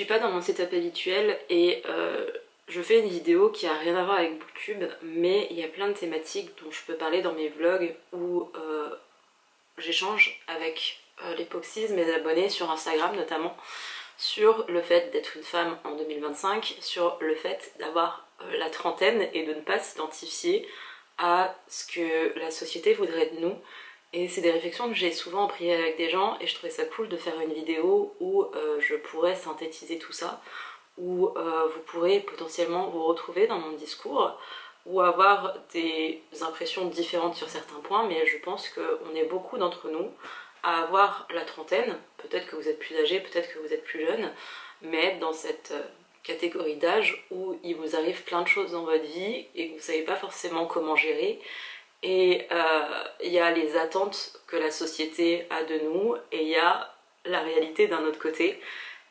suis pas dans mon setup habituel et je fais une vidéo qui a rien à voir avec Booktube, mais il y a plein de thématiques dont je peux parler dans mes vlogs où j'échange avec l'époxyse, mes abonnés sur Instagram notamment, sur le fait d'être une femme en 2025, sur le fait d'avoir la trentaine et de ne pas s'identifier à ce que la société voudrait de nous. Et c'est des réflexions que j'ai souvent en privé avec des gens et je trouvais ça cool de faire une vidéo où je pourrais synthétiser tout ça, où vous pourrez potentiellement vous retrouver dans mon discours ou avoir des impressions différentes sur certains points, mais je pense qu'on est beaucoup d'entre nous à avoir la trentaine, peut-être que vous êtes plus âgé, peut-être que vous êtes plus jeune, mais être dans cette catégorie d'âge où il vous arrive plein de choses dans votre vie et que vous savez pas forcément comment gérer. Et il y a les attentes que la société a de nous et il y a la réalité d'un autre côté.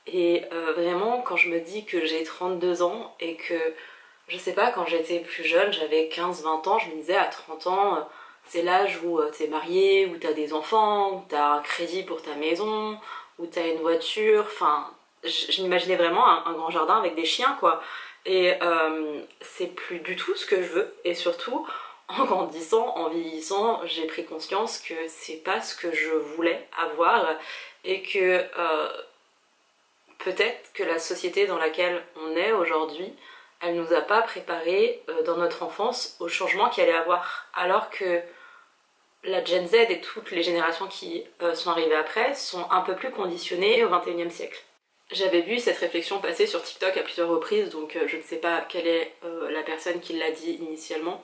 Et vraiment, quand je me dis que j'ai 32 ans et que, je sais pas, quand j'étais plus jeune, j'avais 15-20 ans, je me disais à 30 ans, c'est l'âge où t'es marié, où t'as des enfants, où t'as un crédit pour ta maison, où t'as une voiture, enfin, je m'imaginais vraiment un grand jardin avec des chiens, quoi. Et c'est plus du tout ce que je veux, et surtout, en grandissant, en vieillissant, j'ai pris conscience que c'est pas ce que je voulais avoir, et que peut-être que la société dans laquelle on est aujourd'hui, elle nous a pas préparés dans notre enfance au changement qu'il allait avoir. Alors que la Gen Z et toutes les générations qui sont arrivées après sont un peu plus conditionnées au XXIe siècle. J'avais vu cette réflexion passer sur TikTok à plusieurs reprises, donc je ne sais pas quelle est la personne qui l'a dit initialement,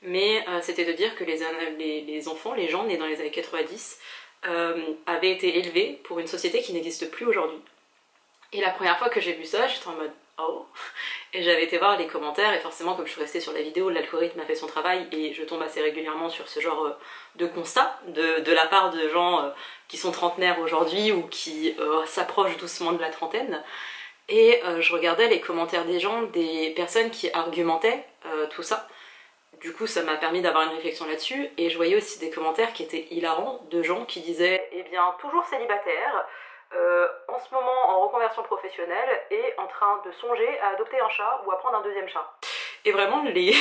mais c'était de dire que les enfants, les gens nés dans les années 90, avaient été élevés pour une société qui n'existe plus aujourd'hui. Et la première fois que j'ai vu ça, j'étais en mode oh, et j'avais été voir les commentaires et forcément comme je suis restée sur la vidéo, l'algorithme a fait son travail et je tombe assez régulièrement sur ce genre de constat de la part de gens qui sont trentenaires aujourd'hui ou qui s'approchent doucement de la trentaine. Et je regardais les commentaires des gens, des personnes qui argumentaient tout ça. Du coup ça m'a permis d'avoir une réflexion là-dessus et je voyais aussi des commentaires qui étaient hilarants de gens qui disaient eh bien toujours célibataire, en ce moment en reconversion professionnelle et en train de songer à adopter un chat ou à prendre un deuxième chat. Et vraiment les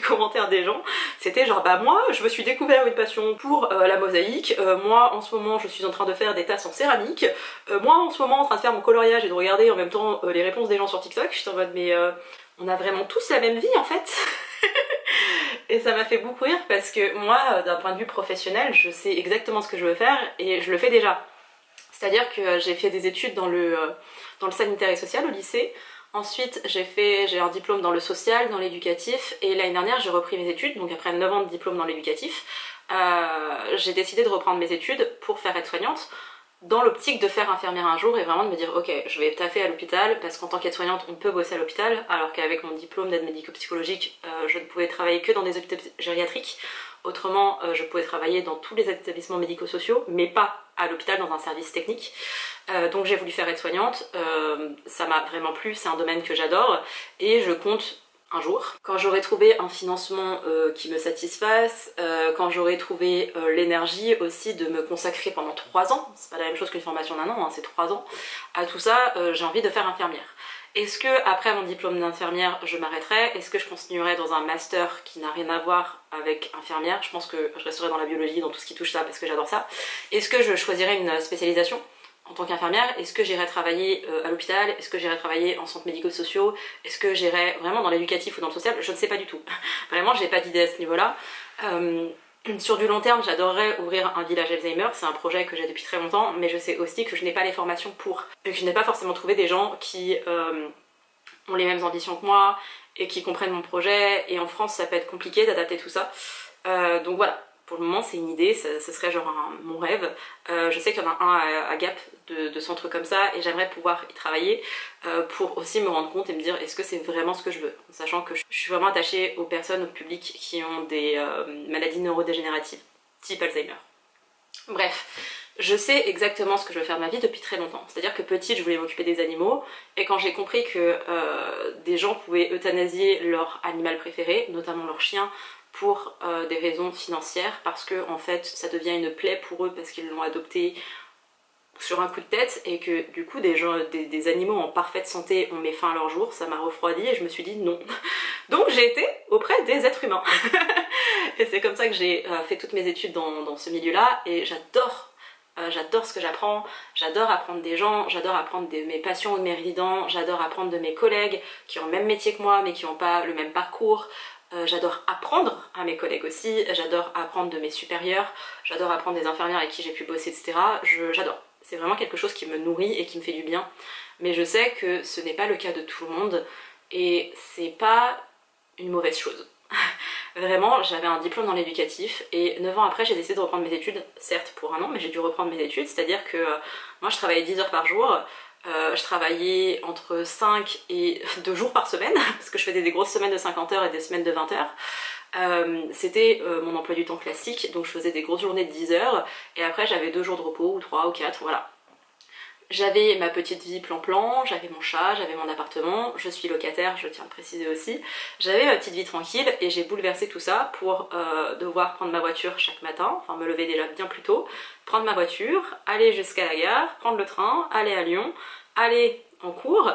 commentaires des gens c'était genre bah moi je me suis découvert une passion pour la mosaïque, moi en ce moment je suis en train de faire des tasses en céramique, moi en ce moment en train de faire mon coloriage et de regarder en même temps les réponses des gens sur TikTok. J'étais en mode mais on a vraiment tous la même vie en fait. Et ça m'a fait beaucoup rire parce que moi d'un point de vue professionnel je sais exactement ce que je veux faire et je le fais déjà. C'est-à-dire que j'ai fait des études dans le sanitaire et social au lycée. Ensuite, j'ai un diplôme dans le social, dans l'éducatif. Et l'année dernière, j'ai repris mes études. Donc après 9 ans de diplôme dans l'éducatif, j'ai décidé de reprendre mes études pour faire aide-soignante dans l'optique de faire infirmière un jour et vraiment de me dire ok, je vais taffer à l'hôpital parce qu'en tant qu'aide-soignante, on peut bosser à l'hôpital alors qu'avec mon diplôme d'aide médico-psychologique, je ne pouvais travailler que dans des hôpitaux gériatriques. Autrement, je pouvais travailler dans tous les établissements médico-sociaux, mais pas à l'hôpital dans un service technique. Donc j'ai voulu faire aide-soignante, ça m'a vraiment plu, c'est un domaine que j'adore et je compte un jour, quand j'aurai trouvé un financement qui me satisfasse, quand j'aurai trouvé l'énergie aussi de me consacrer pendant 3 ans, c'est pas la même chose qu'une formation d'un an, hein, c'est 3 ans, à tout ça, j'ai envie de faire infirmière. Est-ce que après mon diplôme d'infirmière je m'arrêterai? Est-ce que je continuerai dans un master qui n'a rien à voir avec infirmière? Je pense que je resterai dans la biologie, dans tout ce qui touche ça parce que j'adore ça. Est-ce que je choisirai une spécialisation en tant qu'infirmière? Est-ce que j'irai travailler à l'hôpital? Est-ce que j'irai travailler en centre médico-sociaux? Est-ce que j'irai vraiment dans l'éducatif ou dans le social? Je ne sais pas du tout. Vraiment j'ai pas d'idée à ce niveau-là. Sur du long terme, j'adorerais ouvrir un village Alzheimer, c'est un projet que j'ai depuis très longtemps, mais je sais aussi que je n'ai pas les formations pour, et que je n'ai pas forcément trouvé des gens qui ont les mêmes ambitions que moi et qui comprennent mon projet, et en France ça peut être compliqué d'adapter tout ça. Donc voilà, pour le moment c'est une idée, ce serait genre mon rêve. Je sais qu'il y en a un à Gap de centres comme ça et j'aimerais pouvoir y travailler pour aussi me rendre compte et me dire est-ce que c'est vraiment ce que je veux, en sachant que je suis vraiment attachée aux personnes, au public qui ont des maladies neurodégénératives type Alzheimer. Bref, je sais exactement ce que je veux faire de ma vie depuis très longtemps. C'est-à-dire que petite je voulais m'occuper des animaux et quand j'ai compris que des gens pouvaient euthanasier leur animal préféré, notamment leur chien, pour des raisons financières, parce que en fait ça devient une plaie pour eux parce qu'ils l'ont adopté sur un coup de tête et que du coup des animaux en parfaite santé ont mis fin à leur jour, ça m'a refroidi et je me suis dit non. Donc j'ai été auprès des êtres humains. Et c'est comme ça que j'ai fait toutes mes études dans ce milieu-là et j'adore ce que j'apprends, j'adore apprendre des gens, j'adore apprendre de mes patients ou de mes résidents, j'adore apprendre de mes collègues qui ont le même métier que moi mais qui n'ont pas le même parcours. J'adore apprendre à mes collègues aussi, j'adore apprendre de mes supérieurs, j'adore apprendre des infirmières avec qui j'ai pu bosser, etc. J'adore. C'est vraiment quelque chose qui me nourrit et qui me fait du bien. Mais je sais que ce n'est pas le cas de tout le monde et c'est pas une mauvaise chose. Vraiment, j'avais un diplôme dans l'éducatif et 9 ans après j'ai décidé de reprendre mes études, certes pour un an, mais j'ai dû reprendre mes études, c'est-à-dire que moi je travaillais 10 heures par jour, je travaillais entre 5 et 2 jours par semaine, parce que je faisais des grosses semaines de 50 heures et des semaines de 20 heures. C'était mon emploi du temps classique, donc je faisais des grosses journées de 10 heures, et après j'avais 2 jours de repos, ou 3 ou 4, voilà. J'avais ma petite vie plan-plan, j'avais mon chat, j'avais mon appartement, je suis locataire, je tiens à le préciser aussi. J'avais ma petite vie tranquille et j'ai bouleversé tout ça pour devoir prendre ma voiture chaque matin, enfin me lever déjà bien plus tôt, prendre ma voiture, aller jusqu'à la gare, prendre le train, aller à Lyon, aller en cours.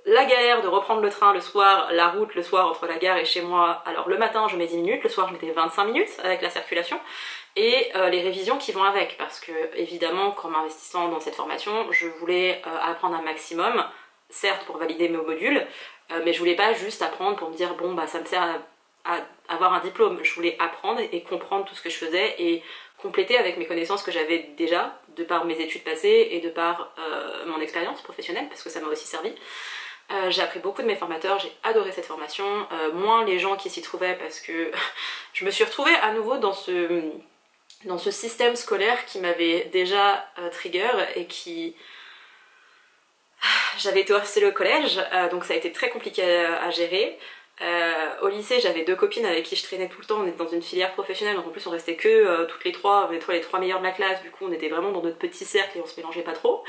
La galère de reprendre le train le soir, la route le soir entre la gare et chez moi, alors le matin je mets 10 minutes, le soir je mettais 25 minutes avec la circulation, et les révisions qui vont avec, parce que évidemment qu'en m'investissant dans cette formation, je voulais apprendre un maximum, certes pour valider mes modules, mais je voulais pas juste apprendre pour me dire bon bah ça me sert à avoir un diplôme, je voulais apprendre et comprendre tout ce que je faisais et compléter avec mes connaissances que j'avais déjà, de par mes études passées et de par mon expérience professionnelle, parce que ça m'a aussi servi. J'ai appris beaucoup de mes formateurs, j'ai adoré cette formation, moins les gens qui s'y trouvaient parce que je me suis retrouvée à nouveau dans ce système scolaire qui m'avait déjà trigger et qui... J'avais été harcelée au collège, donc ça a été très compliqué à gérer. Au lycée, j'avais 2 copines avec qui je traînais tout le temps, on était dans une filière professionnelle, donc en plus on restait que toutes les 3, on était les 3 meilleures de la classe, du coup on était vraiment dans notre petit cercle et on se mélangeait pas trop.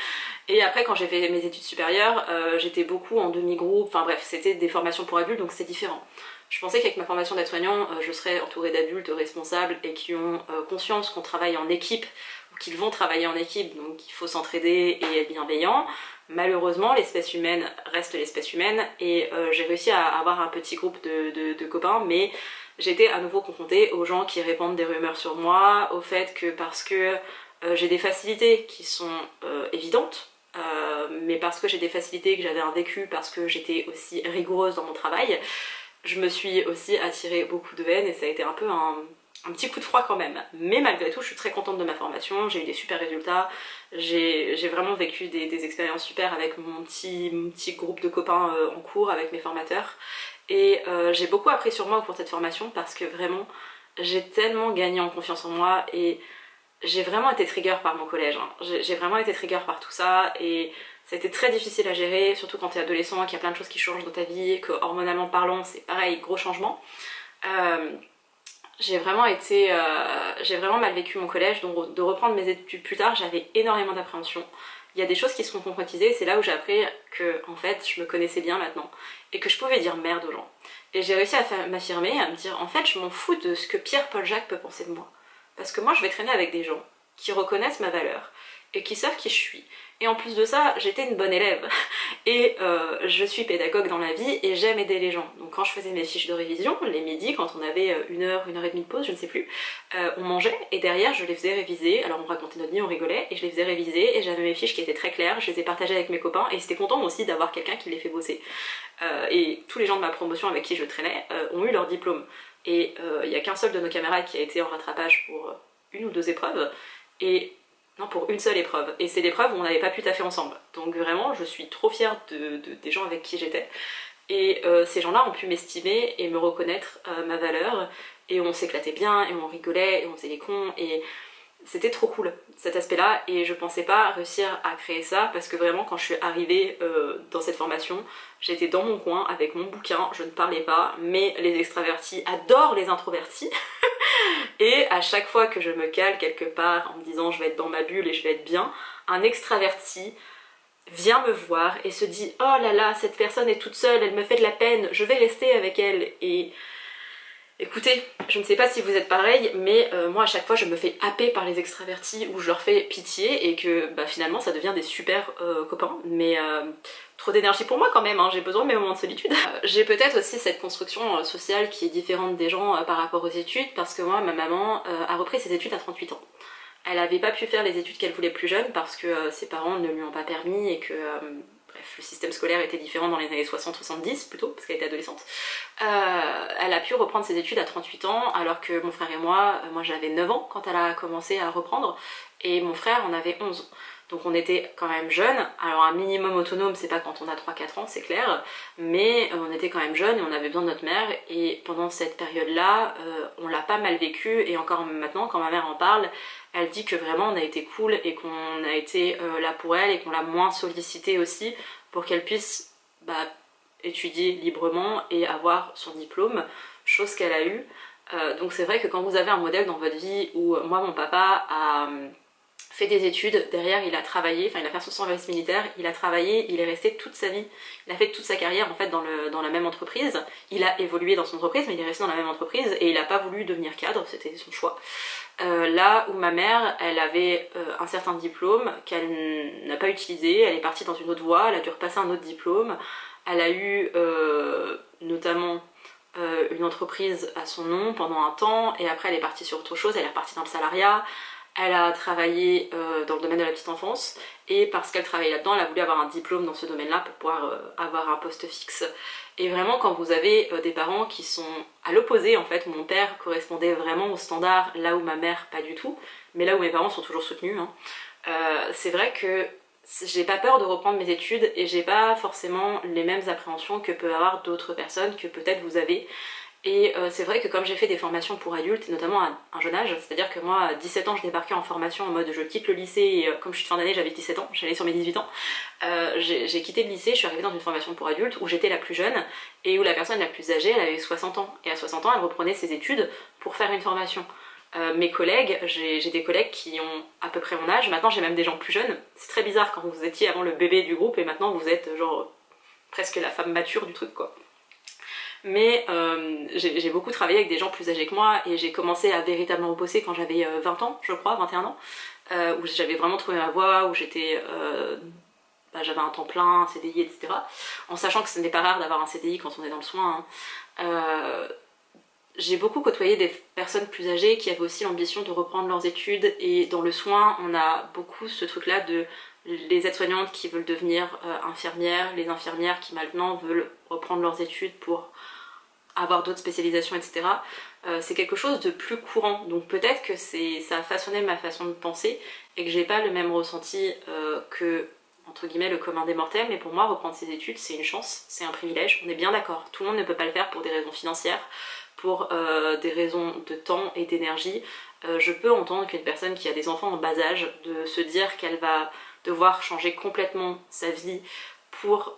Et après quand j'ai fait mes études supérieures, j'étais beaucoup en demi-groupe, enfin bref, c'était des formations pour adultes, donc c'est différent. Je pensais qu'avec ma formation d'aide-soignant, je serais entourée d'adultes responsables et qui ont conscience qu'on travaille en équipe, ou qu'ils vont travailler en équipe, donc il faut s'entraider et être bienveillant. Malheureusement, l'espèce humaine reste l'espèce humaine et j'ai réussi à avoir un petit groupe de copains, mais j'étais à nouveau confrontée aux gens qui répandent des rumeurs sur moi, au fait que parce que j'ai des facilités qui sont évidentes, mais parce que j'ai des facilités, que j'avais un vécu, parce que j'étais aussi rigoureuse dans mon travail, je me suis aussi attirée beaucoup de haine et ça a été un peu un petit coup de froid quand même. Mais malgré tout, je suis très contente de ma formation, j'ai eu des super résultats, j'ai vraiment vécu des expériences super avec mon petit groupe de copains en cours, avec mes formateurs. Et j'ai beaucoup appris sur moi au cours de cette formation parce que vraiment, j'ai tellement gagné en confiance en moi et j'ai vraiment été trigger par mon collège. Hein. J'ai vraiment été trigger par tout ça et ça a été très difficile à gérer, surtout quand t'es adolescent, qu'il y a plein de choses qui changent dans ta vie, que hormonalement parlant, c'est pareil, gros changement. J'ai vraiment mal vécu mon collège, donc de reprendre mes études plus tard, j'avais énormément d'appréhension. Il y a des choses qui se sont concrétisées, c'est là où j'ai appris que, en fait, je me connaissais bien maintenant, et que je pouvais dire merde aux gens. Et j'ai réussi à m'affirmer, à me dire, en fait, je m'en fous de ce que Pierre-Paul Jacques peut penser de moi. Parce que moi, je vais traîner avec des gens qui reconnaissent ma valeur, et qui savent qui je suis. Et en plus de ça, j'étais une bonne élève. Et je suis pédagogue dans la vie et j'aime aider les gens. Donc quand je faisais mes fiches de révision, les midis, quand on avait 1 heure, 1 heure et demie de pause, je ne sais plus, on mangeait et derrière je les faisais réviser. Alors on racontait notre vie, on rigolait et je les faisais réviser et j'avais mes fiches qui étaient très claires, je les ai partagées avec mes copains et c'était content aussi d'avoir quelqu'un qui les fait bosser. Et tous les gens de ma promotion avec qui je traînais ont eu leur diplôme. Et il n'y a qu'un seul de nos camarades qui a été en rattrapage pour 1 ou 2 épreuves. Et non, pour une seule épreuve. Et c'est l'épreuve où on n'avait pas pu taffer ensemble. Donc vraiment, je suis trop fière des gens avec qui j'étais. Et ces gens-là ont pu m'estimer et me reconnaître ma valeur. Et on s'éclatait bien, et on rigolait, et on faisait les cons. Et c'était trop cool, cet aspect-là. Et je pensais pas réussir à créer ça, parce que vraiment, quand je suis arrivée dans cette formation, j'étais dans mon coin avec mon bouquin, je ne parlais pas, mais les extravertis adorent les introvertis. Et à chaque fois que je me cale quelque part en me disant je vais être dans ma bulle et je vais être bien, un extraverti vient me voir et se dit oh là là, cette personne est toute seule, elle me fait de la peine, je vais rester avec elle. Et Écoutez, je ne sais pas si vous êtes pareil, mais moi à chaque fois je me fais happer par les extravertis où je leur fais pitié et que bah, finalement ça devient des super copains, mais trop d'énergie pour moi quand même, hein, j'ai besoin de mes moments de solitude. J'ai peut-être aussi cette construction sociale qui est différente des gens par rapport aux études, parce que moi ma maman a repris ses études à 38 ans. Elle n'avait pas pu faire les études qu'elle voulait plus jeune parce que ses parents ne lui ont pas permis et que bref, le système scolaire était différent dans les années 60-70 plutôt, parce qu'elle était adolescente. Elle a pu reprendre ses études à 38 ans, alors que mon frère et moi j'avais 9 ans quand elle a commencé à reprendre, et mon frère en avait 11. Donc on était quand même jeunes, alors un minimum autonome c'est pas quand on a 3-4 ans c'est clair, mais on était quand même jeunes et on avait besoin de notre mère, et pendant cette période-là, on l'a pas mal vécu, et encore maintenant quand ma mère en parle, elle dit que vraiment on a été cool et qu'on a été là pour elle et qu'on l'a moins sollicitée aussi pour qu'elle puisse étudier librement et avoir son diplôme, chose qu'elle a eue. Donc c'est vrai que quand vous avez un modèle dans votre vie où moi mon papa a fait des études, derrière il a travaillé, enfin il a fait son service militaire, il a travaillé, il est resté toute sa vie, il a fait toute sa carrière en fait dans la même entreprise, il a évolué dans son entreprise mais il est resté dans la même entreprise et il n'a pas voulu devenir cadre, c'était son choix. Là où ma mère, elle avait un certain diplôme qu'elle n'a pas utilisé, elle est partie dans une autre voie, elle a dû repasser un autre diplôme, elle a eu notamment une entreprise à son nom pendant un temps, et après elle est partie sur autre chose, elle est repartie dans le salariat. Elle a travaillé dans le domaine de la petite enfance, et parce qu'elle travaillait là-dedans, elle a voulu avoir un diplôme dans ce domaine-là pour pouvoir avoir un poste fixe. Et vraiment, quand vous avez des parents qui sont à l'opposé, en fait, mon père correspondait vraiment au standard, là où ma mère pas du tout, mais là où mes parents sont toujours soutenus, hein. C'est vrai que j'ai pas peur de reprendre mes études et j'ai pas forcément les mêmes appréhensions que peuvent avoir d'autres personnes que peut-être vous avez. Et c'est vrai que comme j'ai fait des formations pour adultes, et notamment à un jeune âge, c'est-à-dire que moi à 17 ans je débarquais en formation en mode je quitte le lycée, et comme je suis de fin d'année j'avais 17 ans, j'allais sur mes 18 ans, j'ai quitté le lycée, je suis arrivée dans une formation pour adultes où j'étais la plus jeune et où la personne la plus âgée elle avait 60 ans, et à 60 ans elle reprenait ses études pour faire une formation. Mes collègues, j'ai des collègues qui ont à peu près mon âge, maintenant j'ai même des gens plus jeunes, c'est très bizarre quand vous étiez avant le bébé du groupe et maintenant vous êtes genre presque la femme mature du truc quoi. Mais j'ai beaucoup travaillé avec des gens plus âgés que moi, et j'ai commencé à véritablement bosser quand j'avais 20 ans, je crois, 21 ans, où j'avais vraiment trouvé ma voie, où j'étais... j'avais un temps plein, un CDI, etc. En sachant que ce n'est pas rare d'avoir un CDI quand on est dans le soin, hein. J'ai beaucoup côtoyé des personnes plus âgées qui avaient aussi l'ambition de reprendre leurs études, et dans le soin, on a beaucoup ce truc-là de les aides-soignantes qui veulent devenir infirmières, les infirmières qui maintenant veulent reprendre leurs études pour avoir d'autres spécialisations, etc. C'est quelque chose de plus courant, donc peut-être que ça a façonné ma façon de penser et que j'ai pas le même ressenti que, entre guillemets, le commun des mortels, mais pour moi reprendre ses études c'est une chance, c'est un privilège, on est bien d'accord, tout le monde ne peut pas le faire pour des raisons financières, pour des raisons de temps et d'énergie. Je peux entendre qu'une personne qui a des enfants en bas âge, de se dire qu'elle va devoir changer complètement sa vie pour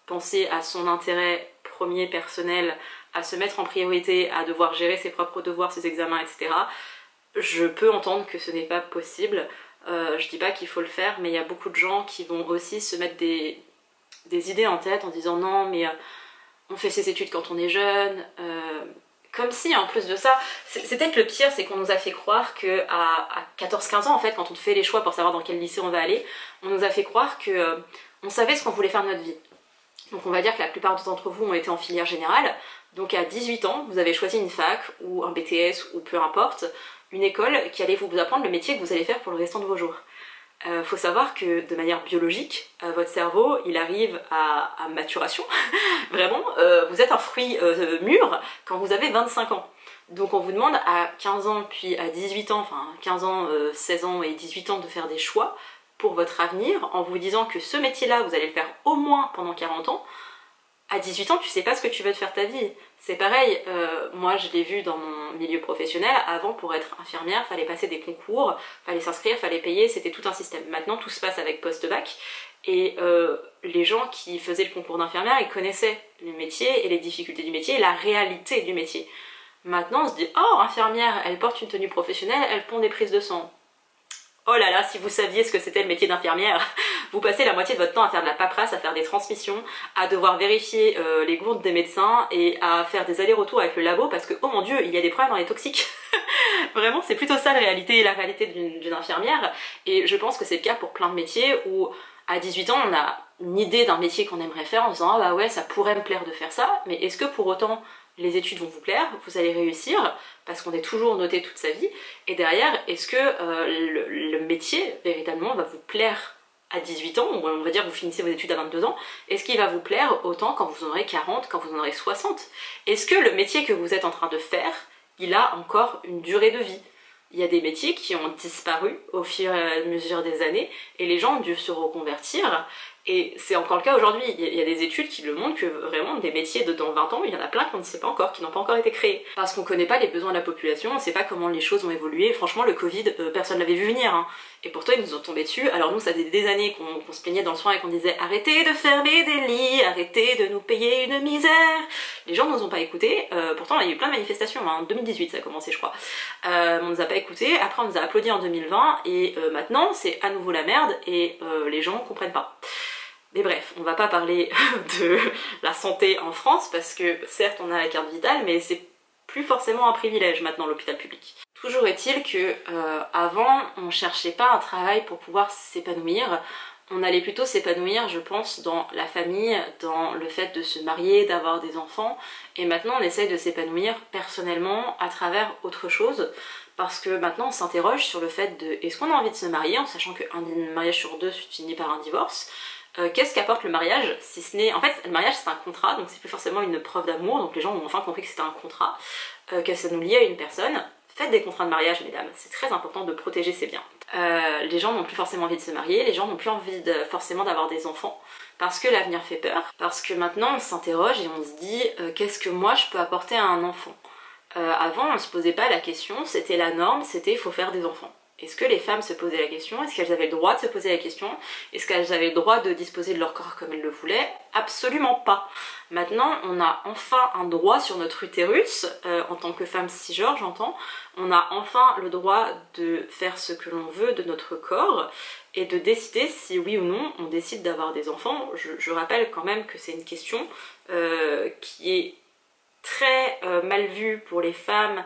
penser à son intérêt premier personnel, à se mettre en priorité, à devoir gérer ses propres devoirs, ses examens, etc. Je peux entendre que ce n'est pas possible. Je dis pas qu'il faut le faire, mais il y a beaucoup de gens qui vont aussi se mettre des idées en tête en disant non mais on fait ses études quand on est jeune, comme si en plus de ça, c'est peut-être le pire, c'est qu'on nous a fait croire que à 14-15 ans en fait, quand on fait les choix pour savoir dans quel lycée on va aller, on nous a fait croire que on savait ce qu'on voulait faire de notre vie. Donc on va dire que la plupart d'entre vous ont été en filière générale, donc à 18 ans, vous avez choisi une fac ou un BTS ou peu importe, une école qui allait vous apprendre le métier que vous allez faire pour le restant de vos jours. Faut savoir que de manière biologique, votre cerveau il arrive à maturation, vraiment, vous êtes un fruit mûr quand vous avez 25 ans. Donc on vous demande à 15 ans puis à 18 ans, enfin 15 ans, 16 ans et 18 ans de faire des choix pour votre avenir en vous disant que ce métier-là vous allez le faire au moins pendant 40 ans. À 18 ans tu sais pas ce que tu veux te faire ta vie. C'est pareil, moi je l'ai vu dans mon milieu professionnel, avant pour être infirmière, fallait passer des concours, fallait s'inscrire, fallait payer, c'était tout un système. Maintenant tout se passe avec post-bac, et les gens qui faisaient le concours d'infirmière, ils connaissaient le métier et les difficultés du métier et la réalité du métier. Maintenant on se dit, oh infirmière, elle porte une tenue professionnelle, elle pond des prises de sang. Oh là là, si vous saviez ce que c'était le métier d'infirmière, vous passez la moitié de votre temps à faire de la paperasse, à faire des transmissions, à devoir vérifier les gourdes des médecins et à faire des allers-retours avec le labo parce que, oh mon dieu, il y a des problèmes dans les toxiques. Vraiment, c'est plutôt ça la réalité d'une infirmière. Et je pense que c'est le cas pour plein de métiers où à 18 ans, on a une idée d'un métier qu'on aimerait faire en se disant « Ah bah ouais, ça pourrait me plaire de faire ça », mais est-ce que pour autant les études vont vous plaire, vous allez réussir, parce qu'on est toujours noté toute sa vie, et derrière, est-ce que le métier, véritablement, va vous plaire à 18 ans, on va dire vous finissez vos études à 22 ans, est-ce qu'il va vous plaire autant quand vous en aurez 40, quand vous en aurez 60? Est-ce que le métier que vous êtes en train de faire, il a encore une durée de vie? Il y a des métiers qui ont disparu au fur et à mesure des années, et les gens ont dû se reconvertir, et c'est encore le cas aujourd'hui. Il y a des études qui le montrent que vraiment des métiers de dans 20 ans, il y en a plein qu'on ne sait pas encore, qui n'ont pas encore été créés. Parce qu'on connaît pas les besoins de la population, on sait pas comment les choses ont évolué. Franchement, le Covid, personne l'avait vu venir, hein. Et pourtant ils nous ont tombé dessus. Alors nous, ça faisait des années qu'on se plaignait dans le soin et qu'on disait « Arrêtez de fermer des lits, arrêtez de nous payer une misère !» Les gens nous ont pas écoutés. Pourtant il y a eu plein de manifestations, hein. En 2018 ça a commencé je crois. On nous a pas écoutés, après on nous a applaudi en 2020 et maintenant c'est à nouveau la merde et les gens comprennent pas. Mais bref, on va pas parler de la santé en France parce que certes on a la carte vitale mais c'est plus forcément un privilège maintenant l'hôpital public. Toujours est-il que avant on cherchait pas un travail pour pouvoir s'épanouir, on allait plutôt s'épanouir je pense dans la famille, dans le fait de se marier, d'avoir des enfants, et maintenant on essaye de s'épanouir personnellement à travers autre chose. Parce que maintenant on s'interroge sur le fait de est-ce qu'on a envie de se marier en sachant qu'un mariage sur deux se finit par un divorce. Qu'est-ce qu'apporte le mariage si ce n'est... En fait le mariage c'est un contrat donc c'est plus forcément une preuve d'amour, donc les gens ont enfin compris que c'était un contrat, que ça nous lie à une personne. Faites des contrats de mariage mesdames, c'est très important de protéger ses biens. Les gens n'ont plus forcément envie de se marier, les gens n'ont plus envie forcément d'avoir des enfants parce que l'avenir fait peur, parce que maintenant on s'interroge et on se dit qu'est-ce que moi je peux apporter à un enfant. Avant on ne se posait pas la question, c'était la norme, c'était il faut faire des enfants. Est-ce que les femmes se posaient la question? Est-ce qu'elles avaient le droit de se poser la question? Est-ce qu'elles avaient le droit de disposer de leur corps comme elles le voulaient? Absolument pas. Maintenant, on a enfin un droit sur notre utérus, en tant que femme cisgenre, j'entends. On a enfin le droit de faire ce que l'on veut de notre corps et de décider si oui ou non on décide d'avoir des enfants. Je rappelle quand même que c'est une question qui est très mal vue pour les femmes,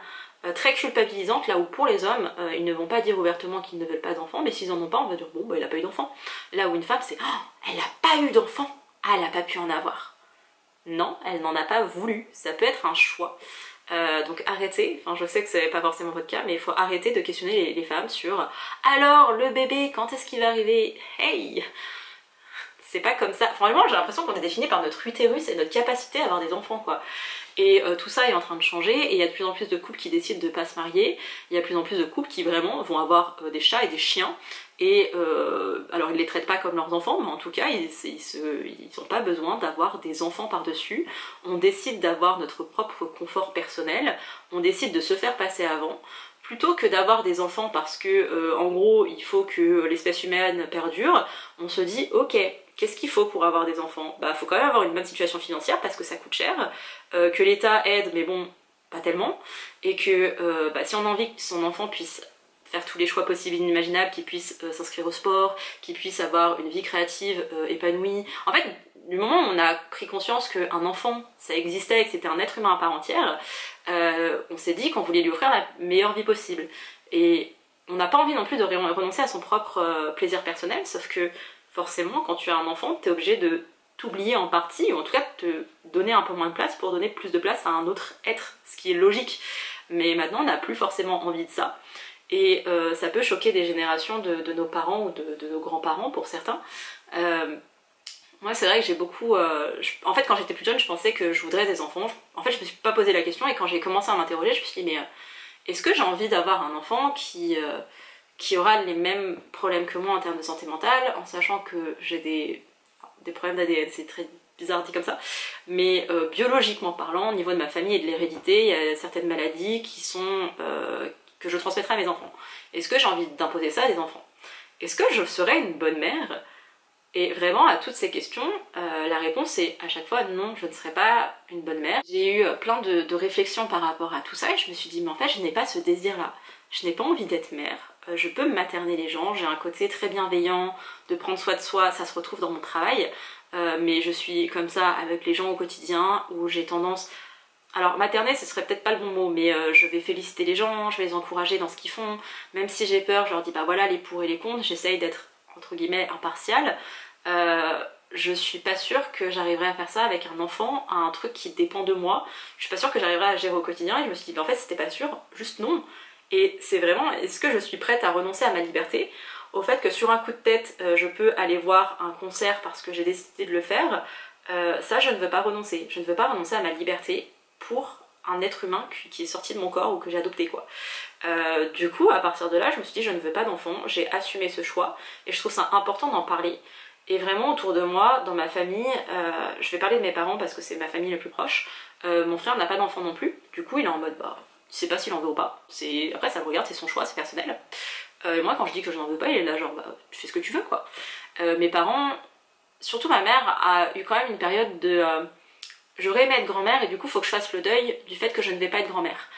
très culpabilisante, là où pour les hommes, ils ne vont pas dire ouvertement qu'ils ne veulent pas d'enfants, mais s'ils en ont pas, on va dire bon bah il a pas eu d'enfant. Là où une femme c'est oh, elle a pas eu d'enfant, ah, elle a pas pu en avoir. Non, elle n'en a pas voulu, ça peut être un choix. Donc arrêtez, enfin je sais que c'est pas forcément votre cas, mais il faut arrêter de questionner les femmes sur alors le bébé, quand est-ce qu'il va arriver? Hey! C'est pas comme ça. Franchement, j'ai l'impression qu'on est défini par notre utérus et notre capacité à avoir des enfants, quoi. Et tout ça est en train de changer, et il y a de plus en plus de couples qui décident de pas se marier, il y a de plus en plus de couples qui vraiment vont avoir des chats et des chiens, et alors ils les traitent pas comme leurs enfants, mais en tout cas ils ont pas besoin d'avoir des enfants par-dessus. On décide d'avoir notre propre confort personnel, on décide de se faire passer avant, plutôt que d'avoir des enfants parce que en gros il faut que l'espèce humaine perdure. On se dit ok, qu'est-ce qu'il faut pour avoir des enfants? Bah faut quand même avoir une bonne situation financière parce que ça coûte cher, que l'État aide mais bon pas tellement, et que bah, si on a envie que son enfant puisse faire tous les choix possibles et inimaginables, qu'il puisse s'inscrire au sport, qu'il puisse avoir une vie créative épanouie. En fait, du moment où on a pris conscience qu'un enfant ça existait et que c'était un être humain à part entière, on s'est dit qu'on voulait lui offrir la meilleure vie possible. Et on n'a pas envie non plus de renoncer à son propre plaisir personnel, sauf que forcément quand tu as un enfant, t'es obligé de t'oublier en partie, ou en tout cas de te donner un peu moins de place pour donner plus de place à un autre être, ce qui est logique. Mais maintenant on n'a plus forcément envie de ça. Et ça peut choquer des générations de nos parents ou de nos grands-parents pour certains. Moi c'est vrai que j'ai beaucoup... En fait quand j'étais plus jeune je pensais que je voudrais des enfants. En fait je me suis pas posé la question, et quand j'ai commencé à m'interroger je me suis dit mais est-ce que j'ai envie d'avoir un enfant qui aura les mêmes problèmes que moi en termes de santé mentale, en sachant que j'ai des problèmes d'ADN, c'est très bizarre dit comme ça, mais biologiquement parlant, au niveau de ma famille et de l'hérédité, il y a certaines maladies qui sont... que je transmettrai à mes enfants. Est-ce que j'ai envie d'imposer ça à des enfants? Est-ce que je serais une bonne mère? Et vraiment, à toutes ces questions, la réponse est à chaque fois non, je ne serai pas une bonne mère. J'ai eu plein de réflexions par rapport à tout ça, et je me suis dit, mais en fait, je n'ai pas ce désir-là. Je n'ai pas envie d'être mère, je peux materner les gens, j'ai un côté très bienveillant, de prendre soin de soi, ça se retrouve dans mon travail, mais je suis comme ça avec les gens au quotidien, où j'ai tendance... Alors materner ce serait peut-être pas le bon mot, mais je vais féliciter les gens, je vais les encourager dans ce qu'ils font, même si j'ai peur, je leur dis bah voilà les pour et les contre, j'essaye d'être entre guillemets impartiale. Je suis pas sûre que j'arriverai à faire ça avec un enfant, un truc qui dépend de moi. Je suis pas sûre que j'arriverai à gérer au quotidien et je me suis dit bah en fait c'était pas sûr, juste non. Et c'est vraiment, est-ce que je suis prête à renoncer à ma liberté, au fait que sur un coup de tête je peux aller voir un concert parce que j'ai décidé de le faire. Ça je ne veux pas renoncer, je ne veux pas renoncer à ma liberté pour un être humain qui est sorti de mon corps ou que j'ai adopté quoi. Du coup à partir de là je me suis dit je ne veux pas d'enfant, j'ai assumé ce choix et je trouve ça important d'en parler. Et vraiment autour de moi, dans ma famille, je vais parler de mes parents parce que c'est ma famille la plus proche, mon frère n'a pas d'enfant non plus, du coup il est en mode bah il sait pas s'il en veut ou pas, après ça le regarde, c'est son choix, c'est personnel. Et moi quand je dis que je n'en veux pas, il est là genre bah tu fais ce que tu veux quoi. Mes parents, surtout ma mère, a eu quand même une période de... j'aurais aimé être grand-mère et du coup faut que je fasse le deuil du fait que je ne vais pas être grand-mère.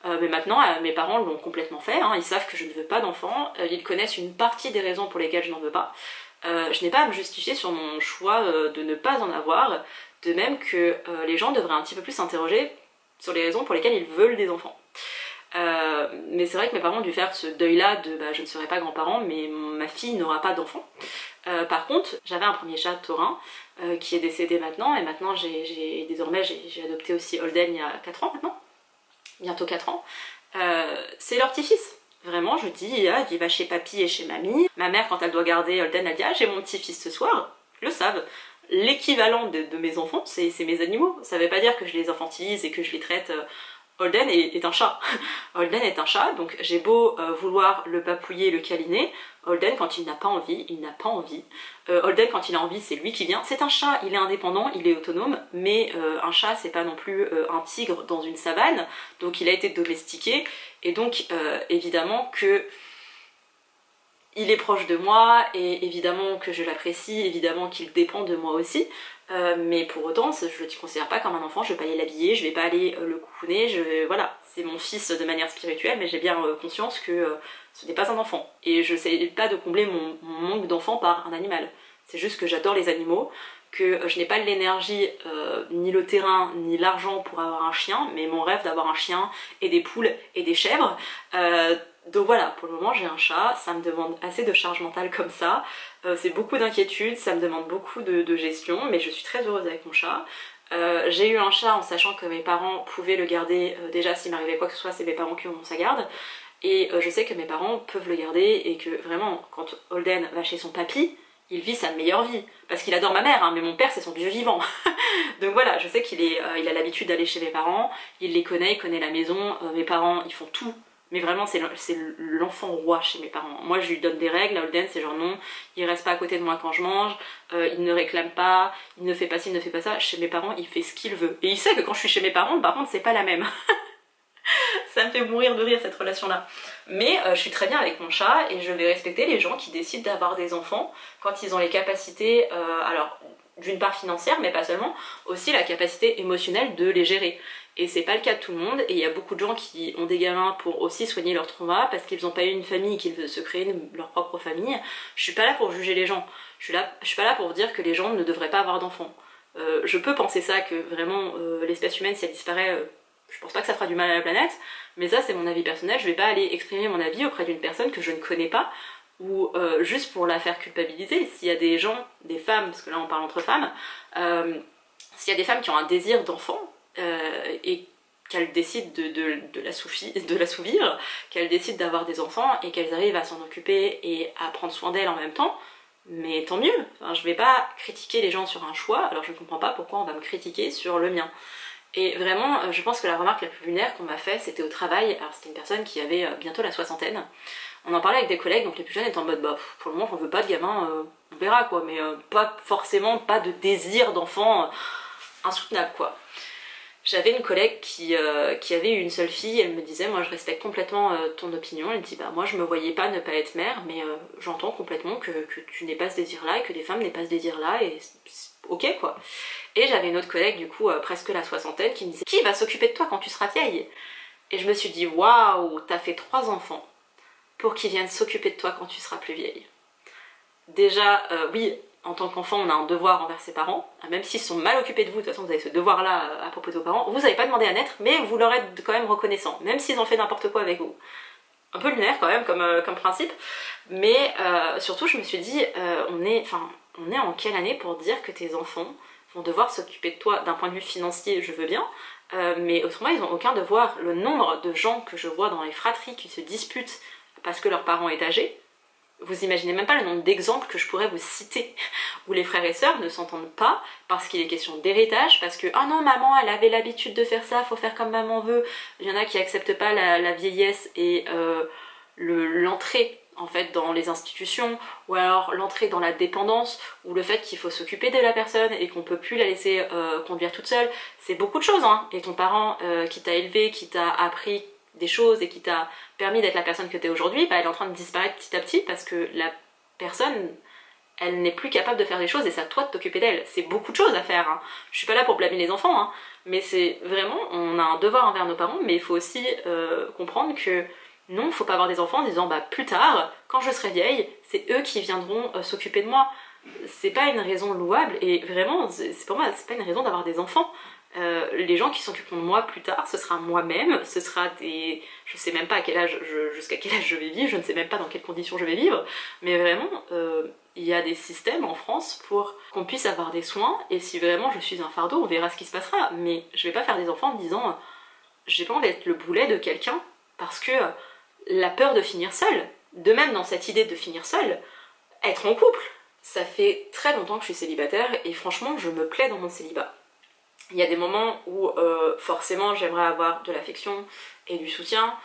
Mais maintenant mes parents l'ont complètement fait, hein, ils savent que je ne veux pas d'enfant, ils connaissent une partie des raisons pour lesquelles je n'en veux pas. Je n'ai pas à me justifier sur mon choix de ne pas en avoir, de même que les gens devraient un petit peu plus s'interroger sur les raisons pour lesquelles ils veulent des enfants. Mais c'est vrai que mes parents ont dû faire ce deuil là de bah, je ne serai pas grand-parent mais ma fille n'aura pas d'enfant. Par contre j'avais un premier chat taurin qui est décédé maintenant et maintenant désormais j'ai adopté aussi Holden il y a 4 ans maintenant, bientôt 4 ans. C'est leur petit-fils. Vraiment, je dis, ah, il va chez papy et chez mamie. Ma mère, quand elle doit garder Holden, elle dit, ah, j'ai mon petit-fils ce soir. Ils le savent. L'équivalent de mes enfants, c'est mes animaux. Ça veut pas dire que je les infantilise et que je les traite... Holden est un chat. Holden est un chat, donc j'ai beau vouloir le papouiller, le câliner, Holden quand il n'a pas envie, il n'a pas envie. Holden quand il a envie, c'est lui qui vient. C'est un chat, il est indépendant, il est autonome, mais un chat c'est pas non plus un tigre dans une savane, donc il a été domestiqué, et donc évidemment que il est proche de moi, et évidemment que je l'apprécie, évidemment qu'il dépend de moi aussi, mais pour autant, je le considère pas comme un enfant, je vais pas aller l'habiller, je vais pas aller le coucouner, voilà, c'est mon fils de manière spirituelle, mais j'ai bien conscience que ce n'est pas un enfant. Et je sais pas de combler mon manque d'enfant par un animal. C'est juste que j'adore les animaux, que je n'ai pas l'énergie, ni le terrain, ni l'argent pour avoir un chien, mais mon rêve d'avoir un chien, et des poules, et des chèvres. Donc voilà, pour le moment j'ai un chat, ça me demande assez de charge mentale comme ça, c'est beaucoup d'inquiétude, ça me demande beaucoup de gestion, mais je suis très heureuse avec mon chat. J'ai eu un chat en sachant que mes parents pouvaient le garder, déjà s'il m'arrivait quoi que ce soit c'est mes parents qui ont sa garde, et je sais que mes parents peuvent le garder et que vraiment quand Holden va chez son papy, il vit sa meilleure vie, parce qu'il adore ma mère, hein, mais mon père c'est son vieux vivant. Donc voilà, je sais qu'il a l'habitude d'aller chez mes parents, il les connaît, il connaît la maison, mes parents ils font tout. Mais vraiment c'est l'enfant roi chez mes parents. Moi je lui donne des règles, Holden c'est genre non, il reste pas à côté de moi quand je mange, il ne réclame pas, il ne fait pas ci, il ne fait pas ça. Chez mes parents il fait ce qu'il veut. Et il sait que quand je suis chez mes parents, par contre c'est pas la même. Ça me fait mourir de rire cette relation là. Mais je suis très bien avec mon chat et je vais respecter les gens qui décident d'avoir des enfants quand ils ont les capacités, alors d'une part financière mais pas seulement, aussi la capacité émotionnelle de les gérer. Et c'est pas le cas de tout le monde, et il y a beaucoup de gens qui ont des gamins pour aussi soigner leur trauma, parce qu'ils n'ont pas eu une famille et qu'ils veulent se créer leur propre famille. Je suis pas là pour juger les gens, je suis pas là pour dire que les gens ne devraient pas avoir d'enfants. Je peux penser ça, que vraiment l'espèce humaine si elle disparaît, je pense pas que ça fera du mal à la planète, mais ça c'est mon avis personnel, je vais pas aller exprimer mon avis auprès d'une personne que je ne connais pas, ou juste pour la faire culpabiliser. S'il y a des gens, des femmes, parce que là on parle entre femmes, s'il y a des femmes qui ont un désir d'enfant, et qu'elles décident de l'assouvir, qu'elles décident d'avoir des enfants et qu'elles arrivent à s'en occuper et à prendre soin d'elles en même temps, mais tant mieux. Enfin, je vais pas critiquer les gens sur un choix, alors je ne comprends pas pourquoi on va me critiquer sur le mien. Et vraiment, je pense que la remarque la plus lunaire qu'on m'a fait, c'était au travail. Alors c'était une personne qui avait bientôt la soixantaine. On en parlait avec des collègues, donc les plus jeunes étaient en mode bah pour le moment on veut pas de gamin, on verra quoi, mais pas forcément pas de désir d'enfant insoutenable quoi. J'avais une collègue qui avait eu une seule fille, elle me disait moi je respecte complètement ton opinion, elle me dit bah moi je me voyais pas ne pas être mère, mais j'entends complètement que tu n'aies pas ce désir là et que des femmes n'aient pas ce désir là, et ok quoi. Et j'avais une autre collègue du coup presque la soixantaine qui me disait qui va s'occuper de toi quand tu seras vieille? Et je me suis dit waouh, t'as fait 3 enfants, pour qu'ils viennent s'occuper de toi quand tu seras plus vieille. Déjà, oui, en tant qu'enfant, on a un devoir envers ses parents, même s'ils sont mal occupés de vous, de toute façon vous avez ce devoir-là à propos de vos parents, vous n'avez pas demandé à naître, mais vous leur êtes quand même reconnaissant, même s'ils ont fait n'importe quoi avec vous. Un peu lunaire quand même comme principe, mais surtout je me suis dit, on est en quelle année pour dire que tes enfants vont devoir s'occuper de toi d'un point de vue financier, je veux bien, mais autrement ils n'ont aucun devoir. Le nombre de gens que je vois dans les fratries qui se disputent parce que leur parent est âgé, vous imaginez même pas le nombre d'exemples que je pourrais vous citer où les frères et sœurs ne s'entendent pas parce qu'il est question d'héritage, parce que « Ah non, maman, elle avait l'habitude de faire ça, faut faire comme maman veut ». Il y en a qui acceptent pas la vieillesse et l'entrée en fait dans les institutions, ou alors l'entrée dans la dépendance, ou le fait qu'il faut s'occuper de la personne et qu'on peut plus la laisser conduire toute seule. C'est beaucoup de choses, hein. Et ton parent qui t'a élevé, qui t'a appris des choses et qui t'a permis d'être la personne que tu es aujourd'hui, bah, elle est en train de disparaître petit à petit parce que la personne, elle n'est plus capable de faire des choses et c'est à toi de t'occuper d'elle. C'est beaucoup de choses à faire, hein. Je suis pas là pour blâmer les enfants, hein, mais c'est vraiment, on a un devoir envers nos parents, mais il faut aussi comprendre que non, faut pas avoir des enfants en disant bah plus tard, quand je serai vieille, c'est eux qui viendront s'occuper de moi. C'est pas une raison louable et vraiment, pour moi, c'est pas une raison d'avoir des enfants. Les gens qui s'occuperont de moi plus tard, ce sera moi-même, ce sera des... Je sais même pas à quel âge jusqu'à quel âge je vais vivre, je ne sais même pas dans quelles conditions je vais vivre, mais vraiment, il y a des systèmes en France pour qu'on puisse avoir des soins, et si vraiment je suis un fardeau, on verra ce qui se passera, mais je vais pas faire des enfants en disant j'ai pas envie d'être le boulet de quelqu'un, parce que la peur de finir seule, de même dans cette idée de finir seule, être en couple, ça fait très longtemps que je suis célibataire, et franchement je me plais dans mon célibat. Il y a des moments où forcément j'aimerais avoir de l'affection et du soutien,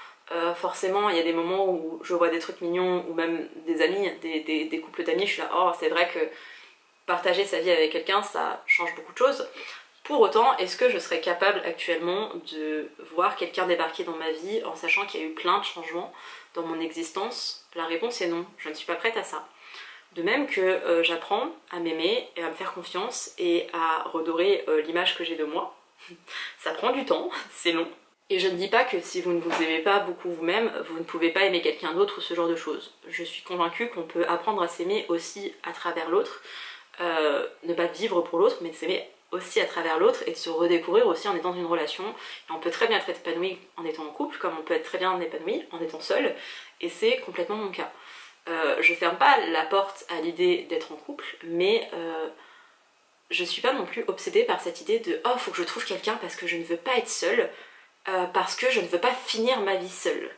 forcément il y a des moments où je vois des trucs mignons ou même des amis, des couples d'amis, je suis là oh c'est vrai que partager sa vie avec quelqu'un ça change beaucoup de choses. Pour autant, est-ce que je serais capable actuellement de voir quelqu'un débarquer dans ma vie en sachant qu'il y a eu plein de changements dans mon existence? La réponse est non, je ne suis pas prête à ça. De même que j'apprends à m'aimer et à me faire confiance et à redorer l'image que j'ai de moi. Ça prend du temps, c'est long. Et je ne dis pas que si vous ne vous aimez pas beaucoup vous-même, vous ne pouvez pas aimer quelqu'un d'autre ou ce genre de choses. Je suis convaincue qu'on peut apprendre à s'aimer aussi à travers l'autre, ne pas vivre pour l'autre, mais de s'aimer aussi à travers l'autre et de se redécouvrir aussi en étant dans une relation. Et on peut très bien être épanoui en étant en couple, comme on peut être très bien épanoui en étant seul, et c'est complètement mon cas. Je ferme pas la porte à l'idée d'être en couple, mais je suis pas non plus obsédée par cette idée de oh faut que je trouve quelqu'un parce que je ne veux pas être seule, parce que je ne veux pas finir ma vie seule.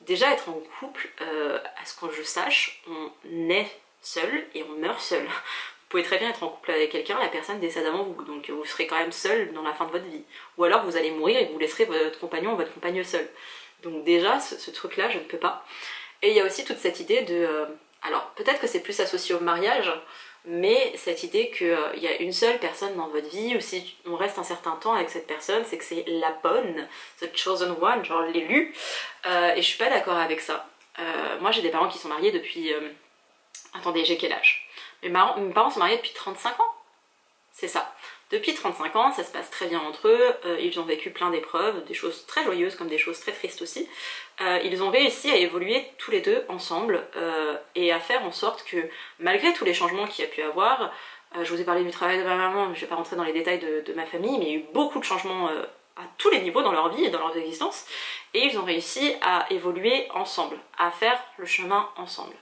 Déjà être en couple, à ce que je sache, on est seul et on meurt seul. Vous pouvez très bien être en couple avec quelqu'un, la personne décède avant vous, donc vous serez quand même seul dans la fin de votre vie. Ou alors vous allez mourir et vous laisserez votre compagnon ou votre compagne seul. Donc déjà ce truc là je ne peux pas. Et il y a aussi toute cette idée de... alors peut-être que c'est plus associé au mariage, mais cette idée qu'il y a une seule personne dans votre vie, ou si on reste un certain temps avec cette personne, c'est que c'est la bonne, the chosen one, genre l'élu, et je suis pas d'accord avec ça. Moi j'ai des parents qui sont mariés depuis... attendez, j'ai quel âge? Mes parents sont mariés depuis 35 ans, c'est ça. Depuis 35 ans, ça se passe très bien entre eux, ils ont vécu plein d'épreuves, des choses très joyeuses comme des choses très tristes aussi. Ils ont réussi à évoluer tous les deux ensemble et à faire en sorte que, malgré tous les changements qu'il y a pu avoir, je vous ai parlé du travail de ma maman, je ne vais pas rentrer dans les détails de ma famille, mais il y a eu beaucoup de changements à tous les niveaux dans leur vie et dans leur existence, et ils ont réussi à évoluer ensemble, à faire le chemin ensemble.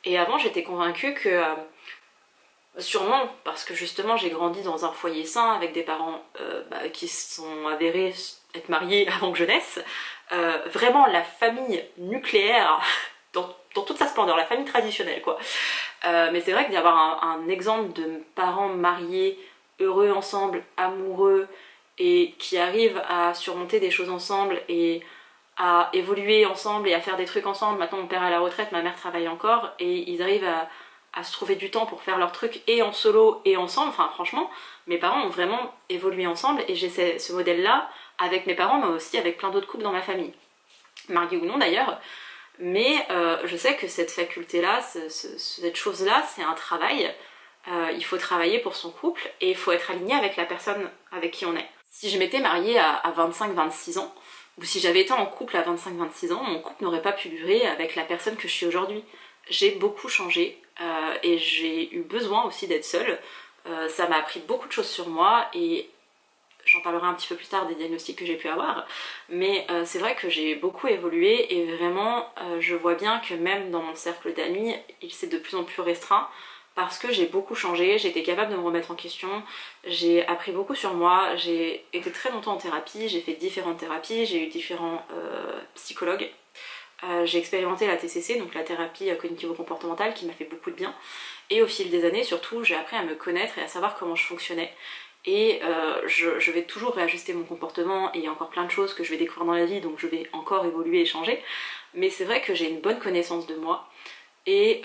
Et avant, j'étais convaincue que... sûrement parce que justement j'ai grandi dans un foyer sain avec des parents qui sont avérés être mariés avant que je naisse, vraiment la famille nucléaire dans toute sa splendeur, la famille traditionnelle quoi. Mais c'est vrai que d'avoir un exemple de parents mariés, heureux ensemble, amoureux et qui arrivent à surmonter des choses ensemble et à évoluer ensemble et à faire des trucs ensemble. Maintenant mon père est à la retraite, ma mère travaille encore et ils arrivent à se trouver du temps pour faire leurs trucs et en solo et ensemble. Enfin franchement, mes parents ont vraiment évolué ensemble et j'ai ce modèle-là avec mes parents, mais aussi avec plein d'autres couples dans ma famille. Mariés ou non d'ailleurs. Mais je sais que cette faculté-là, cette chose-là, c'est un travail. Il faut travailler pour son couple et il faut être aligné avec la personne avec qui on est. Si je m'étais mariée à 25-26 ans, ou si j'avais été en couple à 25-26 ans, mon couple n'aurait pas pu durer avec la personne que je suis aujourd'hui. J'ai beaucoup changé et j'ai eu besoin aussi d'être seule. Ça m'a appris beaucoup de choses sur moi et j'en parlerai un petit peu plus tard des diagnostics que j'ai pu avoir, mais c'est vrai que j'ai beaucoup évolué et vraiment je vois bien que même dans mon cercle d'amis, il s'est de plus en plus restreint parce que j'ai beaucoup changé, j'ai été capable de me remettre en question, j'ai appris beaucoup sur moi, j'ai été très longtemps en thérapie, j'ai fait différentes thérapies, j'ai eu différents psychologues. J'ai expérimenté la TCC, donc la thérapie cognitivo-comportementale, qui m'a fait beaucoup de bien. Et au fil des années, surtout, j'ai appris à me connaître et à savoir comment je fonctionnais. Et je vais toujours réajuster mon comportement, et il y a encore plein de choses que je vais découvrir dans la vie, donc je vais encore évoluer et changer. Mais c'est vrai que j'ai une bonne connaissance de moi. Et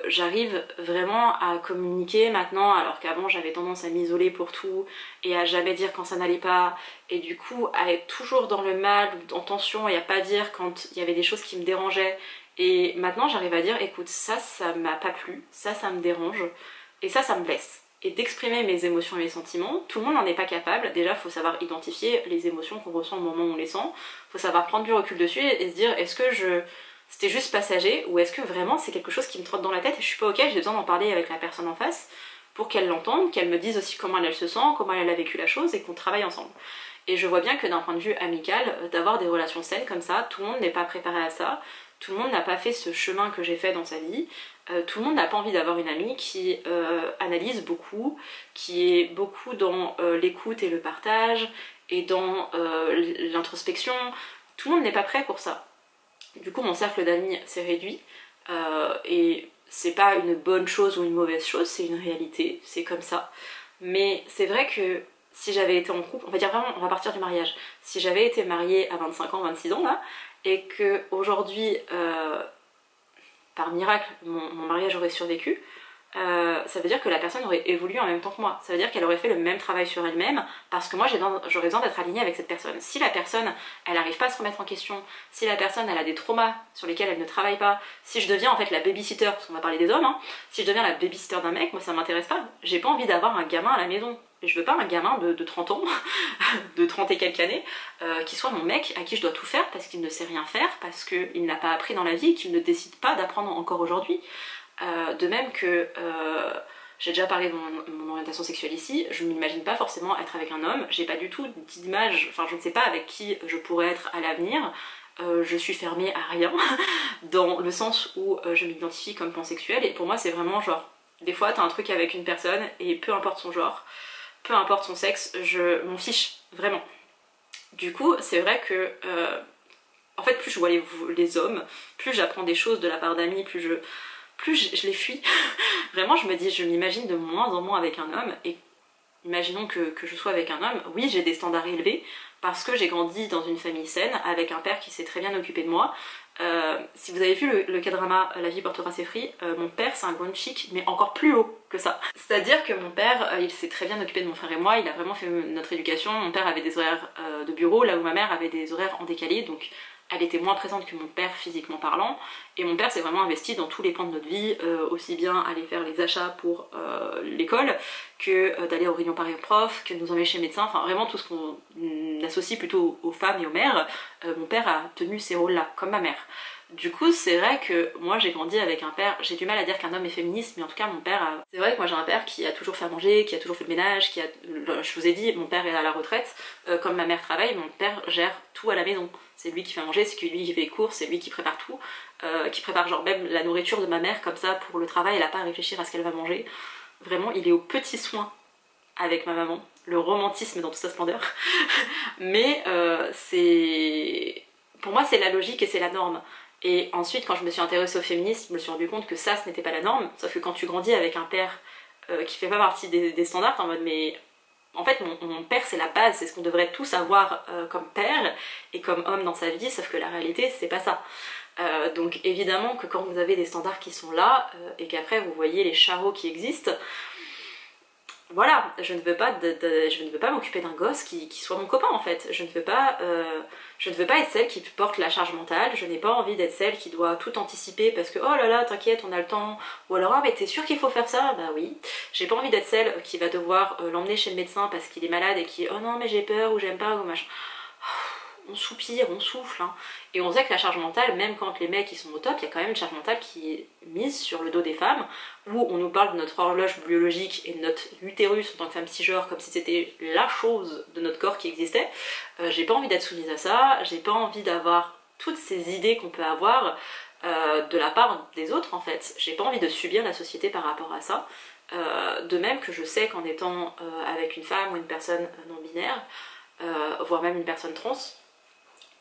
j'arrive vraiment à communiquer maintenant, alors qu'avant j'avais tendance à m'isoler pour tout et à jamais dire quand ça n'allait pas, et du coup à être toujours dans le mal ou en tension et à pas dire quand il y avait des choses qui me dérangeaient. Et maintenant j'arrive à dire écoute, ça m'a pas plu, ça me dérange et ça me blesse. Et d'exprimer mes émotions et mes sentiments, tout le monde n'en est pas capable. Déjà faut savoir identifier les émotions qu'on ressent au moment où on les sent, faut savoir prendre du recul dessus et se dire est-ce que c'était juste passager ou est-ce que vraiment c'est quelque chose qui me trotte dans la tête et je suis pas ok, j'ai besoin d'en parler avec la personne en face pour qu'elle l'entende, qu'elle me dise aussi comment elle se sent, comment elle a vécu la chose et qu'on travaille ensemble. Et je vois bien que d'un point de vue amical, d'avoir des relations saines comme ça, tout le monde n'est pas préparé à ça, tout le monde n'a pas fait ce chemin que j'ai fait dans sa vie, tout le monde n'a pas envie d'avoir une amie qui analyse beaucoup, qui est beaucoup dans l'écoute et le partage et dans l'introspection. Tout le monde n'est pas prêt pour ça. Du coup mon cercle d'amis s'est réduit et c'est pas une bonne chose ou une mauvaise chose, c'est une réalité, c'est comme ça. Mais c'est vrai que si j'avais été en couple, on va dire vraiment, on va partir du mariage, si j'avais été mariée à 25 ans, 26 ans là, et que aujourd'hui, par miracle, mon mariage aurait survécu, ça veut dire que la personne aurait évolué en même temps que moi. Ça veut dire qu'elle aurait fait le même travail sur elle-même parce que moi j'aurais besoin d'être alignée avec cette personne. Si la personne elle n'arrive pas à se remettre en question, si la personne elle a des traumas sur lesquels elle ne travaille pas, si je deviens en fait la babysitter, parce qu'on va parler des hommes, hein, si je deviens la babysitter d'un mec, moi ça m'intéresse pas. J'ai pas envie d'avoir un gamin à la maison. Je veux pas un gamin de 30 ans, de 30 et quelques années, qui soit mon mec à qui je dois tout faire parce qu'il ne sait rien faire, parce qu'il n'a pas appris dans la vie et qu'il ne décide pas d'apprendre encore aujourd'hui. De même que j'ai déjà parlé de mon orientation sexuelle ici, je ne m'imagine pas forcément être avec un homme, j'ai pas du tout d'image, enfin je ne sais pas avec qui je pourrais être à l'avenir, je suis fermée à rien, dans le sens où je m'identifie comme pansexuelle, et pour moi c'est vraiment genre, des fois t'as un truc avec une personne, et peu importe son genre, peu importe son sexe, je m'en fiche, vraiment. Du coup c'est vrai que en fait plus je vois les hommes, plus j'apprends des choses de la part d'amis, plus je les fuis. Vraiment je me dis, je m'imagine de moins en moins avec un homme, et imaginons que je sois avec un homme, oui j'ai des standards élevés, parce que j'ai grandi dans une famille saine, avec un père qui s'est très bien occupé de moi. Si vous avez vu le K-drama La vie portera ses fruits, mon père c'est un grand chic, mais encore plus haut que ça. C'est-à-dire que mon père, il s'est très bien occupé de mon frère et moi, il a vraiment fait notre éducation. Mon père avait des horaires de bureau, là où ma mère avait des horaires en décalé, donc elle était moins présente que mon père physiquement parlant, et mon père s'est vraiment investi dans tous les pans de notre vie, aussi bien aller faire les achats pour l'école, que d'aller aux réunions parents prof, que de nous emmener chez le médecin, enfin vraiment tout ce qu'on associe plutôt aux femmes et aux mères, mon père a tenu ces rôles-là, comme ma mère. Du coup c'est vrai que moi j'ai grandi avec un père, j'ai du mal à dire qu'un homme est féministe, mais en tout cas mon père c'est vrai que moi j'ai un père qui a toujours fait à manger, qui a toujours fait le ménage, je vous ai dit, mon père est à la retraite, comme ma mère travaille, mon père gère tout à la maison. C'est lui qui fait à manger, c'est lui qui fait les courses, c'est lui qui prépare tout, qui prépare genre même la nourriture de ma mère comme ça pour le travail, elle a pas à réfléchir à ce qu'elle va manger. Vraiment il est aux petits soins avec ma maman, le romantisme dans toute sa splendeur. Mais pour moi c'est la logique et c'est la norme. Et ensuite quand je me suis intéressée au féminisme, je me suis rendu compte que ça ce n'était pas la norme, sauf que quand tu grandis avec un père qui fait pas partie des standards, t'es en mode mais en fait mon père c'est la base, c'est ce qu'on devrait tous avoir comme père et comme homme dans sa vie, sauf que la réalité c'est pas ça. Donc évidemment que quand vous avez des standards qui sont là et qu'après vous voyez les charreaux qui existent, voilà, je ne veux pas m'occuper d'un gosse qui soit mon copain en fait. Je ne veux pas être celle qui porte la charge mentale, je n'ai pas envie d'être celle qui doit tout anticiper parce que oh là là t'inquiète on a le temps, ou alors ah mais t'es sûre qu'il faut faire ça? Bah oui. J'ai pas envie d'être celle qui va devoir l'emmener chez le médecin parce qu'il est malade et qui oh non mais j'ai peur ou j'aime pas ou machin. on soupire, on souffle, hein. Et on sait que la charge mentale, même quand les mecs ils sont au top, il y a quand même une charge mentale qui est mise sur le dos des femmes, où on nous parle de notre horloge biologique et de notre utérus en tant que femme cisgenre comme si c'était la chose de notre corps qui existait. J'ai pas envie d'être soumise à ça, j'ai pas envie d'avoir toutes ces idées qu'on peut avoir de la part des autres en fait. J'ai pas envie de subir la société par rapport à ça. De même que je sais qu'en étant avec une femme ou une personne non-binaire, voire même une personne trans,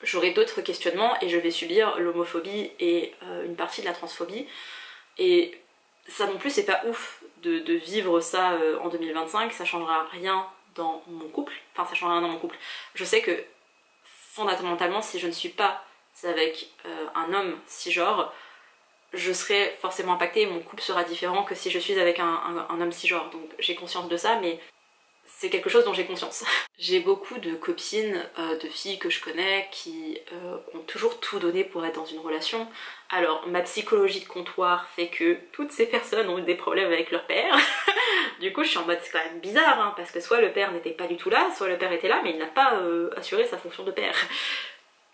j'aurai d'autres questionnements et je vais subir l'homophobie et une partie de la transphobie. Et ça non plus c'est pas ouf de vivre ça en 2025, ça changera rien dans mon couple, enfin ça changera rien dans mon couple. Je sais que fondamentalement si je ne suis pas avec un homme cisgenre, je serai forcément impactée et mon couple sera différent que si je suis avec un homme cisgenre. Donc j'ai conscience de ça, mais c'est quelque chose dont j'ai conscience. J'ai beaucoup de copines, de filles que je connais qui ont toujours tout donné pour être dans une relation. Alors ma psychologie de comptoir fait que toutes ces personnes ont eu des problèmes avec leur père. Du coup je suis en mode c'est quand même bizarre, hein, parce que soit le père n'était pas du tout là, soit le père était là mais il n'a pas assuré sa fonction de père.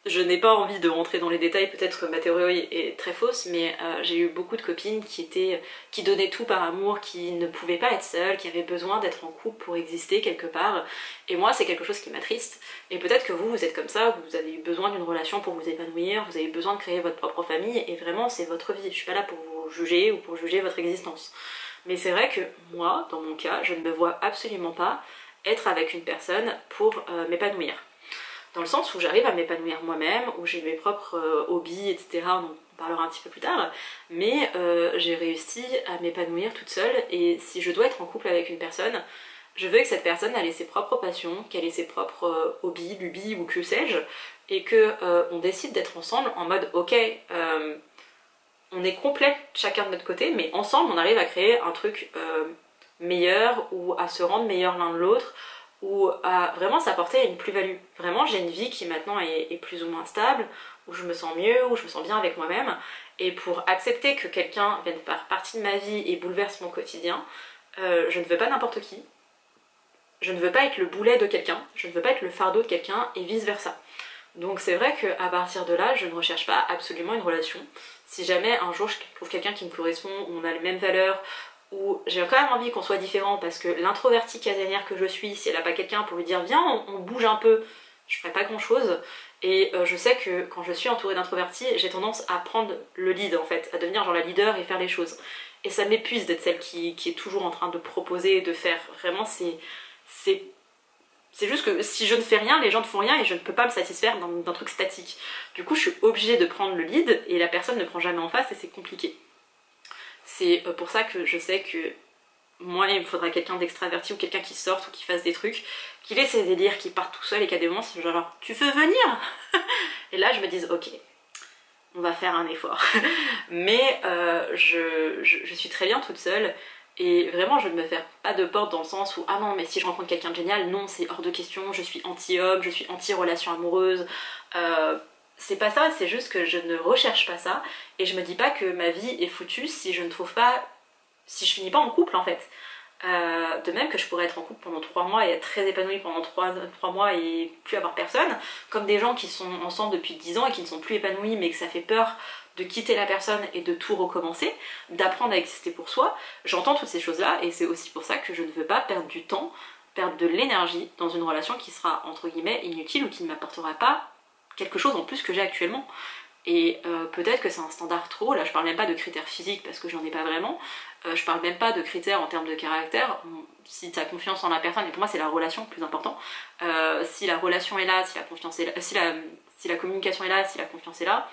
Je n'ai pas envie de rentrer dans les détails, peut-être que ma théorie est très fausse, mais j'ai eu beaucoup de copines qui donnaient tout par amour, qui ne pouvaient pas être seules, qui avaient besoin d'être en couple pour exister quelque part. Et moi, c'est quelque chose qui m'attriste. Et peut-être que vous êtes comme ça, vous avez eu besoin d'une relation pour vous épanouir, vous avez besoin de créer votre propre famille, et vraiment, c'est votre vie. Je suis pas là pour vous juger ou pour juger votre existence. Mais c'est vrai que moi, dans mon cas, je ne me vois absolument pas être avec une personne pour m'épanouir. Dans le sens où j'arrive à m'épanouir moi-même, où j'ai mes propres hobbies, etc. On en parlera un petit peu plus tard, mais j'ai réussi à m'épanouir toute seule, et si je dois être en couple avec une personne, je veux que cette personne elle ait ses propres passions, qu'elle ait ses propres hobbies, lubies ou que sais-je, et que on décide d'être ensemble en mode ok, on est complète chacun de notre côté, mais ensemble on arrive à créer un truc meilleur, ou à se rendre meilleur l'un de l'autre, ou à vraiment s'apporter une plus-value. Vraiment, j'ai une vie qui maintenant est plus ou moins stable, où je me sens mieux, où je me sens bien avec moi-même, et pour accepter que quelqu'un vienne faire partie de ma vie et bouleverse mon quotidien, je ne veux pas n'importe qui, je ne veux pas être le boulet de quelqu'un, je ne veux pas être le fardeau de quelqu'un, et vice-versa. Donc c'est vrai qu'à partir de là, je ne recherche pas absolument une relation. Si jamais un jour je trouve quelqu'un qui me correspond, où on a les mêmes valeurs, où j'ai quand même envie qu'on soit différent, parce que l'introvertie casanière que je suis, si elle a pas quelqu'un pour lui dire viens on bouge un peu, je ferai pas grand chose. Et je sais que quand je suis entourée d'introvertis, j'ai tendance à prendre le lead en fait, à devenir genre la leader et faire les choses. Et ça m'épuise d'être celle qui est toujours en train de proposer, de faire. Vraiment c'est juste que si je ne fais rien, les gens ne font rien et je ne peux pas me satisfaire d'un truc statique. Du coup je suis obligée de prendre le lead et la personne ne prend jamais en face et c'est compliqué. C'est pour ça que je sais que moi il me faudra quelqu'un d'extraverti ou quelqu'un qui sorte ou qui fasse des trucs, qu'il ait ses délires, qui parte tout seul et qu'à des moments c'est genre tu veux venir et là je me dis ok, on va faire un effort. Mais je suis très bien toute seule et vraiment je ne me ferme pas de porte dans le sens où ah non mais si je rencontre quelqu'un de génial, non c'est hors de question, je suis anti-homme, je suis anti-relation amoureuse. C'est pas ça, c'est juste que je ne recherche pas ça et je me dis pas que ma vie est foutue si je ne trouve pas, si je finis pas en couple en fait. De même que je pourrais être en couple pendant 3 mois et être très épanouie pendant 3 mois et plus avoir personne, comme des gens qui sont ensemble depuis 10 ans et qui ne sont plus épanouis mais que ça fait peur de quitter la personne et de tout recommencer, d'apprendre à exister pour soi. J'entends toutes ces choses là et c'est aussi pour ça que je ne veux pas perdre du temps, perdre de l'énergie dans une relation qui sera entre guillemets inutile ou qui ne m'apportera pas quelque chose en plus que j'ai actuellement. Et peut-être que c'est un standard trop, là je parle même pas de critères physiques parce que j'en ai pas vraiment, je parle même pas de critères en termes de caractère. Si tu as confiance en la personne, et pour moi c'est la relation le plus important, si la relation est là, si la confiance est là, si la communication est là, si la confiance est là,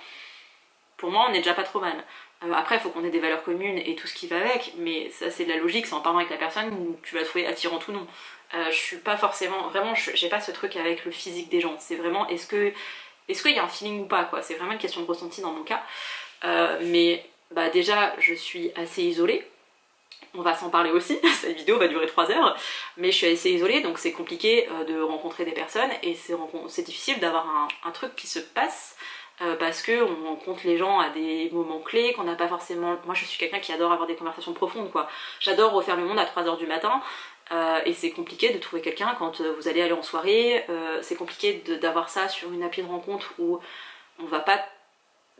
pour moi on est déjà pas trop mal. Après il faut qu'on ait des valeurs communes et tout ce qui va avec, mais ça c'est de la logique, c'est en parlant avec la personne où tu vas trouver attirant ou non. Je suis pas forcément, vraiment j'ai pas ce truc avec le physique des gens, c'est vraiment est-ce qu'il y a un feeling ou pas quoi, c'est vraiment une question de ressenti dans mon cas. Mais bah déjà je suis assez isolée, on va s'en parler aussi, cette vidéo va durer 3 heures, mais je suis assez isolée donc c'est compliqué de rencontrer des personnes et c'est difficile d'avoir un truc qui se passe parce qu'on rencontre les gens à des moments clés qu'on n'a pas forcément. Moi je suis quelqu'un qui adore avoir des conversations profondes quoi, j'adore refaire le monde à 3 h du matin Et c'est compliqué de trouver quelqu'un quand vous allez aller en soirée, c'est compliqué d'avoir ça sur une appli de rencontre où on va pas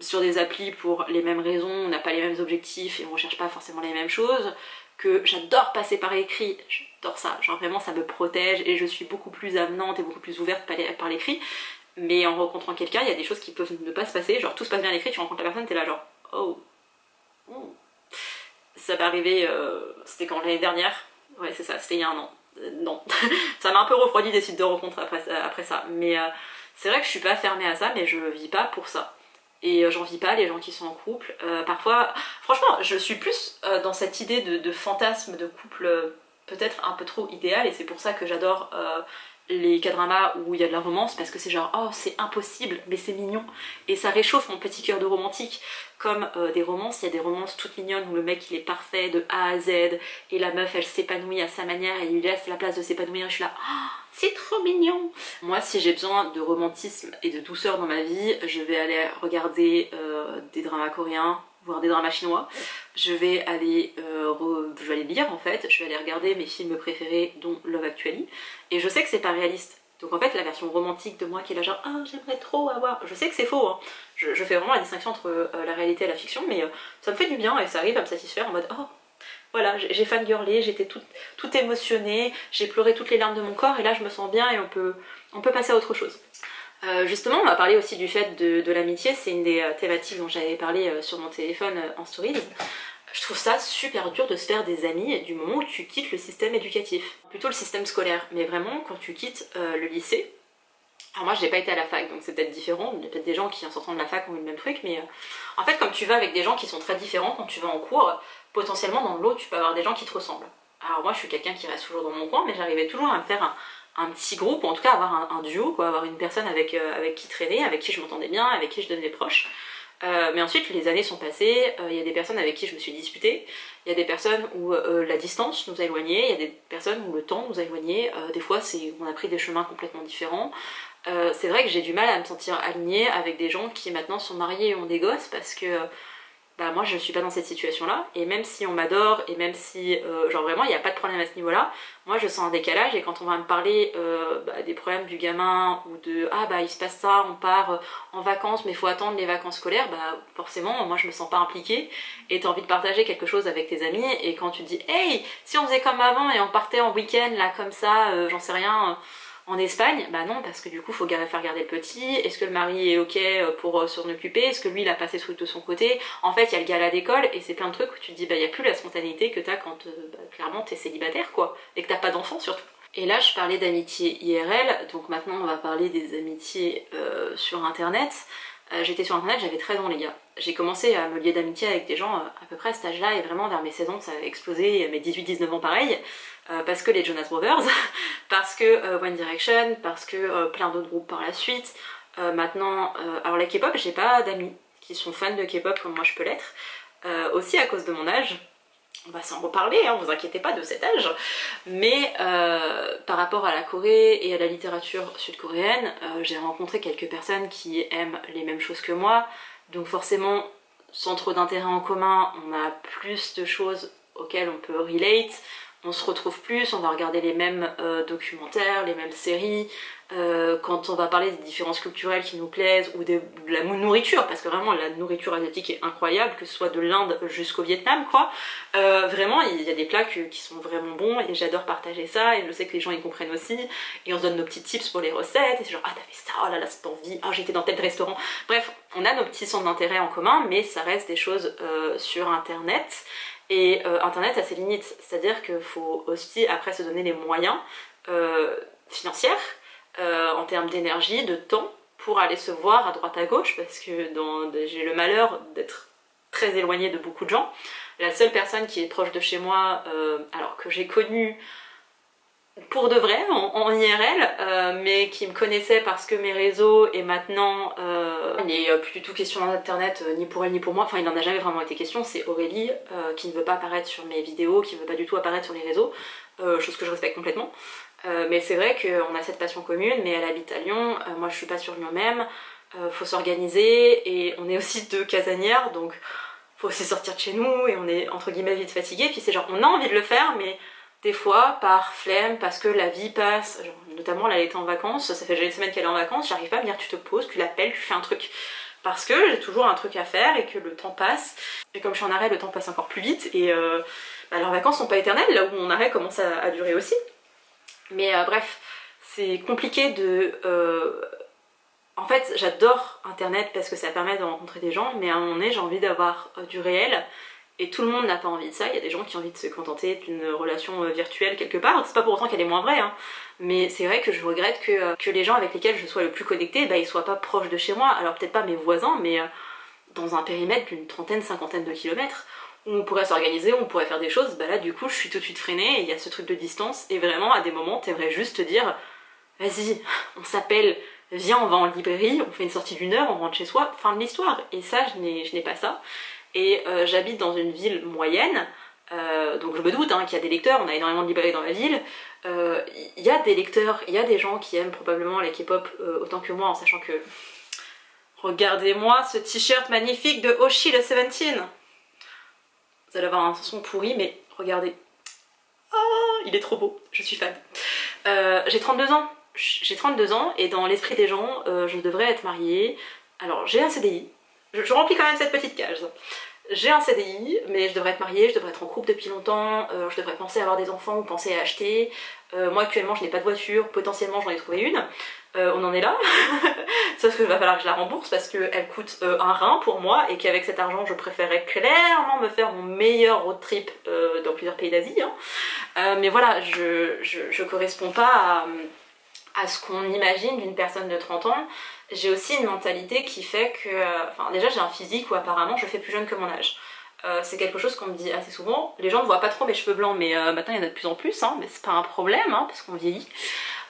sur des applis pour les mêmes raisons, on n'a pas les mêmes objectifs et on recherche pas forcément les mêmes choses, que j'adore passer par écrit, j'adore ça, genre vraiment ça me protège et je suis beaucoup plus avenante et beaucoup plus ouverte par l'écrit, mais en rencontrant quelqu'un, il y a des choses qui peuvent ne pas se passer, genre tout se passe bien à l'écrit, tu rencontres la personne, t'es là genre oh. Ça m'est arrivé, c'était quand l'année dernière, ouais c'est ça, c'était il y a un an, non, ça m'a un peu refroidi des sites de rencontres après ça, mais c'est vrai que je suis pas fermée à ça, mais je vis pas pour ça. Et j'en vis pas les gens qui sont en couple. Parfois, franchement, je suis plus dans cette idée de fantasme de couple peut-être un peu trop idéal, et c'est pour ça que j'adore les K-dramas où il y a de la romance, parce que c'est genre oh c'est impossible mais c'est mignon et ça réchauffe mon petit cœur de romantique. Comme des romances, il y a des romances toutes mignonnes où le mec il est parfait de A à Z et la meuf elle s'épanouit à sa manière et il lui laisse la place de s'épanouir et je suis là oh, c'est trop mignon. Moi si j'ai besoin de romantisme et de douceur dans ma vie, je vais aller regarder des dramas coréens, voire des dramas chinois. Je vais aller lire en fait, je vais aller regarder mes films préférés dont Love Actually, et je sais que c'est pas réaliste. Donc en fait la version romantique de moi qui est là genre ah j'aimerais trop avoir, je sais que c'est faux, hein. Je fais vraiment la distinction entre la réalité et la fiction, mais ça me fait du bien et ça arrive à me satisfaire en mode oh voilà j'ai fangirlé, j'étais tout émotionnée, j'ai pleuré toutes les larmes de mon corps et là je me sens bien et on peut passer à autre chose. Justement, on va parler aussi du fait de l'amitié, c'est une des thématiques dont j'avais parlé sur mon téléphone en stories. Je trouve ça super dur de se faire des amis du moment où tu quittes le système éducatif. Plutôt le système scolaire, mais vraiment quand tu quittes le lycée. Alors moi j'ai pas été à la fac donc c'est peut-être différent, il y a peut-être des gens qui en sortant de la fac ont eu le même truc, mais en fait comme tu vas avec des gens qui sont très différents quand tu vas en cours, potentiellement dans le lot tu peux avoir des gens qui te ressemblent. Alors moi je suis quelqu'un qui reste toujours dans mon coin, mais j'arrivais toujours à me faire un petit groupe, ou en tout cas avoir un duo, quoi, avoir une personne avec qui traîner, avec qui je m'entendais bien, avec qui je devenais proche. Mais ensuite les années sont passées, il y a des personnes avec qui je me suis disputée, il y a des personnes où la distance nous a éloignés, il y a des personnes où le temps nous a éloignés, des fois on a pris des chemins complètement différents. C'est vrai que j'ai du mal à me sentir alignée avec des gens qui maintenant sont mariés et ont des gosses parce que bah moi je suis pas dans cette situation là, et même si on m'adore et même si genre vraiment il n'y a pas de problème à ce niveau là, moi je sens un décalage, et quand on va me parler des problèmes du gamin ou de ah bah il se passe ça, on part en vacances mais il faut attendre les vacances scolaires, bah forcément moi je me sens pas impliquée et t'as envie de partager quelque chose avec tes amis, et quand tu dis hey si on faisait comme avant et on partait en week-end là comme ça j'en sais rien en Espagne, bah non, parce que du coup faut faire garder le petit, est-ce que le mari est ok pour s'en occuper, est-ce que lui il a passé ce truc de son côté, en fait il y a le gala d'école et c'est plein de trucs où tu te dis bah il n'y a plus la spontanéité que t'as quand clairement t'es célibataire quoi, et que t'as pas d'enfant surtout. Et là je parlais d'amitié IRL, donc maintenant on va parler des amitiés sur internet. J'étais sur internet, j'avais 13 ans les gars. J'ai commencé à me lier d'amitié avec des gens à peu près à cet âge-là, et vraiment vers mes 16 ans ça a explosé, et à mes 18-19 ans pareil. Parce que les Jonas Brothers, parce que One Direction, parce que plein d'autres groupes par la suite. Maintenant, alors la K-pop, j'ai pas d'amis qui sont fans de K-pop comme moi je peux l'être, aussi à cause de mon âge. On va s'en reparler, hein, vous inquiétez pas de cet âge. Mais par rapport à la Corée et à la littérature sud-coréenne, j'ai rencontré quelques personnes qui aiment les mêmes choses que moi. Donc forcément, sans trop d'intérêt en commun, on a plus de choses auxquelles on peut relate. On se retrouve plus, on va regarder les mêmes documentaires, les mêmes séries, quand on va parler des différences culturelles qui nous plaisent, ou de la nourriture, parce que vraiment la nourriture asiatique est incroyable, que ce soit de l'Inde jusqu'au Vietnam quoi. Vraiment il y a des plats qui sont vraiment bons, et j'adore partager ça, et je sais que les gens y comprennent aussi, et on se donne nos petits tips pour les recettes, et c'est genre ah t'as fait ça, oh là là c'est envie, ah j'étais dans tel restaurant. Bref, on a nos petits centres d'intérêt en commun, mais ça reste des choses sur internet. Et internet a ses limites, c'est-à-dire qu'il faut aussi après se donner les moyens financiers, en termes d'énergie, de temps, pour aller se voir à droite à gauche, parce que j'ai le malheur d'être très éloignée de beaucoup de gens. La seule personne qui est proche de chez moi, alors que j'ai connue pour de vrai, en IRL, mais qui me connaissait parce que mes réseaux, et maintenant il n'est plus du tout question d'internet ni pour elle ni pour moi, enfin il n'en a jamais vraiment été question, c'est Aurélie qui ne veut pas apparaître sur mes vidéos, qui ne veut pas du tout apparaître sur les réseaux, chose que je respecte complètement. Mais c'est vrai qu'on a cette passion commune, mais elle habite à Lyon, moi je suis pas sur Lyon même, faut s'organiser, et on est aussi deux casanières, donc faut aussi sortir de chez nous, et on est entre guillemets vite fatigué, puis c'est genre on a envie de le faire, mais des fois par flemme, parce que la vie passe, genre, notamment là elle était en vacances, ça fait déjà une semaine qu'elle est en vacances, j'arrive pas à me dire tu te poses, tu l'appelles, tu fais un truc. Parce que j'ai toujours un truc à faire et que le temps passe. Et comme je suis en arrêt, le temps passe encore plus vite. Et leurs vacances sont pas éternelles, là où mon arrêt commence à durer aussi. Mais bref, c'est compliqué de... En fait, j'adore internet parce que ça permet de rencontrer des gens, mais à un moment donné, j'ai envie d'avoir du réel. Et tout le monde n'a pas envie de ça, il y a des gens qui ont envie de se contenter d'une relation virtuelle quelque part, c'est pas pour autant qu'elle est moins vraie, hein. Mais c'est vrai que je regrette que les gens avec lesquels je sois le plus connectée, bah, ils soient pas proches de chez moi, alors peut-être pas mes voisins, mais dans un périmètre d'une trentaine, cinquantaine de kilomètres, où on pourrait s'organiser, où on pourrait faire des choses, bah là du coup je suis tout de suite freinée, et il y a ce truc de distance, et vraiment à des moments t'aimerais juste te dire, vas-y, on s'appelle, viens on va en librairie, on fait une sortie d'1 heure, on rentre chez soi, fin de l'histoire, et ça je n'ai pas ça. Et j'habite dans une ville moyenne, donc je me doute hein, qu'il y a des lecteurs, on a énormément de librairies dans la ville, il y a des lecteurs, il y a des gens qui aiment probablement la K-pop autant que moi, en sachant que... Regardez-moi ce t-shirt magnifique de Oshi le 17. Vous allez avoir un son pourri, mais regardez. Ah, il est trop beau, je suis fan. J'ai 32 ans, et dans l'esprit des gens, je devrais être mariée. Alors j'ai un CDI, je remplis quand même cette petite case. J'ai un CDI, mais je devrais être mariée, je devrais être en couple depuis longtemps, je devrais penser à avoir des enfants ou penser à acheter. Moi actuellement je n'ai pas de voiture, potentiellement j'en ai trouvé une. On en est là, sauf qu'il va falloir que je la rembourse parce qu'elle coûte un rein pour moi et qu'avec cet argent je préférerais clairement me faire mon meilleur road trip dans plusieurs pays d'Asie. Hein. Mais voilà, je corresponds pas à ce qu'on imagine d'une personne de 30 ans. J'ai aussi une mentalité qui fait que... Enfin déjà j'ai un physique où apparemment je fais plus jeune que mon âge. C'est quelque chose qu'on me dit assez souvent. Les gens ne voient pas trop mes cheveux blancs, mais maintenant il y en a de plus en plus, hein, mais c'est pas un problème, hein, parce qu'on vieillit.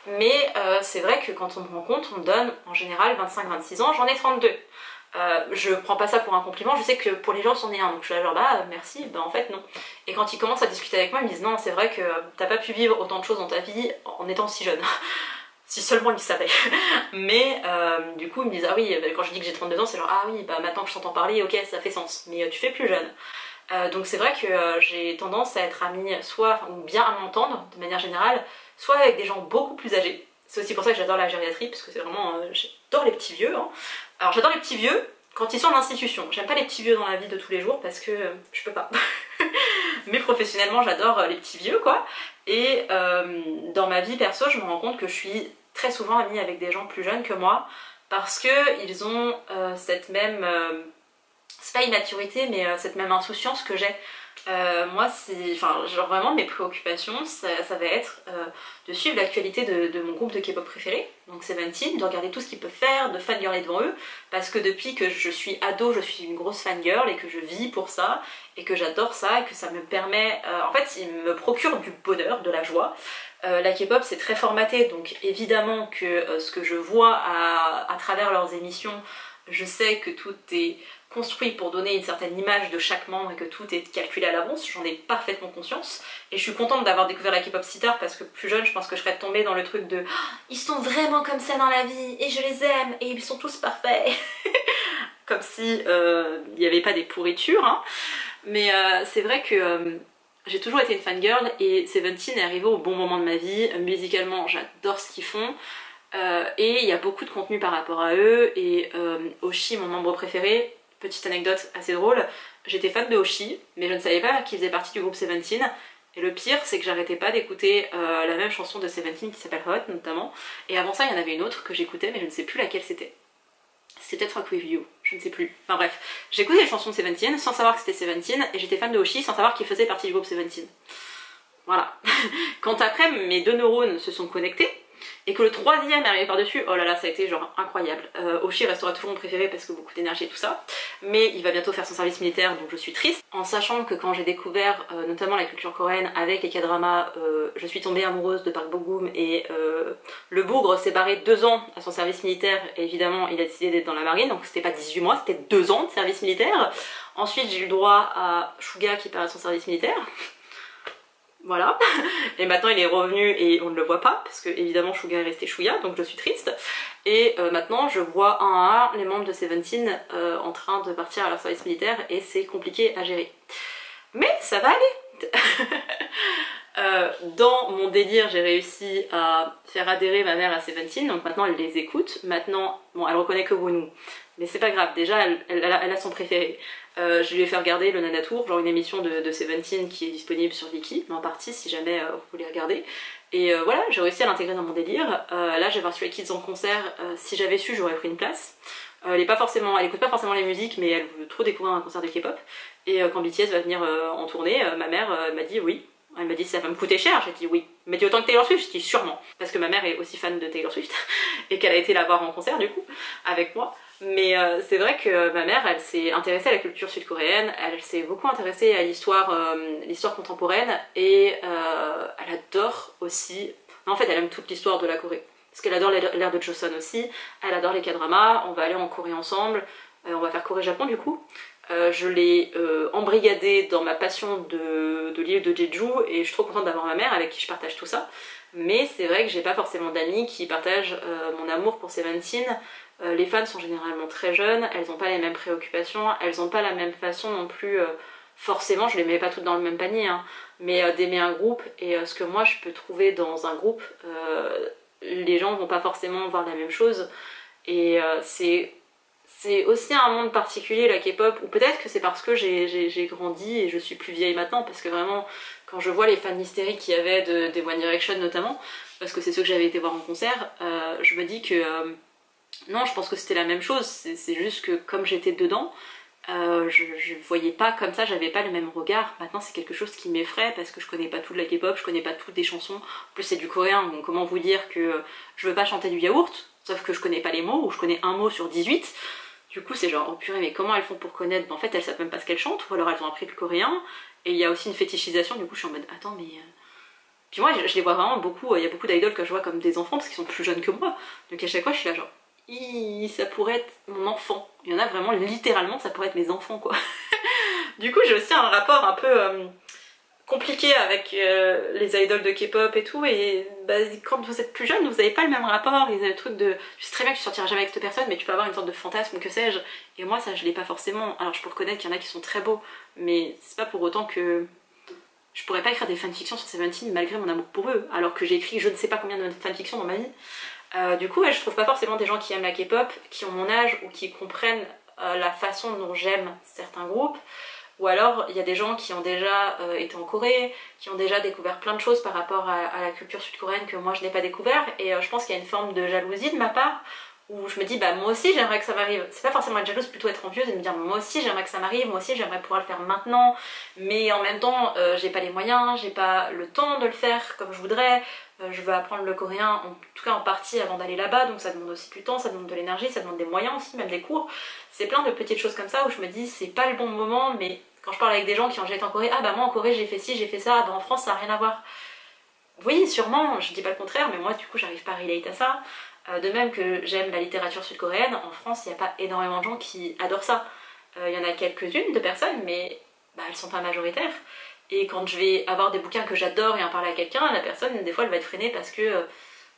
Mais c'est vrai que quand on me rencontre, on me donne en général 25-26 ans, j'en ai 32. Je prends pas ça pour un compliment, je sais que pour les gens c'en est un, donc je suis là genre bah merci, bah en fait non. Et quand ils commencent à discuter avec moi, ils me disent non c'est vrai que t'as pas pu vivre autant de choses dans ta vie en étant si jeune. Si seulement ils le savaient. Mais du coup ils me disent ah oui, quand je dis que j'ai 32 ans c'est genre ah oui bah maintenant que je t'entends parler ok ça fait sens, mais tu fais plus jeune. Donc c'est vrai que j'ai tendance à être amie soit, ou bien à m'entendre de manière générale, soit avec des gens beaucoup plus âgés. C'est aussi pour ça que j'adore la gériatrie, parce que c'est vraiment... j'adore les petits vieux. Hein. Alors j'adore les petits vieux quand ils sont en institution. J'aime pas les petits vieux dans la vie de tous les jours parce que je peux pas. Mais professionnellement j'adore les petits vieux quoi. Et dans ma vie perso je me rends compte que je suis très souvent amie avec des gens plus jeunes que moi parce que ils ont cette même... c'est pas immaturité mais cette même insouciance que j'ai. Moi c'est, enfin genre vraiment mes préoccupations ça va être de suivre l'actualité de mon groupe de K-pop préféré, donc Seventeen, de regarder tout ce qu'ils peuvent faire, de fangirler devant eux, parce que depuis que je suis ado je suis une grosse fangirl et que je vis pour ça, et que j'adore ça, et que ça me permet, en fait il me procure du bonheur, de la joie. La K-pop c'est très formaté, donc évidemment que ce que je vois à travers leurs émissions, je sais que tout est construit pour donner une certaine image de chaque membre et que tout est calculé à l'avance, j'en ai parfaitement conscience. Et je suis contente d'avoir découvert la K-pop si tard parce que plus jeune, je pense que je serais tombée dans le truc de oh, ils sont vraiment comme ça dans la vie et je les aime et ils sont tous parfaits. Comme si il n'y avait pas des pourritures. Hein. Mais c'est vrai que j'ai toujours été une fangirl et Seventeen est arrivé au bon moment de ma vie. Musicalement, j'adore ce qu'ils font. Et il y a beaucoup de contenu par rapport à eux. Et Oshi, mon membre préféré, petite anecdote assez drôle, j'étais fan de Oshi, mais je ne savais pas qu'il faisait partie du groupe Seventeen. Et le pire, c'est que j'arrêtais pas d'écouter la même chanson de Seventeen qui s'appelle Hot notamment. Et avant ça, il y en avait une autre que j'écoutais, mais je ne sais plus laquelle c'était. C'était peut-être Rock With You, je ne sais plus. Enfin bref, j'écoutais les chansons de Seventeen sans savoir que c'était Seventeen, et j'étais fan de Oshi sans savoir qu'il faisait partie du groupe Seventeen. Voilà. Quand après mes deux neurones se sont connectés, et que le troisième est arrivé par-dessus, oh là là, ça a été genre incroyable. Oshi restera toujours mon préféré parce que beaucoup d'énergie et tout ça, mais il va bientôt faire son service militaire, donc je suis triste. En sachant que quand j'ai découvert notamment la culture coréenne avec les K-dramas, je suis tombée amoureuse de Park Bo-gum et le bougre s'est barré 2 ans à son service militaire, et évidemment il a décidé d'être dans la marine, donc c'était pas 18 mois, c'était 2 ans de service militaire. Ensuite j'ai eu le droit à Suga qui part à son service militaire. Voilà, et maintenant il est revenu et on ne le voit pas, parce que évidemment Suga est resté Shuya, donc je suis triste. Et maintenant je vois un à un les membres de Seventeen en train de partir à leur service militaire, et c'est compliqué à gérer. Mais ça va aller. Dans mon délire, j'ai réussi à faire adhérer ma mère à Seventeen, donc maintenant elle les écoute. Maintenant, bon, elle reconnaît que Bruno, mais c'est pas grave, déjà elle a son préféré. Je lui ai fait regarder le Nana Tour, genre une émission de Seventeen qui est disponible sur Viki, en partie si jamais vous voulez regarder. Et voilà, j'ai réussi à l'intégrer dans mon délire. Là, j'ai voir Stray Kids en concert, si j'avais su, j'aurais pris une place. Elle écoute pas forcément les musiques, mais elle veut trop découvrir un concert de K-pop. Et quand BTS va venir en tournée, ma mère m'a dit oui. Elle m'a dit ça va me coûter cher, j'ai dit oui. Elle m'a dit autant que Taylor Swift, j'ai dit sûrement. Parce que ma mère est aussi fan de Taylor Swift, et qu'elle a été la voir en concert du coup, avec moi. Mais c'est vrai que ma mère, elle s'est intéressée à la culture sud-coréenne, elle s'est beaucoup intéressée à l'histoire contemporaine, et elle adore aussi... En fait, elle aime toute l'histoire de la Corée. Parce qu'elle adore l'ère de Joseon aussi, elle adore les K-dramas, on va aller en Corée ensemble, on va faire Corée-Japon du coup. Je l'ai embrigadée dans ma passion de l'île de Jeju et je suis trop contente d'avoir ma mère avec qui je partage tout ça. Mais c'est vrai que j'ai pas forcément d'amis qui partagent mon amour pour Seventeen. Les fans sont généralement très jeunes, elles n'ont pas les mêmes préoccupations, elles n'ont pas la même façon non plus, forcément je les mets pas toutes dans le même panier, hein, mais d'aimer un groupe et ce que moi je peux trouver dans un groupe, les gens vont pas forcément voir la même chose et c'est aussi un monde particulier la K-pop, ou peut-être que c'est parce que j'ai grandi et je suis plus vieille maintenant, parce que vraiment quand je vois les fans hystériques qu'il y avait des One Direction notamment, parce que c'est ceux que j'avais été voir en concert, je me dis que non, je pense que c'était la même chose, c'est juste que comme j'étais dedans, je voyais pas comme ça, j'avais pas le même regard. Maintenant c'est quelque chose qui m'effraie parce que je connais pas tout de la K-pop, je connais pas toutes des chansons, en plus c'est du coréen, donc comment vous dire que je veux pas chanter du yaourt, sauf que je connais pas les mots, ou je connais un mot sur 18. Du coup c'est genre, oh purée, mais comment elles font pour connaître? En fait elles savent même pas ce qu'elles chantent, ou alors elles ont appris le coréen, et il y a aussi une fétichisation, du coup je suis en mode, attends mais... Puis moi je les vois vraiment beaucoup, il y a beaucoup d'idoles que je vois comme des enfants parce qu'ils sont plus jeunes que moi, donc à chaque fois je suis là genre, ça pourrait être mon enfant. Il y en a vraiment littéralement, ça pourrait être mes enfants quoi. Du coup j'ai aussi un rapport un peu compliqué avec les idoles de K-pop et tout, et bah, quand vous êtes plus jeune vous avez pas le même rapport, il y a le truc de tu sais très bien que tu sortiras jamais avec cette personne mais tu peux avoir une sorte de fantasme, que sais-je, et moi ça je l'ai pas forcément. Alors je peux reconnaître qu'il y en a qui sont très beaux, mais c'est pas pour autant que je pourrais pas écrire des fanfictions sur Seventeen malgré mon amour pour eux, alors que j'ai écrit je ne sais pas combien de fanfictions dans ma vie. Du coup, ouais, je trouve pas forcément des gens qui aiment la K-pop, qui ont mon âge ou qui comprennent la façon dont j'aime certains groupes. Ou alors, il y a des gens qui ont déjà été en Corée, qui ont déjà découvert plein de choses par rapport à la culture sud-coréenne que moi je n'ai pas découvert. Et je pense qu'il y a une forme de jalousie de ma part, où je me dis, bah moi aussi j'aimerais que ça m'arrive. C'est pas forcément être jalouse, plutôt être envieuse et me dire, moi aussi j'aimerais que ça m'arrive, moi aussi j'aimerais pouvoir le faire maintenant. Mais en même temps, j'ai pas les moyens, j'ai pas le temps de le faire comme je voudrais. Je veux apprendre le coréen, en tout cas en partie avant d'aller là-bas, donc ça demande aussi du temps, ça demande de l'énergie, ça demande des moyens aussi, même des cours. C'est plein de petites choses comme ça où je me dis c'est pas le bon moment, mais quand je parle avec des gens qui ont déjà été en Corée, ah bah moi en Corée j'ai fait ci, j'ai fait ça, bah en France ça a rien à voir. Oui, sûrement, je dis pas le contraire, mais moi du coup j'arrive pas à relate à ça. De même que j'aime la littérature sud-coréenne, en France il n'y a pas énormément de gens qui adorent ça. Il y en a quelques-unes de personnes, mais bah, elles sont pas majoritaires. Et quand je vais avoir des bouquins que j'adore et en parler à quelqu'un, la personne, des fois, elle va être freinée parce que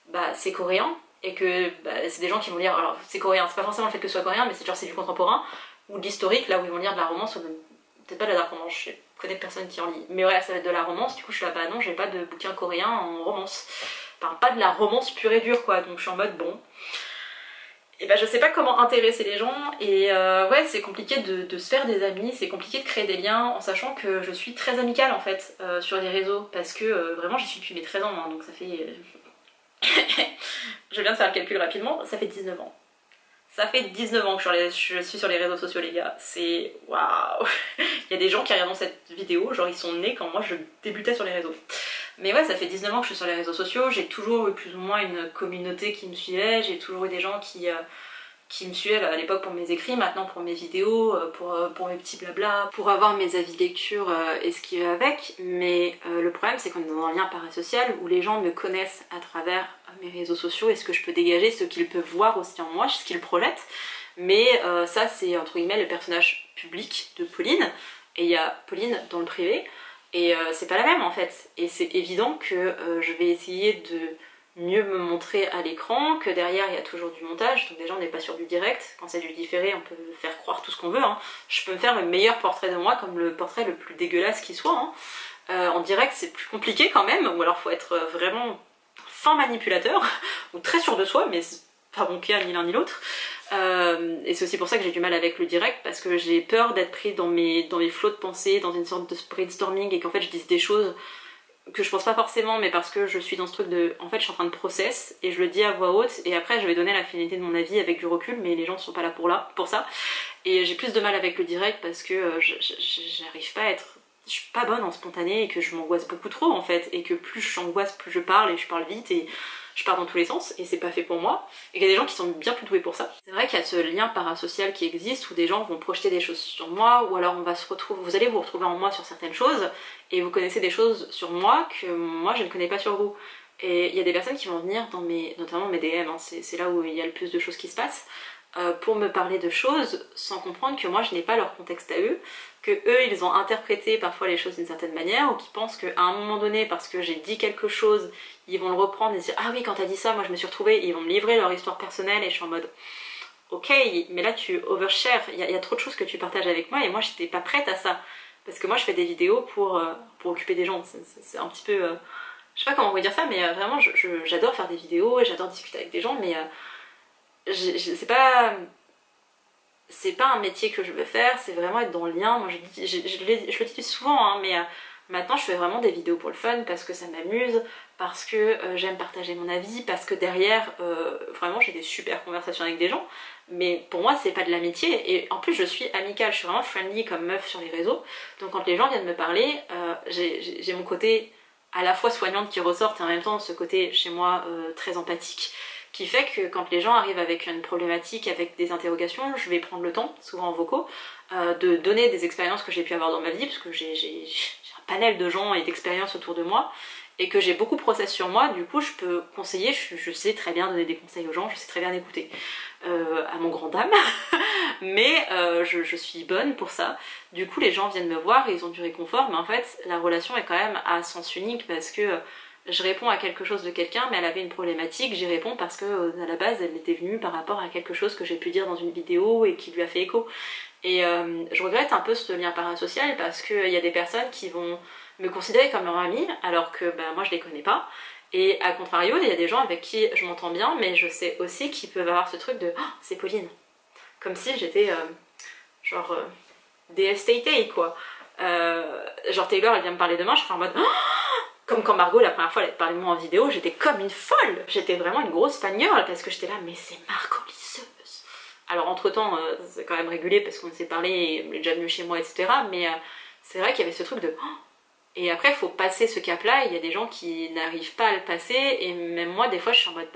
bah, c'est coréen et que bah, c'est des gens qui vont lire. Alors, c'est coréen, c'est pas forcément le fait que ce soit coréen, mais c'est genre c'est du contemporain ou de l'historique, là où ils vont lire de la romance ou peut-être pas de la dark romance, je connais personne qui en lit. Mais ouais, ça va être de la romance, du coup, je suis là, bah non, j'ai pas de bouquin coréen en romance. Enfin, pas de la romance pure et dure, quoi, donc je suis en mode bon. Et bah je sais pas comment intéresser les gens et ouais c'est compliqué de se faire des amis, c'est compliqué de créer des liens en sachant que je suis très amicale en fait sur les réseaux parce que vraiment j'y suis depuis mes 13 ans hein, donc ça fait... je viens de faire le calcul rapidement, ça fait 19 ans. Ça fait 19 ans que je suis sur les réseaux sociaux les gars, c'est waouh. Il y a des gens qui regardent cette vidéo, genre ils sont nés quand moi je débutais sur les réseaux. Mais ouais, ça fait 19 ans que je suis sur les réseaux sociaux, j'ai toujours eu plus ou moins une communauté qui me suivait, j'ai toujours eu des gens qui me suivaient à l'époque pour mes écrits, maintenant pour mes vidéos, pour mes petits blabla, pour avoir mes avis de lecture et ce qui va avec. Mais le problème c'est qu'on est dans un lien parasocial où les gens me connaissent à travers mes réseaux sociaux et ce que je peux dégager, ce qu'ils peuvent voir aussi en moi, ce qu'ils projettent. Mais ça c'est entre guillemets le personnage public de Pauline, et il y a Pauline dans le privé. Et c'est pas la même en fait, et c'est évident que je vais essayer de mieux me montrer à l'écran, que derrière il y a toujours du montage, donc déjà on n'est pas sur du direct, quand c'est du différé on peut faire croire tout ce qu'on veut, hein. Je peux me faire le meilleur portrait de moi comme le portrait le plus dégueulasse qui soit, hein. En direct c'est plus compliqué quand même, ou alors faut être vraiment fin manipulateur, ou très sûr de soi, mais c'est pas mon cas ni l'un ni l'autre. Et c'est aussi pour ça que j'ai du mal avec le direct, parce que j'ai peur d'être prise dans mes flots de pensée, dans une sorte de brainstorming, et qu'en fait je dise des choses que je pense pas forcément, mais parce que je suis dans ce truc de... En fait je suis en train de process, et je le dis à voix haute, et après je vais donner la finalité de mon avis avec du recul, mais les gens sont pas là pour ça. Et j'ai plus de mal avec le direct parce que j'arrive pas à être... Je suis pas bonne en spontané, et que je m'angoisse beaucoup trop en fait, et que plus j'angoisse, plus je parle, et je parle vite, et je pars dans tous les sens, et c'est pas fait pour moi, et qu'il y a des gens qui sont bien plus doués pour ça. C'est vrai qu'il y a ce lien parasocial qui existe, où des gens vont projeter des choses sur moi, ou alors on va se retrouver, vous allez vous retrouver en moi sur certaines choses, et vous connaissez des choses sur moi que moi je ne connais pas sur vous. Et il y a des personnes qui vont venir dans notamment mes DM, hein, c'est là où il y a le plus de choses qui se passent, pour me parler de choses sans comprendre que moi je n'ai pas leur contexte à eux, que eux ils ont interprété parfois les choses d'une certaine manière, ou qui pensent qu'à un moment donné, parce que j'ai dit quelque chose, ils vont le reprendre et dire ah oui quand t'as dit ça moi je me suis retrouvée, ils vont me livrer leur histoire personnelle, et je suis en mode ok mais là tu overshare, il y a trop de choses que tu partages avec moi, et moi j'étais pas prête à ça, parce que moi je fais des vidéos pour occuper des gens, c'est un petit peu... je sais pas comment vous dire ça, mais vraiment j'adore faire des vidéos, et j'adore discuter avec des gens, mais c'est pas un métier que je veux faire, c'est vraiment être dans le lien. Moi je le dis souvent, hein, mais maintenant je fais vraiment des vidéos pour le fun, parce que ça m'amuse, parce que j'aime partager mon avis, parce que derrière, vraiment j'ai des super conversations avec des gens, mais pour moi c'est pas de l'amitié, et en plus je suis amicale, je suis vraiment friendly comme meuf sur les réseaux, donc quand les gens viennent me parler, j'ai mon côté à la fois soignante qui ressort, et en même temps ce côté chez moi très empathique, qui fait que quand les gens arrivent avec une problématique, avec des interrogations, je vais prendre le temps, souvent en vocaux, de donner des expériences que j'ai pu avoir dans ma vie, parce que j'ai un panel de gens et d'expériences autour de moi, et que j'ai beaucoup process sur moi, du coup je peux conseiller, je sais très bien donner des conseils aux gens, je sais très bien écouter, à mon grand dame, mais je suis bonne pour ça. Du coup les gens viennent me voir et ils ont du réconfort, mais en fait la relation est quand même à sens unique, parce que je réponds à quelque chose de quelqu'un, mais elle avait une problématique, j'y réponds parce que à la base elle était venue par rapport à quelque chose que j'ai pu dire dans une vidéo et qui lui a fait écho. Et je regrette un peu ce lien parasocial, parce qu'il y a des personnes qui vont me considérer comme leur amie alors que moi je les connais pas, et à contrario il y a des gens avec qui je m'entends bien, mais je sais aussi qu'ils peuvent avoir ce truc de oh, c'est Pauline, comme si j'étais genre déesse Tay quoi. Genre Taylor elle vient me parler demain, je serai en mode oh, comme quand Margot la première fois elle parlait de moi en vidéo, j'étais comme une folle, j'étais vraiment une grosse fangirl, parce que j'étais là mais c'est Margot Lisseuse. Alors entre temps c'est quand même régulé parce qu'on s'est parlé, elle est déjà venue chez moi etc, mais c'est vrai qu'il y avait ce truc de oh. Et après il faut passer ce cap là, il y a des gens qui n'arrivent pas à le passer, et même moi des fois je suis en mode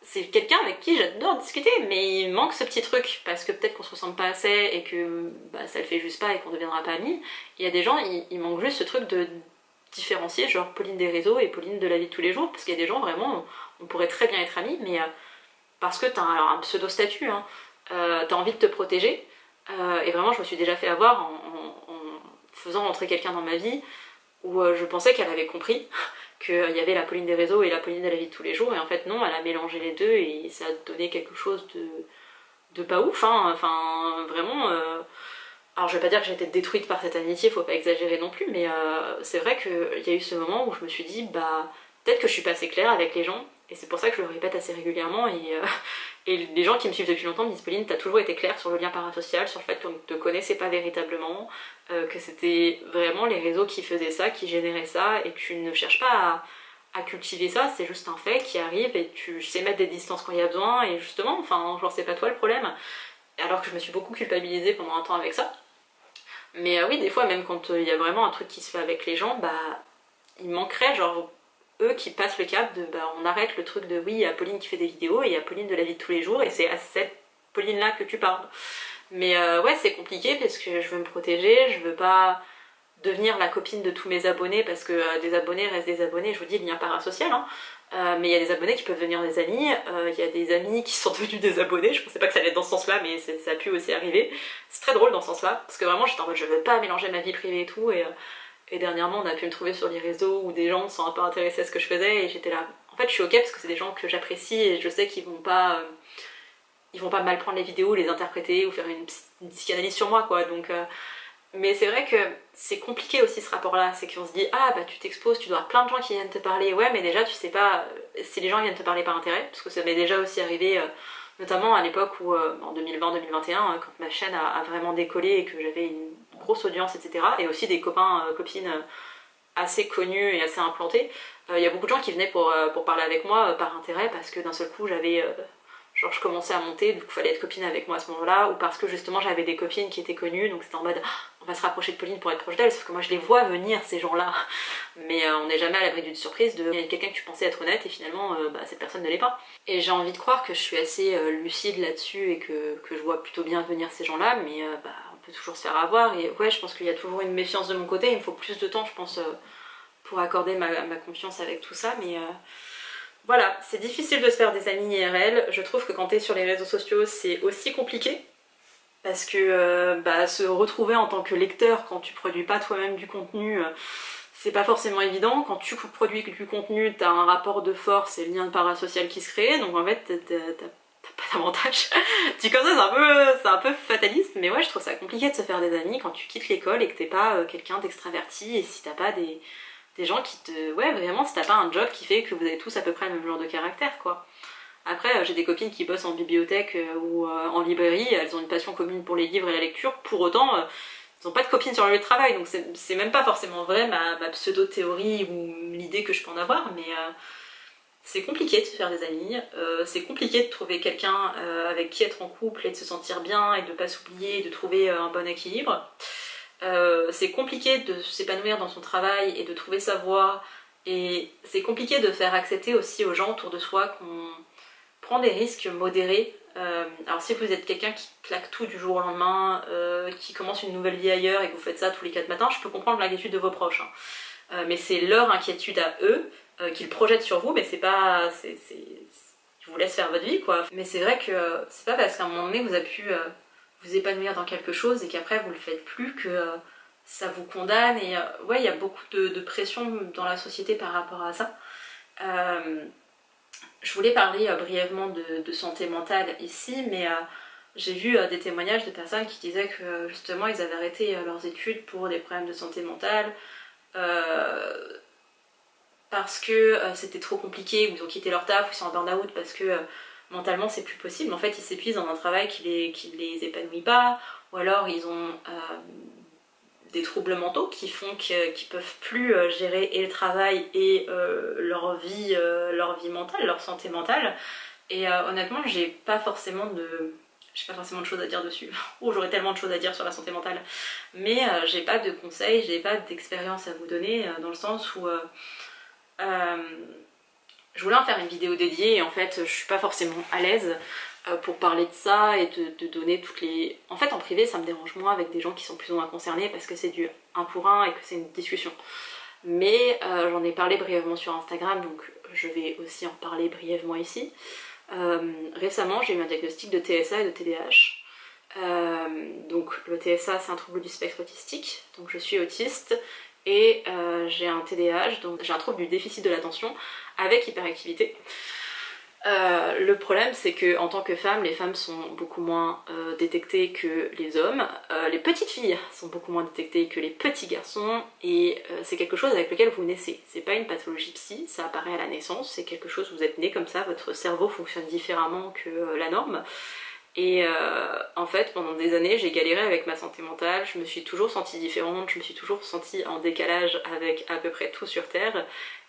c'est quelqu'un avec qui j'adore discuter, mais il manque ce petit truc, parce que peut-être qu'on se ressemble pas assez et que ça le fait juste pas et qu'on deviendra pas amis. Il y a des gens, il manque juste ce truc de différencier, genre Pauline des réseaux et Pauline de la vie de tous les jours, parce qu'il y a des gens vraiment, on pourrait très bien être amis, mais parce que t'as un pseudo-statut, hein, t'as envie de te protéger, et vraiment je me suis déjà fait avoir en faisant rentrer quelqu'un dans ma vie, où je pensais qu'elle avait compris qu'il y avait la Pauline des réseaux et la Pauline de la vie de tous les jours, et en fait non, elle a mélangé les deux, et ça a donné quelque chose de pas ouf, hein, enfin vraiment... Alors je vais pas dire que j'ai été détruite par cette amitié, faut pas exagérer non plus, mais c'est vrai qu'il y a eu ce moment où je me suis dit peut-être que je suis pas assez claire avec les gens, et c'est pour ça que je le répète assez régulièrement, et les gens qui me suivent depuis longtemps me disent Pauline, t'as toujours été claire sur le lien parasocial, sur le fait qu'on ne te connaissait pas véritablement, que c'était vraiment les réseaux qui faisaient ça, qui généraient ça, et que tu ne cherches pas à cultiver ça, c'est juste un fait qui arrive, et tu sais mettre des distances quand il y a besoin, et justement, enfin genre c'est pas toi le problème, alors que je me suis beaucoup culpabilisée pendant un temps avec ça. Mais oui, des fois, même quand il y a vraiment un truc qui se fait avec les gens, il manquerait, genre, eux qui passent le cap de on arrête le truc de oui, il y a Pauline qui fait des vidéos et il y a Pauline de la vie de tous les jours, et c'est à cette Pauline-là que tu parles. Mais ouais, c'est compliqué parce que je veux me protéger, je veux pas devenir la copine de tous mes abonnés, parce que des abonnés restent des abonnés, je vous dis, lien parasocial, hein. Mais il y a des abonnés qui peuvent devenir des amis, il y a des amis qui sont devenus des abonnés, je pensais pas que ça allait être dans ce sens-là, mais ça a pu aussi arriver. C'est très drôle dans ce sens-là, parce que vraiment j'étais en mode je veux pas mélanger ma vie privée et tout, et dernièrement on a pu me trouver sur les réseaux où des gens sont un peu intéressés à ce que je faisais, et j'étais là, en fait je suis ok parce que c'est des gens que j'apprécie, et je sais qu'ils vont pas mal prendre les vidéos, les interpréter, ou faire une psychanalyse sur moi quoi, donc Mais c'est vrai que c'est compliqué aussi ce rapport-là, c'est qu'on se dit ah bah tu t'exposes, tu dois avoir plein de gens qui viennent te parler, ouais mais déjà tu sais pas si les gens viennent te parler par intérêt, parce que ça m'est déjà aussi arrivé notamment à l'époque où en 2020-2021 quand ma chaîne a vraiment décollé et que j'avais une grosse audience etc. Et aussi des copains, copines assez connus et assez implantés, il y a beaucoup de gens qui venaient pour parler avec moi par intérêt parce que d'un seul coup j'avais genre je commençais à monter, donc il fallait être copine avec moi à ce moment-là, ou parce que justement j'avais des copines qui étaient connues, donc c'était en mode on va se rapprocher de Pauline pour être proche d'elle, sauf que moi je les vois venir ces gens-là, mais on n'est jamais à l'abri d'une surprise de il y a quelqu'un que tu pensais être honnête et finalement bah, cette personne ne l'est pas. Et j'ai envie de croire que je suis assez lucide là-dessus et que je vois plutôt bien venir ces gens-là, mais bah, on peut toujours se faire avoir, et ouais je pense qu'il y a toujours une méfiance de mon côté, il me faut plus de temps je pense pour accorder ma confiance avec tout ça, mais voilà, c'est difficile de se faire des amis IRL, je trouve que quand t'es sur les réseaux sociaux c'est aussi compliqué, parce que bah, se retrouver en tant que lecteur quand tu produis pas toi-même du contenu, c'est pas forcément évident. Quand tu produis du contenu, t'as un rapport de force et le lien de parasocial qui se crée, donc en fait t'as pas d'avantage. Tu comme ça c'est un peu fataliste, mais ouais je trouve ça compliqué de se faire des amis quand tu quittes l'école et que t'es pas quelqu'un d'extraverti, et si t'as pas des gens qui te... Ouais, vraiment, si t'as pas un job qui fait que vous avez tous à peu près le même genre de caractère, quoi. Après, j'ai des copines qui bossent en bibliothèque ou en librairie, elles ont une passion commune pour les livres et la lecture, pour autant, elles n'ont pas de copines sur le lieu de travail, donc c'est même pas forcément vrai ma pseudo-théorie ou l'idée que je peux en avoir, mais c'est compliqué de se faire des amis, c'est compliqué de trouver quelqu'un avec qui être en couple et de se sentir bien et de pas s'oublier, de trouver un bon équilibre. C'est compliqué de s'épanouir dans son travail et de trouver sa voie, et c'est compliqué de faire accepter aussi aux gens autour de soi qu'on prend des risques modérés. Alors si vous êtes quelqu'un qui claque tout du jour au lendemain, qui commence une nouvelle vie ailleurs et que vous faites ça tous les 4 matins, je peux comprendre l'inquiétude de vos proches, hein. Mais c'est leur inquiétude à eux qu'ils projettent sur vous, mais c'est pas... je vous laisse faire votre vie quoi. Mais c'est vrai que c'est pas parce qu'à un moment donné vous avez pu vous épanouir dans quelque chose et qu'après vous le faites plus que ça vous condamne, et ouais il y a beaucoup de pression dans la société par rapport à ça. Je voulais parler brièvement de santé mentale ici, mais j'ai vu des témoignages de personnes qui disaient que justement ils avaient arrêté leurs études pour des problèmes de santé mentale parce que c'était trop compliqué, ou ils ont quitté leur taf, ou ils sont en burn-out parce que mentalement c'est plus possible. En fait ils s'épuisent dans un travail qui les épanouit pas, ou alors ils ont des troubles mentaux qui font qu'ils peuvent plus gérer et le travail et leur vie mentale, leur santé mentale. Et honnêtement j'ai pas forcément de choses à dire dessus. Oh, j'aurais tellement de choses à dire sur la santé mentale, mais j'ai pas de conseils, j'ai pas d'expérience à vous donner, dans le sens où je voulais en faire une vidéo dédiée et en fait je suis pas forcément à l'aise pour parler de ça et de donner toutes les... En fait en privé ça me dérange moins avec des gens qui sont plus ou moins concernés parce que c'est du 1 pour 1 et que c'est une discussion. Mais j'en ai parlé brièvement sur Instagram, donc je vais aussi en parler brièvement ici. Récemment j'ai eu un diagnostic de TSA et de TDAH. Donc le TSA c'est un trouble du spectre autistique, donc je suis autiste, et j'ai un TDAH, donc j'ai un trouble du déficit de l'attention avec hyperactivité. Le problème c'est que en tant que femme, les femmes sont beaucoup moins détectées que les hommes, les petites filles sont beaucoup moins détectées que les petits garçons, et c'est quelque chose avec lequel vous naissez. C'est pas une pathologie psy, ça apparaît à la naissance, c'est quelque chose, vous êtes né comme ça, votre cerveau fonctionne différemment que la norme. Et en fait pendant des années j'ai galéré avec ma santé mentale, je me suis toujours sentie différente, je me suis toujours sentie en décalage avec à peu près tout sur Terre,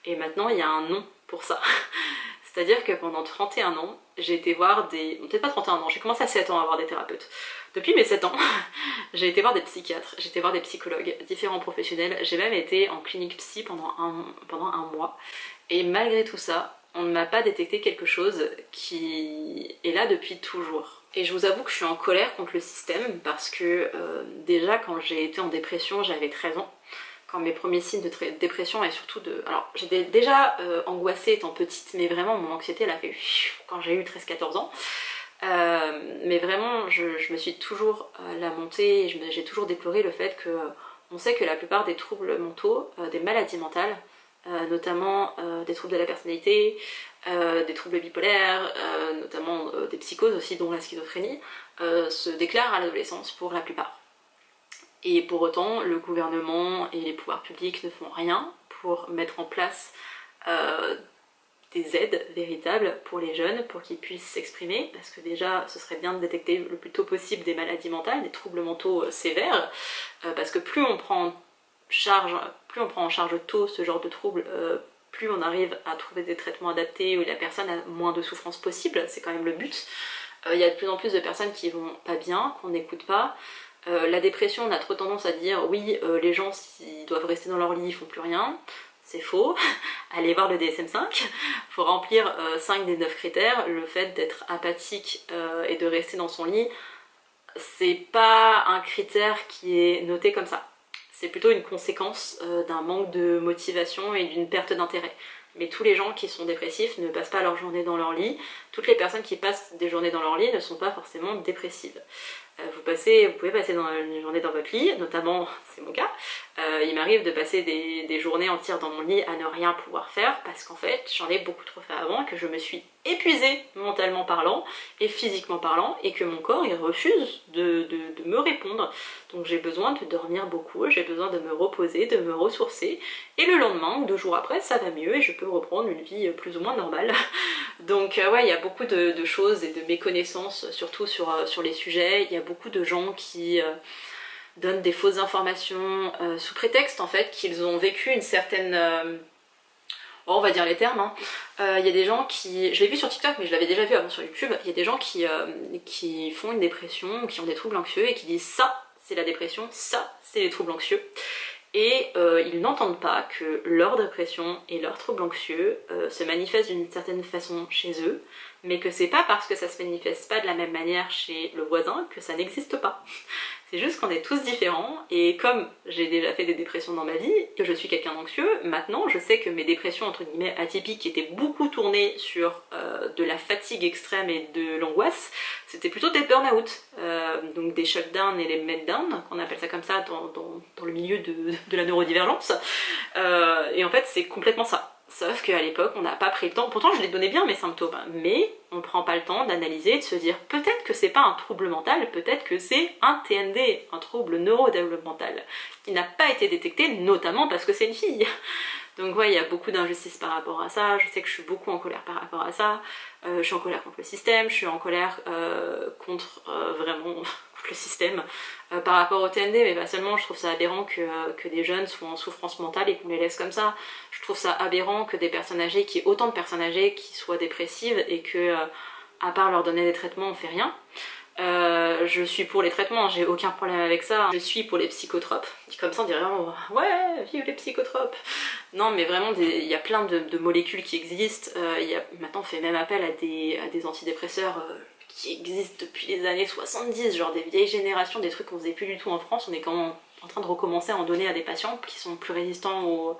et maintenant il y a un nom pour ça. C'est-à-dire que pendant 31 ans, j'ai été voir des... peut-être pas 31 ans, j'ai commencé à 7 ans à voir des thérapeutes. Depuis mes 7 ans, j'ai été voir des psychiatres, j'ai été voir des psychologues, différents professionnels, j'ai même été en clinique psy pendant un mois. Et malgré tout ça, on ne m'a pas détecté quelque chose qui est là depuis toujours. Et je vous avoue que je suis en colère contre le système parce que déjà quand j'ai été en dépression, j'avais 13 ans. Quand mes premiers signes de dépression et surtout de... Alors j'étais déjà angoissée étant petite, mais vraiment mon anxiété elle a fait quand j'ai eu 13-14 ans. Mais vraiment je me suis toujours lamentée et j'ai toujours déploré le fait que on sait que la plupart des troubles mentaux, des maladies mentales, notamment des troubles de la personnalité, des troubles bipolaires, notamment des psychoses aussi dont la schizophrénie, se déclarent à l'adolescence pour la plupart. Et pour autant, le gouvernement et les pouvoirs publics ne font rien pour mettre en place des aides véritables pour les jeunes, pour qu'ils puissent s'exprimer, parce que déjà ce serait bien de détecter le plus tôt possible des maladies mentales, des troubles mentaux sévères, parce que plus on prend en charge tôt ce genre de troubles, plus on arrive à trouver des traitements adaptés où la personne a moins de souffrance possible, c'est quand même le but. Il y a de plus en plus de personnes qui vont pas bien, qu'on n'écoute pas. La dépression, on a trop tendance à dire oui, les gens s'ils doivent rester dans leur lit, ils font plus rien. C'est faux. Allez voir le DSM-5. Faut remplir 5 des 9 critères. Le fait d'être apathique et de rester dans son lit, c'est pas un critère qui est noté comme ça. C'est plutôt une conséquence d'un manque de motivation et d'une perte d'intérêt. Mais tous les gens qui sont dépressifs ne passent pas leur journée dans leur lit. Toutes les personnes qui passent des journées dans leur lit ne sont pas forcément dépressives. Vous pouvez passer une journée dans votre lit, notamment, c'est mon cas. Il m'arrive de passer des journées entières dans mon lit à ne rien pouvoir faire parce qu'en fait, j'en ai beaucoup trop fait avant, que je me suis épuisée mentalement parlant et physiquement parlant et que mon corps il refuse de me répondre. Donc j'ai besoin de dormir beaucoup, j'ai besoin de me reposer, de me ressourcer et le lendemain ou 2 jours après, ça va mieux et je peux reprendre une vie plus ou moins normale. Donc ouais, il y a beaucoup de choses et de méconnaissances, surtout sur les sujets. Il y a beaucoup de gens qui donnent des fausses informations sous prétexte en fait qu'ils ont vécu une certaine... on va dire les termes, hein. Il y a des gens qui... Je l'ai vu sur TikTok mais je l'avais déjà vu avant sur YouTube. Il y a des gens qui font une dépression ou qui ont des troubles anxieux et qui disent ça c'est la dépression, ça c'est les troubles anxieux. Et ils n'entendent pas que leur dépression et leur trouble anxieux se manifestent d'une certaine façon chez eux, mais que c'est pas parce que ça se manifeste pas de la même manière chez le voisin que ça n'existe pas. C'est juste qu'on est tous différents, et comme j'ai déjà fait des dépressions dans ma vie, que je suis quelqu'un d'anxieux, maintenant je sais que mes dépressions entre guillemets atypiques qui étaient beaucoup tournées sur de la fatigue extrême et de l'angoisse, c'était plutôt des burn-out, donc des shutdowns et les meltdowns, qu'on appelle ça comme ça dans le milieu de la neurodivergence, et en fait c'est complètement ça. Sauf qu'à l'époque, on n'a pas pris le temps, pourtant je les donnais bien mes symptômes, mais on prend pas le temps d'analyser, de se dire peut-être que c'est pas un trouble mental, peut-être que c'est un TND, un trouble neurodéveloppemental, qui n'a pas été détecté, notamment parce que c'est une fille. Donc ouais, il y a beaucoup d'injustices par rapport à ça, je sais que je suis beaucoup en colère par rapport à ça, je suis en colère contre le système, je suis en colère contre le système par rapport au TND, mais pas seulement. Je trouve ça aberrant que des jeunes soient en souffrance mentale et qu'on les laisse comme ça. Je trouve ça aberrant que des personnes âgées, qu'il y ait autant de personnes âgées qui soient dépressives et que, à part leur donner des traitements, on fait rien. Je suis pour les traitements, j'ai aucun problème avec ça. Je suis pour les psychotropes. Comme ça on dirait oh, ouais, vive les psychotropes. Non mais vraiment il y a plein de molécules qui existent. Maintenant on fait même appel à des antidépresseurs qui existent depuis les années 70, genre des vieilles générations, des trucs qu'on faisait plus du tout en France. On est quand même en train de recommencer à en donner à des patients qui sont plus résistants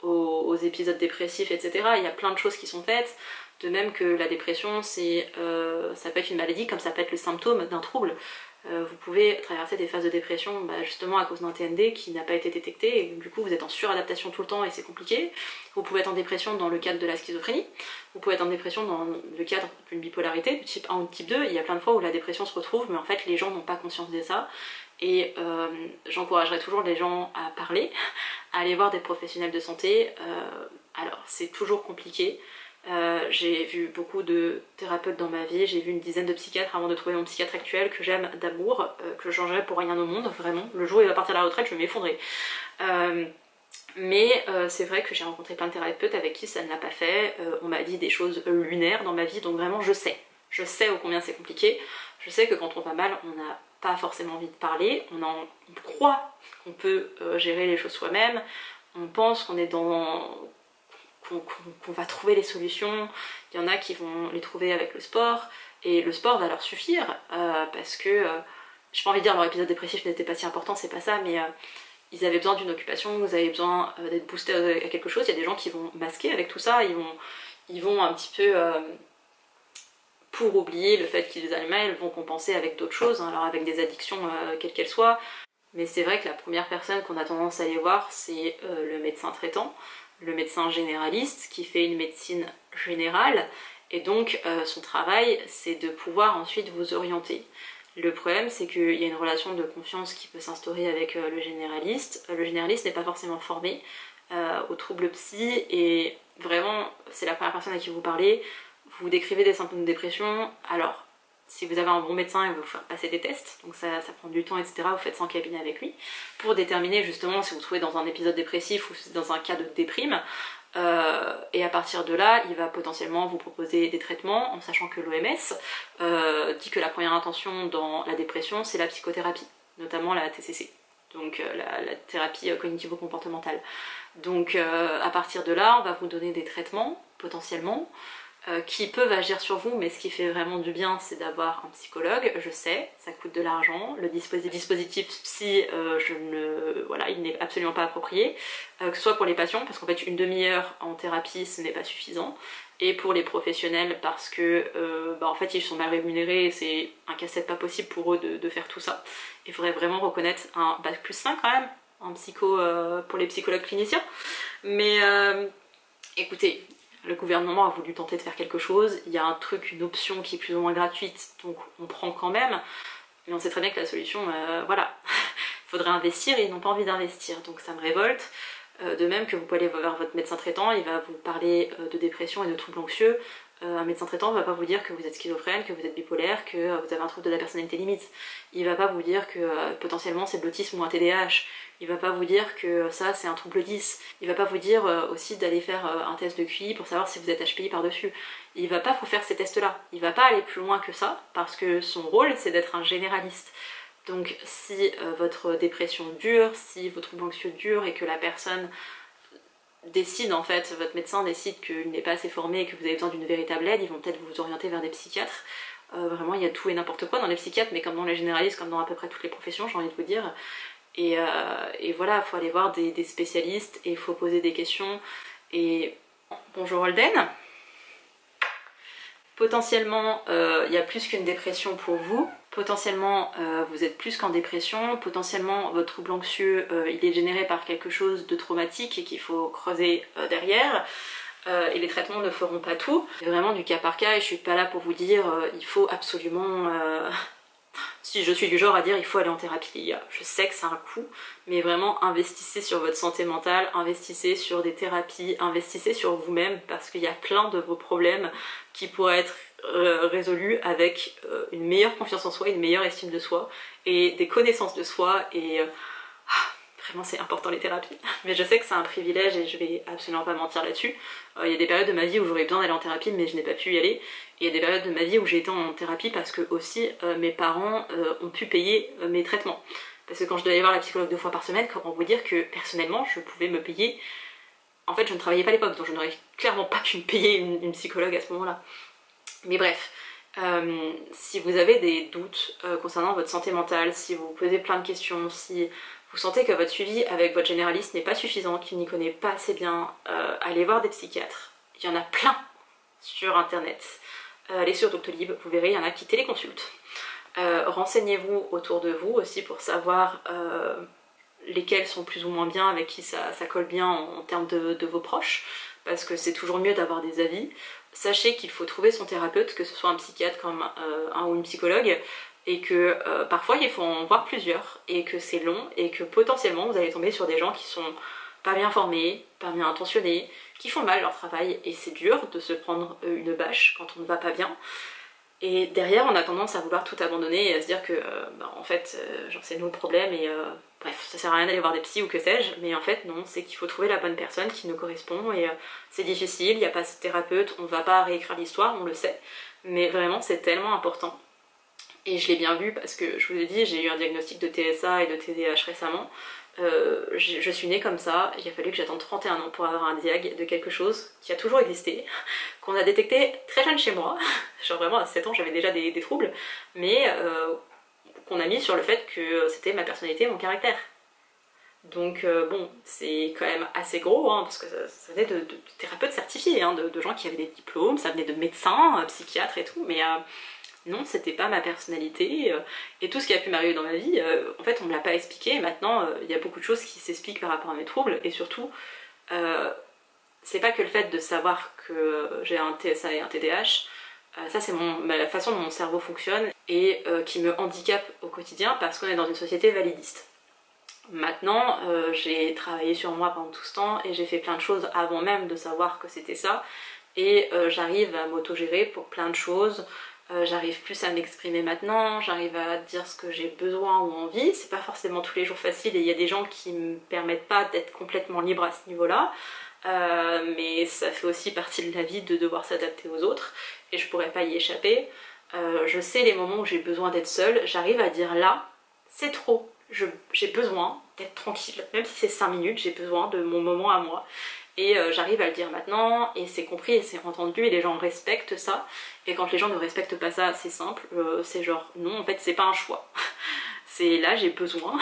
aux épisodes dépressifs, etc. Il y a plein de choses qui sont faites. De même que la dépression, ça peut être une maladie comme ça peut être le symptôme d'un trouble. Vous pouvez traverser des phases de dépression justement à cause d'un TND qui n'a pas été détecté et du coup vous êtes en suradaptation tout le temps et c'est compliqué. Vous pouvez être en dépression dans le cadre de la schizophrénie, vous pouvez être en dépression dans le cadre d'une bipolarité, du type 1 ou type 2, il y a plein de fois où la dépression se retrouve mais en fait les gens n'ont pas conscience de ça et j'encouragerais toujours les gens à parler, à aller voir des professionnels de santé. Alors c'est toujours compliqué. J'ai vu beaucoup de thérapeutes dans ma vie, j'ai vu une dizaine de psychiatres avant de trouver mon psychiatre actuel que j'aime d'amour, que je changerais pour rien au monde, vraiment. Le jour où il va partir à la retraite, je vais m'effondrer. Mais c'est vrai que j'ai rencontré plein de thérapeutes avec qui ça ne l'a pas fait. On m'a dit des choses lunaires dans ma vie, donc vraiment je sais ô combien c'est compliqué. Je sais que quand on va mal, on n'a pas forcément envie de parler, on croit qu'on peut gérer les choses soi-même, on pense qu'on est qu'on va trouver les solutions. Il y en a qui vont les trouver avec le sport et le sport va leur suffire parce que j'ai pas envie de dire leur épisode dépressif n'était pas si important, c'est pas ça, mais ils avaient besoin d'une occupation, vous avez besoin d'être boosté à quelque chose. Il y a des gens qui vont masquer avec tout ça, ils vont un petit peu pour oublier le fait qu'ils aillent mal, ils vont compenser avec d'autres choses, hein, alors avec des addictions quelles qu'elles soient. Mais c'est vrai que la première personne qu'on a tendance à aller voir, c'est le médecin traitant, le médecin généraliste qui fait une médecine générale et donc son travail c'est de pouvoir ensuite vous orienter. Le problème, c'est qu'il y a une relation de confiance qui peut s'instaurer avec le généraliste. Le généraliste n'est pas forcément formé aux troubles psy et vraiment, c'est la première personne à qui vous parlez. Vous décrivez des symptômes de dépression. Alors, si vous avez un bon médecin, il va vous faire passer des tests, donc ça prend du temps, etc. Vous faites ça en cabinet avec lui pour déterminer justement si vous vous trouvez dans un épisode dépressif ou dans un cas de déprime. Et à partir de là, il va potentiellement vous proposer des traitements, en sachant que l'OMS dit que la première intention dans la dépression, c'est la psychothérapie, notamment la TCC, donc la thérapie cognitivo-comportementale. Donc à partir de là, on va vous donner des traitements, potentiellement, qui peuvent agir sur vous, mais ce qui fait vraiment du bien, c'est d'avoir un psychologue. Je sais, ça coûte de l'argent. Le dispositif psy, voilà, il n'est absolument pas approprié, que ce soit pour les patients, parce qu'en fait une demi-heure en thérapie, ce n'est pas suffisant, et pour les professionnels, parce que en fait ils sont mal rémunérés, c'est un casse-tête pas possible pour eux de faire tout ça. Il faudrait vraiment reconnaître un bac+5 quand même, en psycho pour les psychologues cliniciens. Mais écoutez, le gouvernement a voulu tenter de faire quelque chose, il y a un truc, une option qui est plus ou moins gratuite, donc on prend quand même, mais on sait très bien que la solution, voilà, il faudrait investir et ils n'ont pas envie d'investir, donc ça me révolte. De même que vous pouvez aller voir votre médecin traitant, il va vous parler de dépression et de troubles anxieux. Un médecin traitant ne va pas vous dire que vous êtes schizophrène, que vous êtes bipolaire, que vous avez un trouble de la personnalité limite. Il va pas vous dire que potentiellement c'est de l'autisme ou un TDAH. Il va pas vous dire que ça c'est un trouble 10. Il va pas vous dire aussi d'aller faire un test de QI pour savoir si vous êtes HPI par-dessus. Il va pas vous faire ces tests-là. Il va pas aller plus loin que ça, parce que son rôle c'est d'être un généraliste. Donc si votre dépression dure, si vos troubles anxieux durent et que la personne décide, en fait, votre médecin décide qu'il n'est pas assez formé et que vous avez besoin d'une véritable aide, ils vont peut-être vous orienter vers des psychiatres. Vraiment, il y a tout et n'importe quoi dans les psychiatres, mais comme dans les généralistes, comme dans à peu près toutes les professions, j'ai envie de vous dire. Et voilà, il faut aller voir des spécialistes et il faut poser des questions. Et bonjour Holden. Potentiellement, il y a plus qu'une dépression pour vous. Potentiellement, vous êtes plus qu'en dépression. Potentiellement, votre trouble anxieux, il est généré par quelque chose de traumatique et qu'il faut creuser derrière. Et les traitements ne feront pas tout. C'est vraiment du cas par cas et je suis pas là pour vous dire il faut absolument... Si je suis du genre à dire il faut aller en thérapie, je sais que c'est un coût, mais vraiment investissez sur votre santé mentale, investissez sur des thérapies, investissez sur vous-même parce qu'il y a plein de vos problèmes qui pourraient être résolus avec une meilleure confiance en soi, une meilleure estime de soi et des connaissances de soi et vraiment c'est important les thérapies. Mais je sais que c'est un privilège et je vais absolument pas mentir là-dessus. Il y a des périodes de ma vie où j'aurais besoin d'aller en thérapie mais je n'ai pas pu y aller. Et il y a des périodes de ma vie où j'ai été en thérapie parce que aussi mes parents ont pu payer mes traitements. Parce que quand je devais aller voir la psychologue 2 fois par semaine, comment vous dire que personnellement je pouvais me payer... En fait je ne travaillais pas à l'époque donc je n'aurais clairement pas pu me payer une psychologue à ce moment-là. Mais bref, si vous avez des doutes concernant votre santé mentale, si vous vous posez plein de questions, si vous sentez que votre suivi avec votre généraliste n'est pas suffisant, qu'il n'y connaît pas assez bien, allez voir des psychiatres. Il y en a plein sur internet. Allez sur Doctolib, vous verrez, il y en a qui téléconsultent. Renseignez-vous autour de vous aussi pour savoir lesquels sont plus ou moins bien, avec qui ça colle bien en termes de vos proches, parce que c'est toujours mieux d'avoir des avis. Sachez qu'il faut trouver son thérapeute, que ce soit un psychiatre comme un ou une psychologue, et que parfois il faut en voir plusieurs, et que c'est long, et que potentiellement vous allez tomber sur des gens qui sont pas bien formés, pas bien intentionnés, qui font mal leur travail, et c'est dur de se prendre une bâche quand on ne va pas bien. Et derrière on a tendance à vouloir tout abandonner et à se dire que en fait genre c'est nous le problème et bref ça sert à rien d'aller voir des psys ou que sais-je, mais en fait non, c'est qu'il faut trouver la bonne personne qui nous correspond et c'est difficile, il n'y a pas de thérapeute, on ne va pas réécrire l'histoire, on le sait, mais vraiment c'est tellement important. Et je l'ai bien vu parce que je vous ai dit, j'ai eu un diagnostic de TSA et de TDAH récemment. Je suis née comme ça, il a fallu que j'attende 31 ans pour avoir un diag de quelque chose qui a toujours existé, qu'on a détecté très jeune chez moi, genre vraiment à 7 ans j'avais déjà des troubles, mais qu'on a mis sur le fait que c'était ma personnalité, mon caractère. Donc bon, c'est quand même assez gros, hein, parce que ça venait de thérapeutes certifiés, hein, de gens qui avaient des diplômes, ça venait de médecins, psychiatres et tout, mais... non, c'était pas ma personnalité, et tout ce qui a pu m'arriver dans ma vie, en fait on me l'a pas expliqué, et maintenant il y a beaucoup de choses qui s'expliquent par rapport à mes troubles, et surtout, c'est pas que le fait de savoir que j'ai un TSA et un TDAH, Ça c'est la façon dont mon cerveau fonctionne et qui me handicape au quotidien parce qu'on est dans une société validiste. Maintenant, j'ai travaillé sur moi pendant tout ce temps et j'ai fait plein de choses avant même de savoir que c'était ça. Et j'arrive à m'autogérer pour plein de choses. J'arrive plus à m'exprimer maintenant, j'arrive à dire ce que j'ai besoin ou envie. C'est pas forcément tous les jours facile et il y a des gens qui me permettent pas d'être complètement libre à ce niveau-là. Mais ça fait aussi partie de la vie de devoir s'adapter aux autres et je pourrais pas y échapper. Je sais les moments où j'ai besoin d'être seule, j'arrive à dire là, c'est trop. J'ai besoin d'être tranquille, même si c'est 5 minutes, j'ai besoin de mon moment à moi. Et j'arrive à le dire maintenant, et c'est compris et c'est entendu, et les gens respectent ça. Et quand les gens ne respectent pas ça, c'est simple, c'est genre non, en fait c'est pas un choix. C'est là j'ai besoin,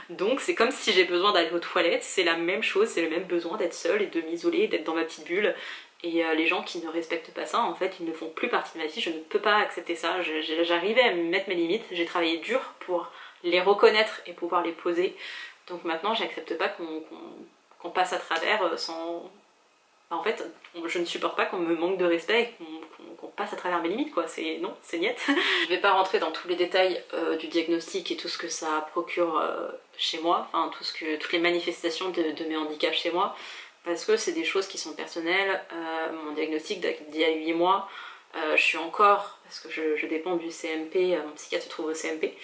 donc c'est comme si j'ai besoin d'aller aux toilettes, c'est la même chose, c'est le même besoin d'être seule et de m'isoler, d'être dans ma petite bulle. Et les gens qui ne respectent pas ça, en fait, ils ne font plus partie de ma vie, je ne peux pas accepter ça. J'arrivais à me mettre mes limites, j'ai travaillé dur pour les reconnaître et pouvoir les poser. Donc maintenant, j'accepte pas qu'on passe à travers sans... En fait, je ne supporte pas qu'on me manque de respect et qu'on passe à travers mes limites, quoi. Non, c'est niet. Je vais pas rentrer dans tous les détails du diagnostic et tout ce que ça procure chez moi, enfin toutes les manifestations de mes handicaps chez moi, parce que c'est des choses qui sont personnelles. Mon diagnostic date d'il y a 8 mois, je suis encore, parce que je dépends du CMP, mon psychiatre se trouve au CMP,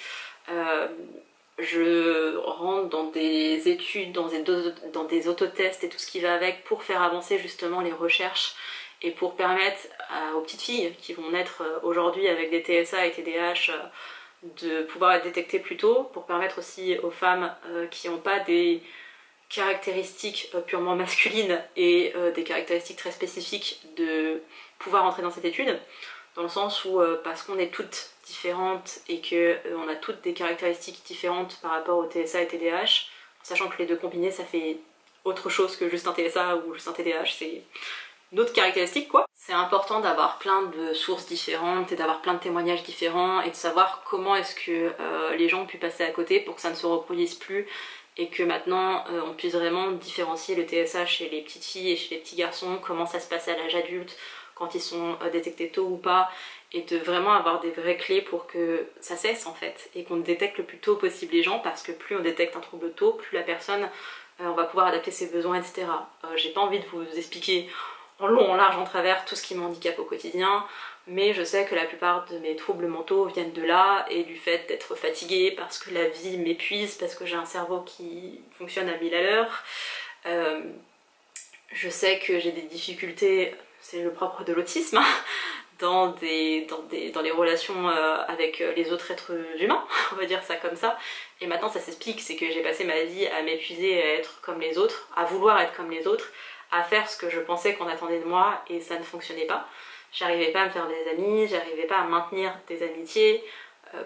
je rentre dans des études, dans des autotests et tout ce qui va avec pour faire avancer justement les recherches et pour permettre aux petites filles qui vont naître aujourd'hui avec des TSA et TDAH de pouvoir être détectées plus tôt, pour permettre aussi aux femmes qui n'ont pas des caractéristiques purement masculines et des caractéristiques très spécifiques de pouvoir entrer dans cette étude, dans le sens où parce qu'on est toutes différentes et qu'on a toutes des caractéristiques différentes par rapport au TSA et TDAH, sachant que les deux combinés ça fait autre chose que juste un TSA ou juste un TDAH, c'est une autre caractéristique quoi. C'est important d'avoir plein de sources différentes et d'avoir plein de témoignages différents et de savoir comment est-ce que les gens ont pu passer à côté pour que ça ne se reproduise plus et que maintenant on puisse vraiment différencier le TSA chez les petites filles et chez les petits garçons, comment ça se passe à l'âge adulte, quand ils sont détectés tôt ou pas, et de vraiment avoir des vraies clés pour que ça cesse en fait, et qu'on détecte le plus tôt possible les gens, parce que plus on détecte un trouble tôt, plus la personne, on va pouvoir adapter ses besoins, etc. J'ai pas envie de vous expliquer en long, en large, en travers tout ce qui m'handicape au quotidien, mais je sais que la plupart de mes troubles mentaux viennent de là, et du fait d'être fatiguée parce que la vie m'épuise, parce que j'ai un cerveau qui fonctionne à 1000 à l'heure. Je sais que j'ai des difficultés, c'est le propre de l'autisme, dans les relations avec les autres êtres humains, on va dire ça comme ça. Et maintenant ça s'explique, c'est que j'ai passé ma vie à m'épuiser à être comme les autres, à vouloir être comme les autres, à faire ce que je pensais qu'on attendait de moi et ça ne fonctionnait pas. J'arrivais pas à me faire des amis, j'arrivais pas à maintenir des amitiés,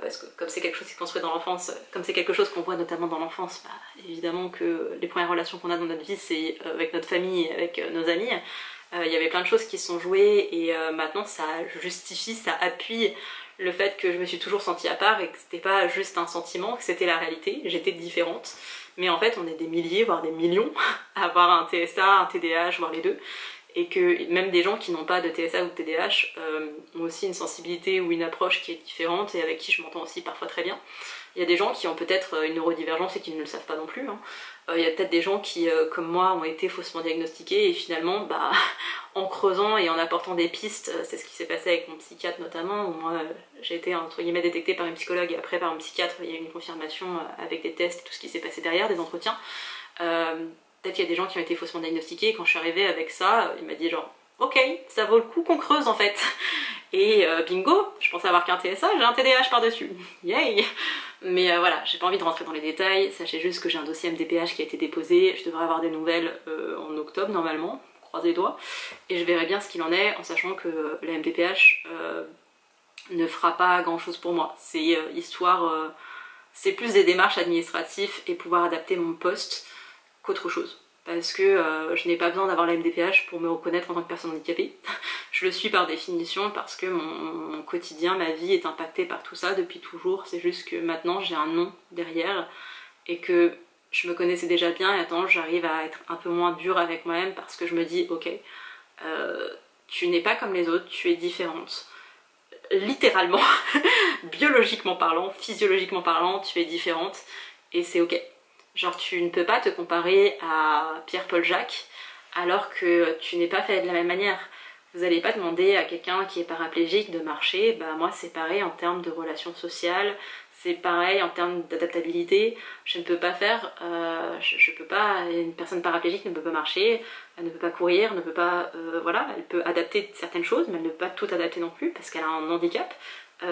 parce que comme c'est quelque chose qui se construit dans l'enfance, comme c'est quelque chose qu'on voit notamment dans l'enfance, bah, évidemment que les premières relations qu'on a dans notre vie c'est avec notre famille et avec nos amis. Il y avait plein de choses qui se sont jouées et maintenant ça justifie, ça appuie le fait que je me suis toujours sentie à part et que c'était pas juste un sentiment, que c'était la réalité, j'étais différente. Mais en fait on est des milliers, voire des millions à avoir un TSA, un TDAH, voire les deux. Et que même des gens qui n'ont pas de TSA ou de TDAH ont aussi une sensibilité ou une approche qui est différente et avec qui je m'entends aussi parfois très bien. Il y a des gens qui ont peut-être une neurodivergence et qui ne le savent pas non plus. Il y a peut-être des gens qui, comme moi, ont été faussement diagnostiqués et finalement, bah, en creusant et en apportant des pistes, c'est ce qui s'est passé avec mon psychiatre notamment, où moi j'ai été entre guillemets détectée par une psychologue et après par un psychiatre, il y a eu une confirmation avec des tests et tout ce qui s'est passé derrière, des entretiens. Peut-être qu'il y a des gens qui ont été faussement diagnostiqués et quand je suis arrivée avec ça, il m'a dit genre ok, ça vaut le coup qu'on creuse en fait. Et bingo, je pensais avoir qu'un TSA, j'ai un TDAH par-dessus. Yay! Mais voilà, j'ai pas envie de rentrer dans les détails, sachez juste que j'ai un dossier MDPH qui a été déposé, je devrais avoir des nouvelles en octobre normalement, croisez les doigts, et je verrai bien ce qu'il en est en sachant que la MDPH ne fera pas grand chose pour moi. C'est histoire, c'est plus des démarches administratives et pouvoir adapter mon poste qu'autre chose. Parce que je n'ai pas besoin d'avoir la MDPH pour me reconnaître en tant que personne handicapée. Je le suis par définition parce que mon quotidien, ma vie est impactée par tout ça depuis toujours. C'est juste que maintenant j'ai un nom derrière et que je me connaissais déjà bien et maintenant j'arrive à être un peu moins dure avec moi-même parce que je me dis ok, tu n'es pas comme les autres, tu es différente. littéralement, biologiquement parlant, physiologiquement parlant, tu es différente et c'est ok. Genre tu ne peux pas te comparer à Pierre-Paul Jacques alors que tu n'es pas fait de la même manière. Vous n'allez pas demander à quelqu'un qui est paraplégique de marcher, bah moi c'est pareil en termes de relations sociales, c'est pareil en termes d'adaptabilité. Je ne peux pas faire, je peux pas, une personne paraplégique ne peut pas marcher, elle ne peut pas courir, ne peut pas, voilà, elle peut adapter certaines choses, mais elle ne peut pas tout adapter non plus parce qu'elle a un handicap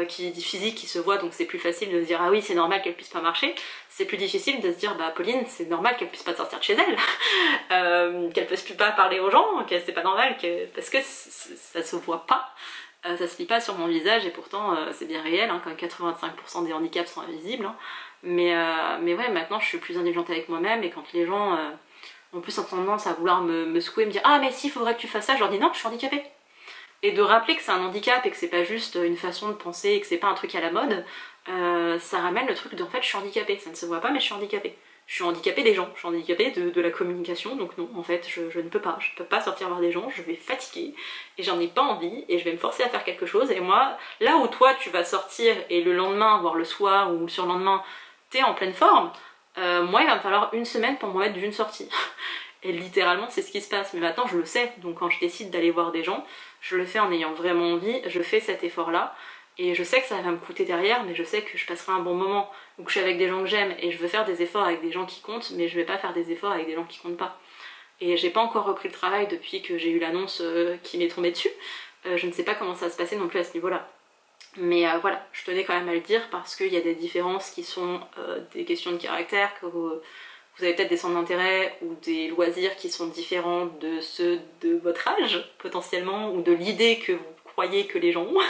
qui est physique, qui se voit, donc c'est plus facile de se dire ah oui c'est normal qu'elle puisse pas marcher. C'est plus difficile de se dire bah Pauline c'est normal qu'elle puisse pas sortir de chez elle, qu'elle puisse plus pas parler aux gens, que c'est pas normal, parce que ça se voit pas. Ça se lit pas sur mon visage et pourtant c'est bien réel, hein, quand 85% des handicaps sont invisibles. Hein. Mais ouais, maintenant je suis plus indulgente avec moi-même et quand les gens ont plus tendance à vouloir me secouer, me dire ah mais si, il faudrait que tu fasses ça, je leur dis non, je suis handicapée. Et de rappeler que c'est un handicap et que c'est pas juste une façon de penser et que c'est pas un truc à la mode, ça ramène le truc de en fait je suis handicapée, ça ne se voit pas mais je suis handicapée. Je suis handicapée des gens, je suis handicapée de la communication, donc non, en fait, je ne peux pas. Je peux pas sortir voir des gens, je vais fatiguer, et j'en ai pas envie, et je vais me forcer à faire quelque chose, et moi, là où toi, tu vas sortir, et le lendemain, voire le soir, ou le surlendemain, t'es en pleine forme, moi, il va me falloir une semaine pour me remettre d'une sortie. Et littéralement, c'est ce qui se passe. Mais maintenant, je le sais, donc quand je décide d'aller voir des gens, je le fais en ayant vraiment envie, je fais cet effort-là, et je sais que ça va me coûter derrière, mais je sais que je passerai un bon moment, ou que je suis avec des gens que j'aime, et je veux faire des efforts avec des gens qui comptent, mais je vais pas faire des efforts avec des gens qui comptent pas. Et j'ai pas encore repris le travail depuis que j'ai eu l'annonce qui m'est tombée dessus. Je ne sais pas comment ça va se passer non plus à ce niveau-là. Mais voilà, je tenais quand même à le dire parce qu'il y a des différences qui sont des questions de caractère, que vous avez peut-être des centres d'intérêt ou des loisirs qui sont différents de ceux de votre âge, potentiellement, ou de l'idée que vous croyez que les gens ont.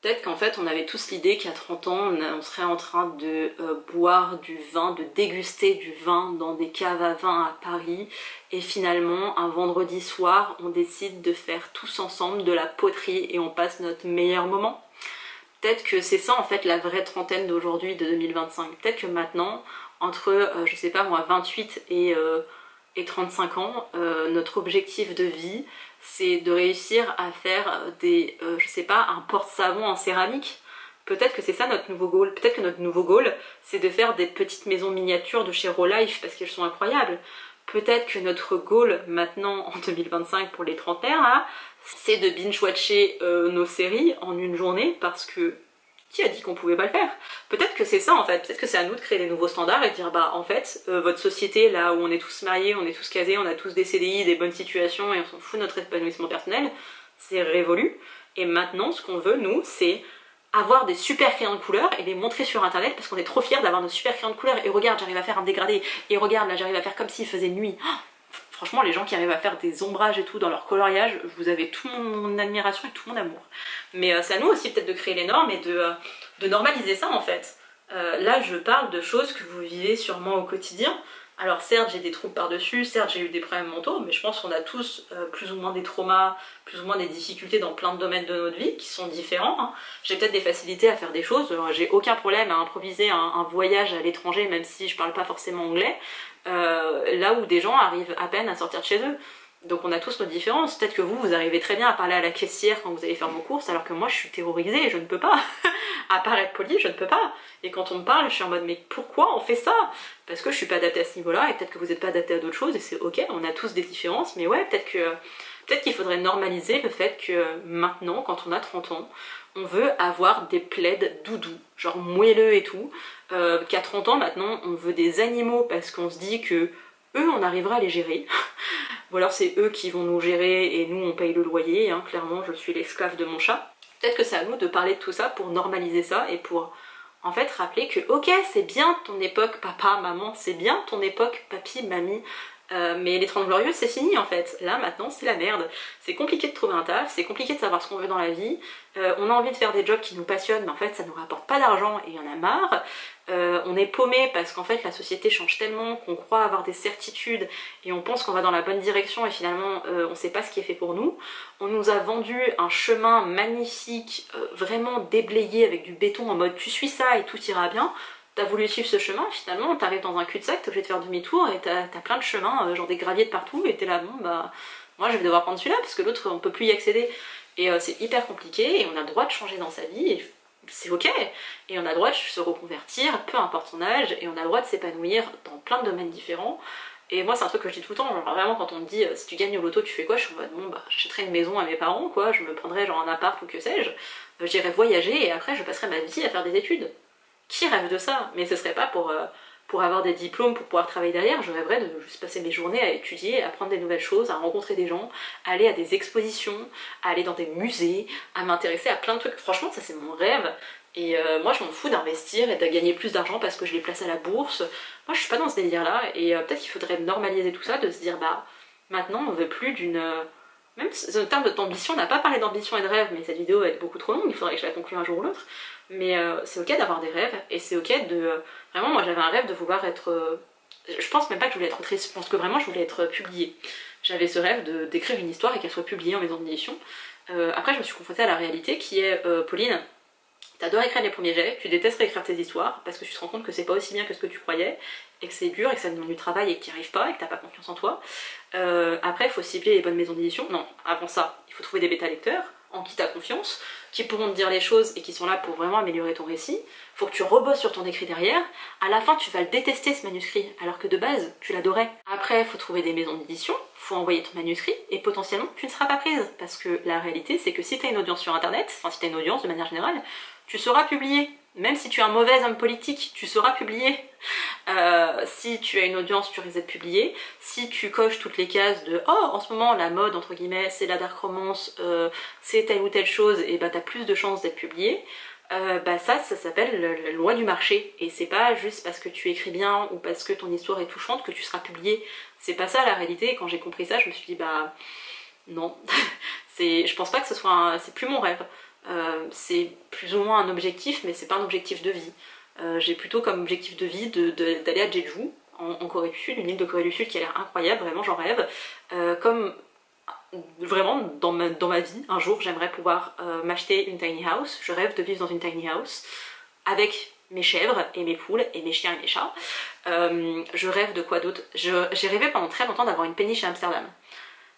Peut-être qu'en fait on avait tous l'idée qu'à 30 ans on serait en train de boire du vin, de déguster du vin dans des caves à vin à Paris et finalement un vendredi soir on décide de faire tous ensemble de la poterie et on passe notre meilleur moment. Peut-être que c'est ça en fait la vraie trentaine d'aujourd'hui, de 2025. Peut-être que maintenant, entre je sais pas moi 28 et 35 ans, notre objectif de vie c'est de réussir à faire des, je sais pas, un porte-savon en céramique. Peut-être que c'est ça notre nouveau goal. Peut-être que notre nouveau goal, c'est de faire des petites maisons miniatures de chez Rolife parce qu'elles sont incroyables. Peut-être que notre goal maintenant en 2025 pour les trentenaires, là, c'est de binge-watcher nos séries en une journée parce que qui a dit qu'on pouvait pas le faire? Peut-être que c'est ça en fait, peut-être que c'est à nous de créer des nouveaux standards et de dire bah en fait, votre société là où on est tous mariés, on est tous casés, on a tous des CDI, des bonnes situations et on s'en fout de notre épanouissement personnel, c'est révolu. Et maintenant ce qu'on veut nous c'est avoir des super crayons de couleur et les montrer sur internet parce qu'on est trop fiers d'avoir nos super crayons de couleur et regarde j'arrive à faire un dégradé et regarde là j'arrive à faire comme s'il faisait nuit. Oh, franchement les gens qui arrivent à faire des ombrages et tout dans leur coloriage, vous avez toute mon admiration et tout mon amour. Mais c'est à nous aussi peut-être de créer les normes et de normaliser ça en fait. Là je parle de choses que vous vivez sûrement au quotidien. Alors certes j'ai des troubles par-dessus, certes j'ai eu des problèmes mentaux, mais je pense qu'on a tous plus ou moins des traumas, plus ou moins des difficultés dans plein de domaines de notre vie qui sont différents. Hein. J'ai peut-être des facilités à faire des choses, j'ai aucun problème à improviser un voyage à l'étranger même si je parle pas forcément anglais, là où des gens arrivent à peine à sortir de chez eux. Donc on a tous nos différences, peut-être que vous arrivez très bien à parler à la caissière quand vous allez faire vos courses, alors que moi je suis terrorisée et je ne peux pas. À part être polie, je ne peux pas. Et quand on me parle, je suis en mode mais pourquoi on fait ça? Parce que je suis pas adaptée à ce niveau-là et peut-être que vous n'êtes pas adapté à d'autres choses et c'est ok, on a tous des différences, mais ouais, peut-être qu'il faudrait normaliser le fait que maintenant, quand on a 30 ans, on veut avoir des plaids doudous, genre moelleux et tout, qu'à 30 ans maintenant, on veut des animaux parce qu'on se dit que eux, on arrivera à les gérer. Ou alors c'est eux qui vont nous gérer et nous on paye le loyer, hein. Clairement je suis l'esclave de mon chat. Peut-être que c'est à nous de parler de tout ça pour normaliser ça et pour en fait rappeler que ok c'est bien ton époque papa, maman, c'est bien ton époque papi, mamie, mais les 30 glorieuses c'est fini en fait. Là maintenant c'est la merde. C'est compliqué de trouver un taf, c'est compliqué de savoir ce qu'on veut dans la vie, on a envie de faire des jobs qui nous passionnent mais en fait ça nous rapporte pas d'argent et il y en a marre. On est paumé parce qu'en fait la société change tellement qu'on croit avoir des certitudes et on pense qu'on va dans la bonne direction et finalement on sait pas ce qui est fait pour nous. On nous a vendu un chemin magnifique, vraiment déblayé avec du béton en mode tu suis ça et tout ira bien. T'as voulu suivre ce chemin, finalement t'arrives dans un cul-de-sac, t'es obligé de faire demi-tour et t'as plein de chemins, genre des graviers de partout et t'es là bon bah moi je vais devoir prendre celui-là parce que l'autre on peut plus y accéder. Et c'est hyper compliqué et on a le droit de changer dans sa vie et c'est ok. Et on a le droit de se reconvertir, peu importe son âge, et on a le droit de s'épanouir dans plein de domaines différents. Et moi c'est un truc que je dis tout le temps, genre vraiment quand on me dit si tu gagnes au loto tu fais quoi, je suis en mode bon bah j'achèterais une maison à mes parents quoi, je me prendrais genre un appart ou que sais-je, j'irais voyager et après je passerais ma vie à faire des études. Qui rêve de ça? Mais ce serait pas pour avoir des diplômes, pour pouvoir travailler derrière, je rêverais de juste passer mes journées à étudier, à apprendre des nouvelles choses, à rencontrer des gens, à aller à des expositions, à aller dans des musées, à m'intéresser à plein de trucs. Franchement ça c'est mon rêve. Et moi je m'en fous d'investir et de gagner plus d'argent parce que je les place à la bourse. Moi je suis pas dans ce délire là et peut-être qu'il faudrait normaliser tout ça, de se dire bah maintenant on veut plus d'une... Même en termes d'ambition, on n'a pas parlé d'ambition et de rêve, mais cette vidéo va être beaucoup trop longue, il faudrait que je la conclue un jour ou l'autre. Mais c'est ok d'avoir des rêves et c'est ok de... Vraiment moi j'avais un rêve de vouloir être... Je pense même pas que je voulais être autrice, je pense que vraiment je voulais être publiée. J'avais ce rêve d'écrire une histoire et qu'elle soit publiée en maison d'édition. Après je me suis confrontée à la réalité qui est Pauline, t'adores écrire les premiers jets, tu détestes réécrire tes histoires parce que tu te rends compte que c'est pas aussi bien que ce que tu croyais et que c'est dur et que ça demande du travail et que t'y arrives pas et que t'as pas confiance en toi. Après il faut cibler les bonnes maisons d'édition. Non, avant ça, il faut trouver des bêta lecteurs en qui t'as confiance, qui pourront te dire les choses et qui sont là pour vraiment améliorer ton récit. Faut que tu rebosses sur ton écrit derrière. À la fin tu vas le détester ce manuscrit alors que de base tu l'adorais. Après il faut trouver des maisons d'édition, faut envoyer ton manuscrit et potentiellement tu ne seras pas prise parce que la réalité c'est que si t'as une audience sur internet, enfin si t'as une audience de manière générale, tu seras publié. Même si tu es un mauvais homme politique, tu seras publié. Si tu as une audience, tu risques d'être publié. Si tu coches toutes les cases de « Oh, en ce moment, la mode, entre guillemets, c'est la dark romance, c'est telle ou telle chose, et bah t'as plus de chances d'être publié. » Bah ça s'appelle la loi du marché. Et c'est pas juste parce que tu écris bien ou parce que ton histoire est touchante que tu seras publié. C'est pas ça la réalité. Et quand j'ai compris ça, je me suis dit « Bah non, je pense pas que ce soit c'est plus mon rêve. » C'est plus ou moins un objectif, mais c'est pas un objectif de vie. J'ai plutôt comme objectif de vie d'aller à Jeju, en Corée du Sud, une île de Corée du Sud qui a l'air incroyable, vraiment j'en rêve. Comme vraiment dans ma vie, un jour j'aimerais pouvoir m'acheter une tiny house, je rêve de vivre dans une tiny house, avec mes chèvres et mes poules et mes chiens et mes chats. Je rêve de quoi d'autre? J'ai rêvé pendant très longtemps d'avoir une péniche à Amsterdam.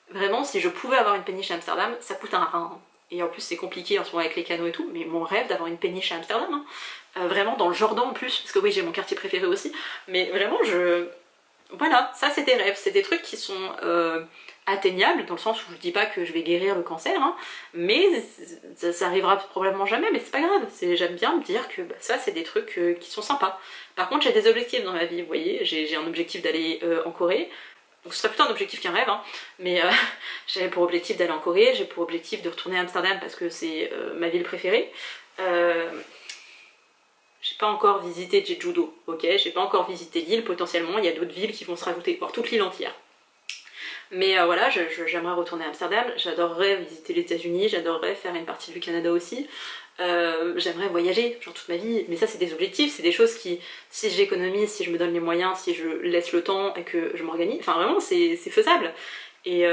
Vraiment, si je pouvais avoir une péniche à Amsterdam, ça coûte un rein. Et en plus c'est compliqué en ce moment avec les canaux et tout, mais mon rêve d'avoir une péniche à Amsterdam, hein. Vraiment dans le Jordan en plus, parce que oui j'ai mon quartier préféré aussi, mais vraiment voilà, ça c'est des rêves, c'est des trucs qui sont atteignables, dans le sens où je dis pas que je vais guérir le cancer, hein, mais ça arrivera probablement jamais, mais c'est pas grave, j'aime bien me dire que bah, ça c'est des trucs qui sont sympas. Par contre j'ai des objectifs dans ma vie, vous voyez, j'ai un objectif d'aller en Corée. Donc ce serait plutôt un objectif qu'un rêve, hein. Mais j'avais pour objectif d'aller en Corée, j'ai pour objectif de retourner à Amsterdam parce que c'est ma ville préférée. J'ai pas encore visité Jeju-do, ok, j'ai pas encore visité l'île, potentiellement il y a d'autres villes qui vont se rajouter, voire toute l'île entière. Mais voilà, j'aimerais retourner à Amsterdam, j'adorerais visiter les États-Unis, j'adorerais faire une partie du Canada aussi. J'aimerais voyager, genre toute ma vie, mais ça c'est des objectifs, c'est des choses qui, si j'économise, si je me donne les moyens, si je laisse le temps et que je m'organise, enfin vraiment c'est faisable. Et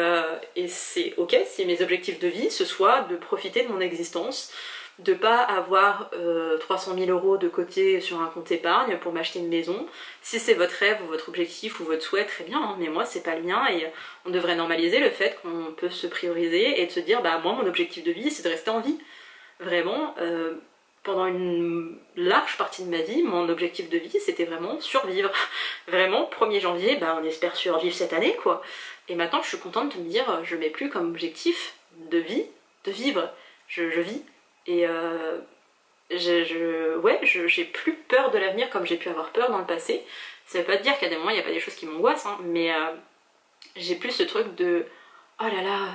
c'est ok si mes objectifs de vie ce soit de profiter de mon existence, de pas avoir 300 000 € de côté sur un compte épargne pour m'acheter une maison. Si c'est votre rêve ou votre objectif ou votre souhait, très bien, hein, mais moi c'est pas le mien et on devrait normaliser le fait qu'on peut se prioriser et de se dire bah moi mon objectif de vie c'est de rester en vie. Vraiment, pendant une large partie de ma vie, mon objectif de vie c'était vraiment survivre. Vraiment, 1er janvier, bah on espère survivre cette année quoi. Et maintenant je suis contente de me dire, je mets plus comme objectif de vie, de vivre. Je vis. Et j'ai plus peur de l'avenir comme j'ai pu avoir peur dans le passé. Ça veut pas dire qu'à des moments il n'y a pas des choses qui m'angoissent, hein, mais j'ai plus ce truc de oh là là,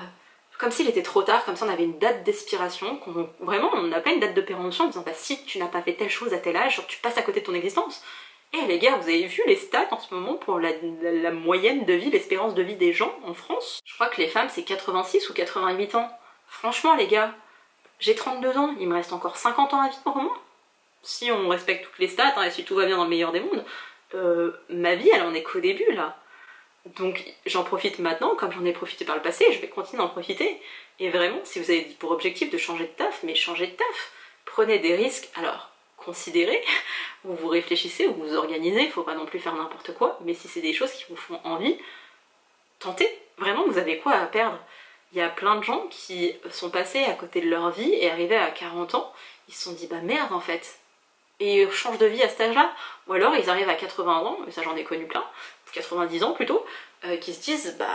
comme s'il était trop tard, comme si on avait une date d'expiration, vraiment on n'a pas une date de péremption en disant bah si tu n'as pas fait telle chose à tel âge, genre tu passes à côté de ton existence. Et les gars, vous avez vu les stats en ce moment pour la moyenne de vie, l'espérance de vie des gens en France? Je crois que les femmes c'est 86 ou 88 ans. Franchement les gars, j'ai 32 ans, il me reste encore 50 ans à vivre au moins. Si on respecte toutes les stats, hein, et si tout va bien dans le meilleur des mondes, ma vie elle en est qu'au début là. Donc j'en profite maintenant, comme j'en ai profité par le passé, je vais continuer d'en profiter. Et vraiment, si vous avez pour objectif de changer de taf, mais changez de taf. Prenez des risques, alors considérez, ou vous réfléchissez, ou vous organisez, il faut pas non plus faire n'importe quoi, mais si c'est des choses qui vous font envie, tentez. Vraiment, vous avez quoi à perdre? Il y a plein de gens qui sont passés à côté de leur vie et arrivés à 40 ans, ils se sont dit bah merde en fait, et changent de vie à cet âge-là. Ou alors ils arrivent à 80 ans, et ça j'en ai connu plein, 90 ans plutôt, qui se disent bah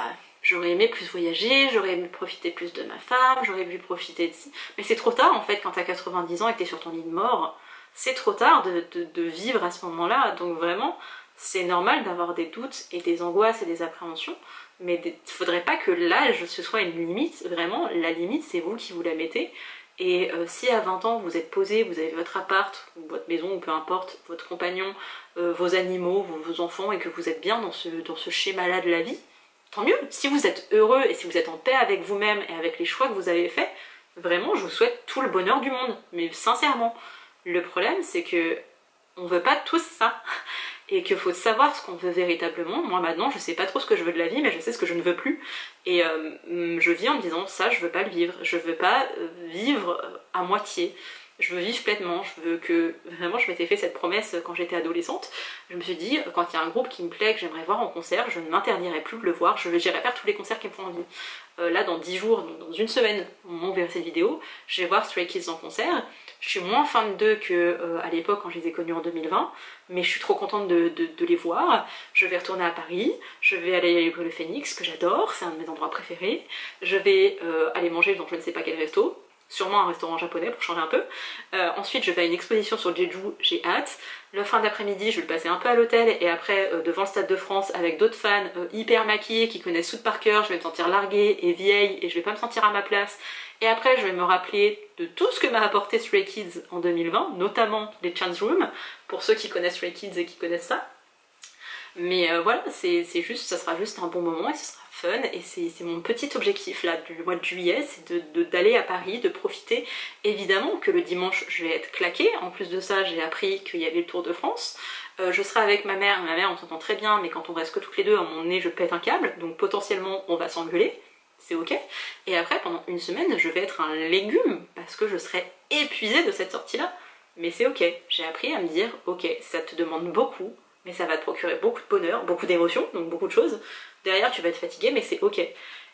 j'aurais aimé plus voyager, j'aurais aimé profiter plus de ma femme, j'aurais pu profiter de... Mais c'est trop tard en fait quand t'as 90 ans et que t'es sur ton lit de mort, c'est trop tard de vivre à ce moment-là, donc vraiment c'est normal d'avoir des doutes et des angoisses et des appréhensions, mais il faudrait pas que l'âge ce soit une limite, vraiment la limite c'est vous qui vous la mettez. Et si à 20 ans vous êtes posé, vous avez votre appart, ou votre maison, ou peu importe, votre compagnon, vos animaux, vos enfants, et que vous êtes bien dans ce schéma-là de la vie, tant mieux. Si vous êtes heureux et si vous êtes en paix avec vous-même et avec les choix que vous avez faits, vraiment je vous souhaite tout le bonheur du monde, mais sincèrement. Le problème c'est que on veut pas tous ça, et qu'il faut savoir ce qu'on veut véritablement. Moi maintenant je sais pas trop ce que je veux de la vie, mais je sais ce que je ne veux plus, et je vis en me disant ça je veux pas le vivre, je veux pas vivre à moitié, je veux vivre pleinement, je veux que... Vraiment je m'étais fait cette promesse quand j'étais adolescente, je me suis dit quand il y a un groupe qui me plaît, que j'aimerais voir en concert, je ne m'interdirai plus de le voir, j'irai faire tous les concerts qui me font envie. Là dans 10 jours, dans une semaine, au moment où on verra cette vidéo, je vais voir Stray Kids en concert. Je suis moins fan d'eux qu'à l'époque quand je les ai connus en 2020, mais je suis trop contente de les voir. Je vais retourner à Paris, je vais aller à l'école de Phoenix, que j'adore, c'est un de mes endroits préférés. Je vais aller manger dans je ne sais pas quel resto, sûrement un restaurant japonais pour changer un peu. Ensuite je vais à une exposition sur Jeju, j'ai hâte. Le fin d'après-midi je vais le passer un peu à l'hôtel, et après devant le Stade de France avec d'autres fans hyper maquillés qui connaissent South par cœur, je vais me sentir larguée et vieille et je vais pas me sentir à ma place. Et après je vais me rappeler de tout ce que m'a apporté Stray Kids en 2020, notamment les Chance Room, pour ceux qui connaissent Stray Kids et qui connaissent ça. Mais voilà, c'est juste, ça sera juste un bon moment et ce sera fun, et c'est mon petit objectif là du mois de juillet, c'est d'aller à Paris, de profiter. Évidemment que le dimanche je vais être claquée, en plus de ça j'ai appris qu'il y avait le Tour de France. Je serai avec ma mère on s'entend très bien, mais quand on reste que toutes les deux, à mon nez je pète un câble, donc potentiellement on va s'engueuler. C'est ok. Et après, pendant une semaine, je vais être un légume parce que je serai épuisée de cette sortie-là. Mais c'est ok. J'ai appris à me dire, ok, ça te demande beaucoup, mais ça va te procurer beaucoup de bonheur, beaucoup d'émotions, donc beaucoup de choses. Derrière, tu vas être fatiguée, mais c'est ok.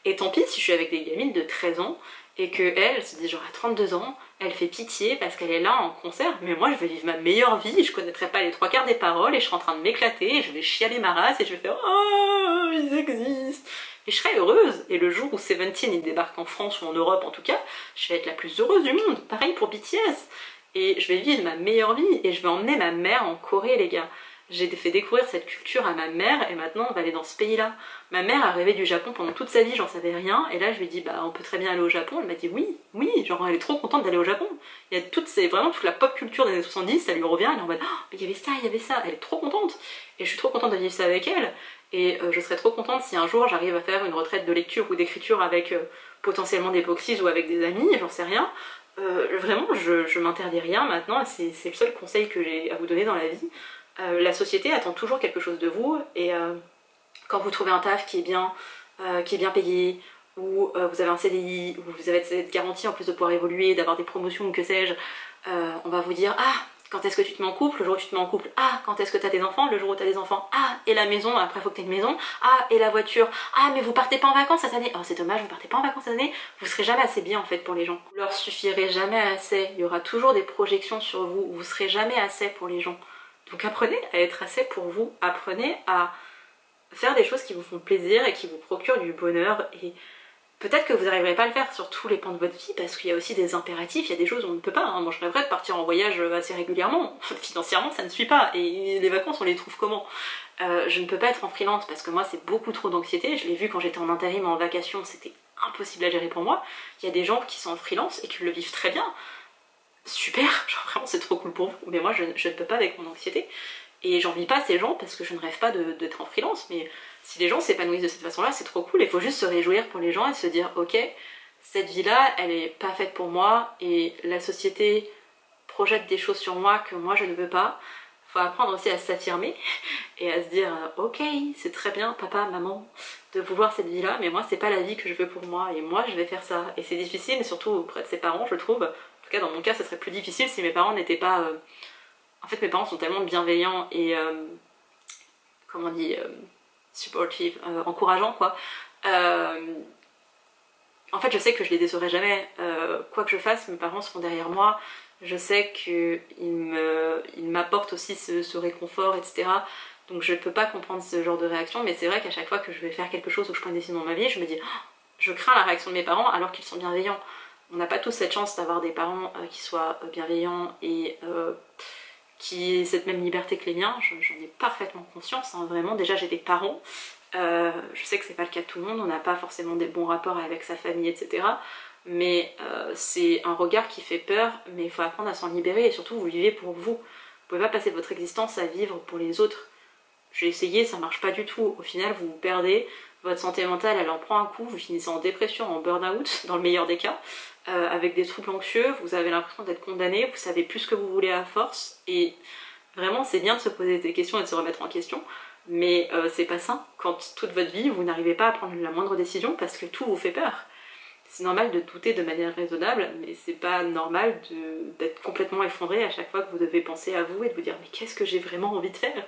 Et tant pis si je suis avec des gamines de 13 ans et qu'elle se dit genre à 32 ans, elle fait pitié parce qu'elle est là en concert, mais moi je vais vivre ma meilleure vie, je connaîtrai pas les 3/4 des paroles et je serai en train de m'éclater et je vais chialer ma race et je vais faire oh, ils existent. Et je serai heureuse, et le jour où Seventeen il débarque en France ou en Europe en tout cas, je vais être la plus heureuse du monde, pareil pour BTS. Et je vais vivre ma meilleure vie, et je vais emmener ma mère en Corée les gars. J'ai fait découvrir cette culture à ma mère, et maintenant on va aller dans ce pays-là. Ma mère a rêvé du Japon pendant toute sa vie, j'en savais rien, et là je lui ai dit bah on peut très bien aller au Japon, elle m'a dit oui, oui, genre elle est trop contente d'aller au Japon. Il y a vraiment toute la pop culture des années 70, ça lui revient, elle est en mode oh, mais il y avait ça, elle est trop contente. Et je suis trop contente de vivre ça avec elle, et je serais trop contente si un jour j'arrive à faire une retraite de lecture ou d'écriture avec potentiellement des boxies ou avec des amis, j'en sais rien. Vraiment je m'interdis rien maintenant, c'est le seul conseil que j'ai à vous donner dans la vie. La société attend toujours quelque chose de vous, et quand vous trouvez un taf qui est bien payé, ou vous avez un CDI, ou vous avez cette garantie en plus de pouvoir évoluer, d'avoir des promotions ou que sais-je, on va vous dire ah, quand est-ce que tu te mets en couple, le jour où tu te mets en couple, ah, quand est-ce que t'as des enfants, le jour où t'as des enfants, ah, et la maison, après faut que t'aies une maison, ah, et la voiture, ah, mais vous partez pas en vacances cette année, oh c'est dommage, vous partez pas en vacances cette année, vous serez jamais assez bien en fait pour les gens, vous leur suffirez jamais assez, il y aura toujours des projections sur vous, vous serez jamais assez pour les gens. Donc apprenez à être assez pour vous, apprenez à faire des choses qui vous font plaisir et qui vous procurent du bonheur, et peut-être que vous n'arriverez pas à le faire sur tous les pans de votre vie parce qu'il y a aussi des impératifs, il y a des choses où on ne peut pas. Moi je rêverais de partir en voyage assez régulièrement, financièrement ça ne suit pas, et les vacances on les trouve comment? Je ne peux pas être en freelance parce que moi c'est beaucoup trop d'anxiété, je l'ai vu quand j'étais en intérim en vacation, c'était impossible à gérer pour moi. Il y a des gens qui sont en freelance et qui le vivent très bien, super, genre vraiment c'est trop cool pour vous, mais moi je ne peux pas avec mon anxiété. Et j'envie pas ces gens parce que je ne rêve pas d'être en freelance, mais si les gens s'épanouissent de cette façon-là, c'est trop cool, il faut juste se réjouir pour les gens et se dire ok, cette vie-là, elle est pas faite pour moi, et la société projette des choses sur moi que moi je ne veux pas. Faut apprendre aussi à s'affirmer et à se dire ok, c'est très bien papa, maman, de vouloir cette vie-là, mais moi c'est pas la vie que je veux pour moi, et moi je vais faire ça. Et c'est difficile, surtout auprès de ses parents, je trouve. En tout cas dans mon cas, ce serait plus difficile si mes parents n'étaient pas... En fait mes parents sont tellement bienveillants et comment on dit, supportive, encourageants quoi, En fait je sais que je les décevrai jamais, quoi que je fasse, mes parents seront derrière moi, je sais qu'ils m'apportent aussi ce réconfort, etc. Donc je peux pas comprendre ce genre de réaction, mais c'est vrai qu'à chaque fois que je vais faire quelque chose ou que je prends une décision dans ma vie, je me dis oh, je crains la réaction de mes parents alors qu'ils sont bienveillants. On n'a pas tous cette chance d'avoir des parents qui soient bienveillants et qui aient cette même liberté que les miens, j'en ai parfaitement conscience, hein, vraiment. Déjà j'ai des parents, je sais que c'est pas le cas de tout le monde, on n'a pas forcément des bons rapports avec sa famille, etc. Mais c'est un regard qui fait peur, mais il faut apprendre à s'en libérer et surtout vous vivez pour vous. Vous pouvez pas passer votre existence à vivre pour les autres. J'ai essayé, ça marche pas du tout. Au final, vous vous perdez, votre santé mentale elle en prend un coup, vous finissez en dépression, en burn-out, dans le meilleur des cas, avec des troubles anxieux, vous avez l'impression d'être condamné, vous savez plus ce que vous voulez à force, et vraiment c'est bien de se poser des questions et de se remettre en question, mais c'est pas sain quand toute votre vie vous n'arrivez pas à prendre la moindre décision parce que tout vous fait peur. C'est normal de douter de manière raisonnable, mais c'est pas normal d'être complètement effondré à chaque fois que vous devez penser à vous et de vous dire mais qu'est-ce que j'ai vraiment envie de faire?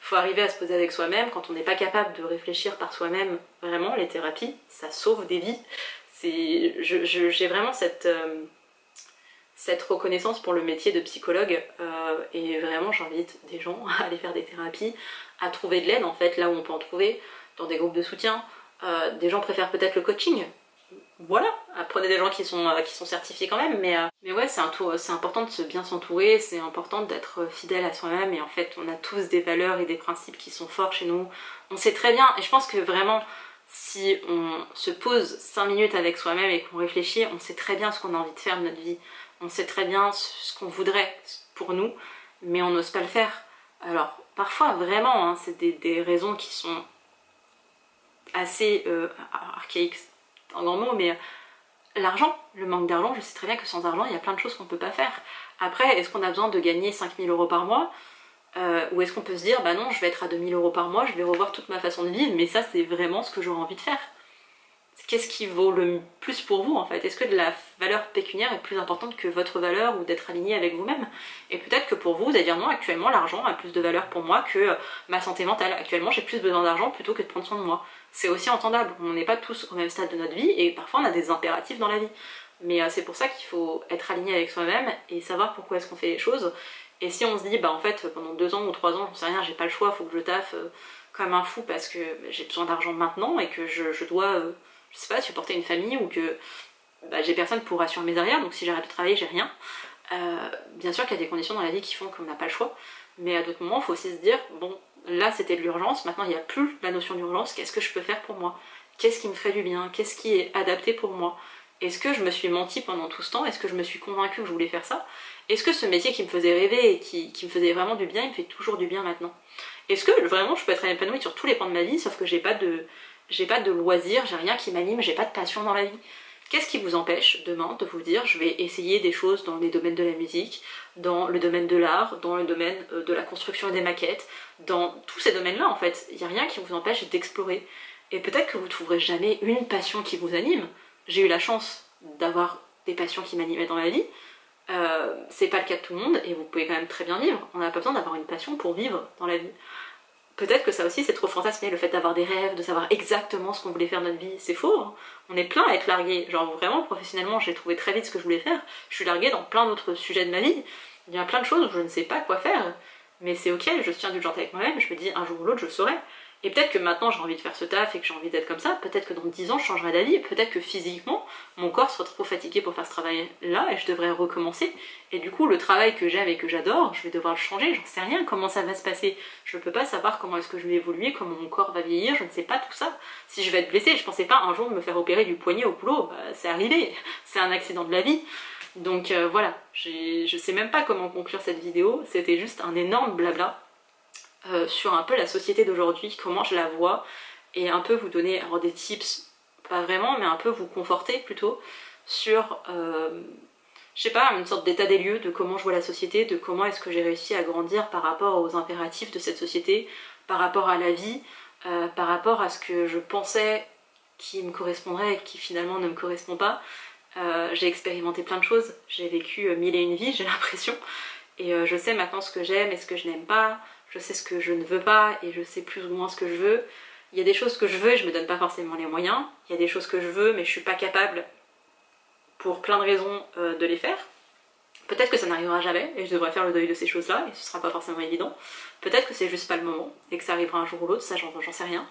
Faut arriver à se poser avec soi-même, quand on n'est pas capable de réfléchir par soi-même, vraiment les thérapies, ça sauve des vies. J'ai vraiment cette reconnaissance pour le métier de psychologue et vraiment j'invite des gens à aller faire des thérapies, à trouver de l'aide en fait là où on peut en trouver, dans des groupes de soutien. Des gens préfèrent peut-être le coaching. Voilà, prenez des gens qui sont certifiés quand même, mais ouais, c'est important de bien s'entourer, c'est important d'être fidèle à soi-même, et en fait, on a tous des valeurs et des principes qui sont forts chez nous. On sait très bien, et je pense que vraiment, si on se pose 5 minutes avec soi-même et qu'on réfléchit, on sait très bien ce qu'on a envie de faire de notre vie. On sait très bien ce qu'on voudrait pour nous, mais on n'ose pas le faire. Alors, parfois, vraiment, hein, c'est des raisons qui sont assez archaïques, un grand mot, mais l'argent, le manque d'argent, je sais très bien que sans argent, il y a plein de choses qu'on peut pas faire. Après, est-ce qu'on a besoin de gagner 5 000 € par mois ou est-ce qu'on peut se dire, bah non, je vais être à 2 000 € par mois, je vais revoir toute ma façon de vivre, mais ça, c'est vraiment ce que j'aurais envie de faire. Qu'est-ce qui vaut le plus pour vous, en fait? Est-ce que de la valeur pécuniaire est plus importante que votre valeur ou d'être aligné avec vous-même? Et peut-être que pour vous, vous allez dire non, actuellement, l'argent a plus de valeur pour moi que ma santé mentale. Actuellement, j'ai plus besoin d'argent plutôt que de prendre soin de moi. C'est aussi entendable, on n'est pas tous au même stade de notre vie et parfois on a des impératifs dans la vie. Mais c'est pour ça qu'il faut être aligné avec soi-même et savoir pourquoi est-ce qu'on fait les choses. Et si on se dit, bah en fait, pendant 2 ans ou 3 ans, j'en sais rien, j'ai pas le choix, faut que je taffe comme un fou parce que j'ai besoin d'argent maintenant et que je dois, je sais pas, supporter une famille ou que bah, j'ai personne pour assurer mes arrières, donc si j'arrête de travailler, j'ai rien. Bien sûr qu'il y a des conditions dans la vie qui font qu'on n'a pas le choix, mais à d'autres moments, il faut aussi se dire, bon, là c'était de l'urgence, maintenant il n'y a plus la notion d'urgence, qu'est-ce que je peux faire pour moi? Qu'est-ce qui me ferait du bien? Qu'est-ce qui est adapté pour moi? Est-ce que je me suis menti pendant tout ce temps? Est-ce que je me suis convaincue que je voulais faire ça? Est-ce que ce métier qui me faisait rêver et qui me faisait vraiment du bien, il me fait toujours du bien maintenant? Est-ce que vraiment je peux être épanouie sur tous les plans de ma vie, sauf que j'ai pas de loisirs, j'ai rien qui m'anime, j'ai pas de passion dans la vie? Qu'est-ce qui vous empêche demain de vous dire je vais essayer des choses dans les domaines de la musique, dans le domaine de l'art, dans le domaine de la construction et des maquettes, dans tous ces domaines-là en fait, il n'y a rien qui vous empêche d'explorer. Et peut-être que vous ne trouverez jamais une passion qui vous anime. J'ai eu la chance d'avoir des passions qui m'animaient dans la vie, c'est pas le cas de tout le monde et vous pouvez quand même très bien vivre. On n'a pas besoin d'avoir une passion pour vivre dans la vie. Peut-être que ça aussi c'est trop fantasmé, le fait d'avoir des rêves, de savoir exactement ce qu'on voulait faire de notre vie, c'est faux, hein. On est plein à être largué, genre vraiment professionnellement j'ai trouvé très vite ce que je voulais faire, je suis larguée dans plein d'autres sujets de ma vie, il y a plein de choses où je ne sais pas quoi faire, mais c'est ok, je suis indulgente avec moi-même, je me dis un jour ou l'autre je saurai. Et peut-être que maintenant j'ai envie de faire ce taf et que j'ai envie d'être comme ça, peut-être que dans 10 ans je changerai d'avis, peut-être que physiquement mon corps sera trop fatigué pour faire ce travail-là et je devrais recommencer. Et du coup le travail que j'aime et que j'adore, je vais devoir le changer, j'en sais rien comment ça va se passer. Je peux pas savoir comment est-ce que je vais évoluer, comment mon corps va vieillir, je ne sais pas tout ça. Si je vais être blessée, je pensais pas un jour me faire opérer du poignet au boulot, bah, c'est arrivé, c'est un accident de la vie. Donc voilà, je sais même pas comment conclure cette vidéo, c'était juste un énorme blabla. Sur un peu la société d'aujourd'hui, comment je la vois, et un peu vous donner alors des tips, pas vraiment, mais un peu vous conforter plutôt sur, je sais pas, une sorte d'état des lieux de comment je vois la société, de comment est-ce que j'ai réussi à grandir par rapport aux impératifs de cette société, par rapport à la vie, par rapport à ce que je pensais qui me correspondrait et qui finalement ne me correspond pas. J'ai expérimenté plein de choses, j'ai vécu 1001 vies, j'ai l'impression, et je sais maintenant ce que j'aime et ce que je n'aime pas. Je sais ce que je ne veux pas et je sais plus ou moins ce que je veux. Il y a des choses que je veux et je me donne pas forcément les moyens. Il y a des choses que je veux mais je suis pas capable pour plein de raisons de les faire. Peut-être que ça n'arrivera jamais et je devrais faire le deuil de ces choses-là et ce sera pas forcément évident. Peut-être que c'est juste pas le moment et que ça arrivera un jour ou l'autre, ça j'en sais rien.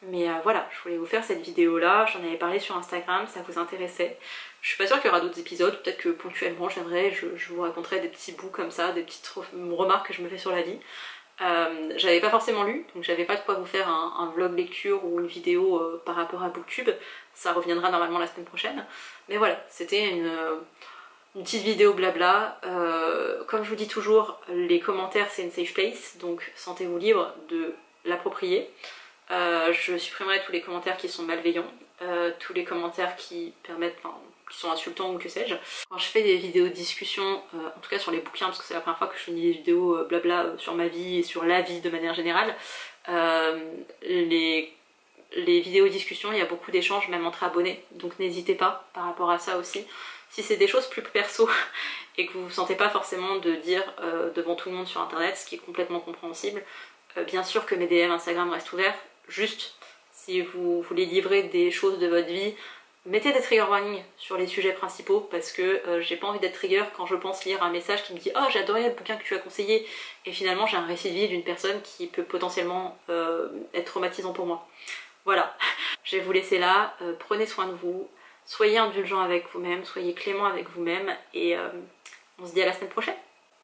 Mais voilà, je voulais vous faire cette vidéo là, j'en avais parlé sur Instagram, ça vous intéressait. Je suis pas sûre qu'il y aura d'autres épisodes, peut-être que ponctuellement je viendrai, je vous raconterai des petits bouts comme ça, des petites remarques que je me fais sur la vie. J'avais pas forcément lu, donc j'avais pas de quoi vous faire un vlog lecture ou une vidéo par rapport à Booktube, ça reviendra normalement la semaine prochaine. Mais voilà, c'était une petite vidéo blabla. Comme je vous dis toujours, les commentaires c'est une safe place, donc sentez-vous libre de l'approprier. Je supprimerai tous les commentaires qui sont malveillants, tous les commentaires qui permettent, qui sont insultants ou que sais-je. Quand je fais des vidéos de discussion, en tout cas sur les bouquins, parce que c'est la première fois que je fais des vidéos blabla sur ma vie et sur la vie de manière générale, les vidéos discussions, il y a beaucoup d'échanges même entre abonnés, donc n'hésitez pas par rapport à ça aussi. Si c'est des choses plus perso et que vous vous sentez pas forcément de dire devant tout le monde sur internet, ce qui est complètement compréhensible, bien sûr que mes DM Instagram restent ouverts, juste si vous voulez livrer des choses de votre vie, mettez des trigger warnings sur les sujets principaux parce que j'ai pas envie d'être trigger quand je pense lire un message qui me dit « Oh j'ai adoré le bouquin que tu as conseillé » et finalement j'ai un récit de vie d'une personne qui peut potentiellement être traumatisant pour moi. Voilà, je vais vous laisser là, prenez soin de vous, soyez indulgents avec vous-même, soyez clément avec vous-même et on se dit à la semaine prochaine.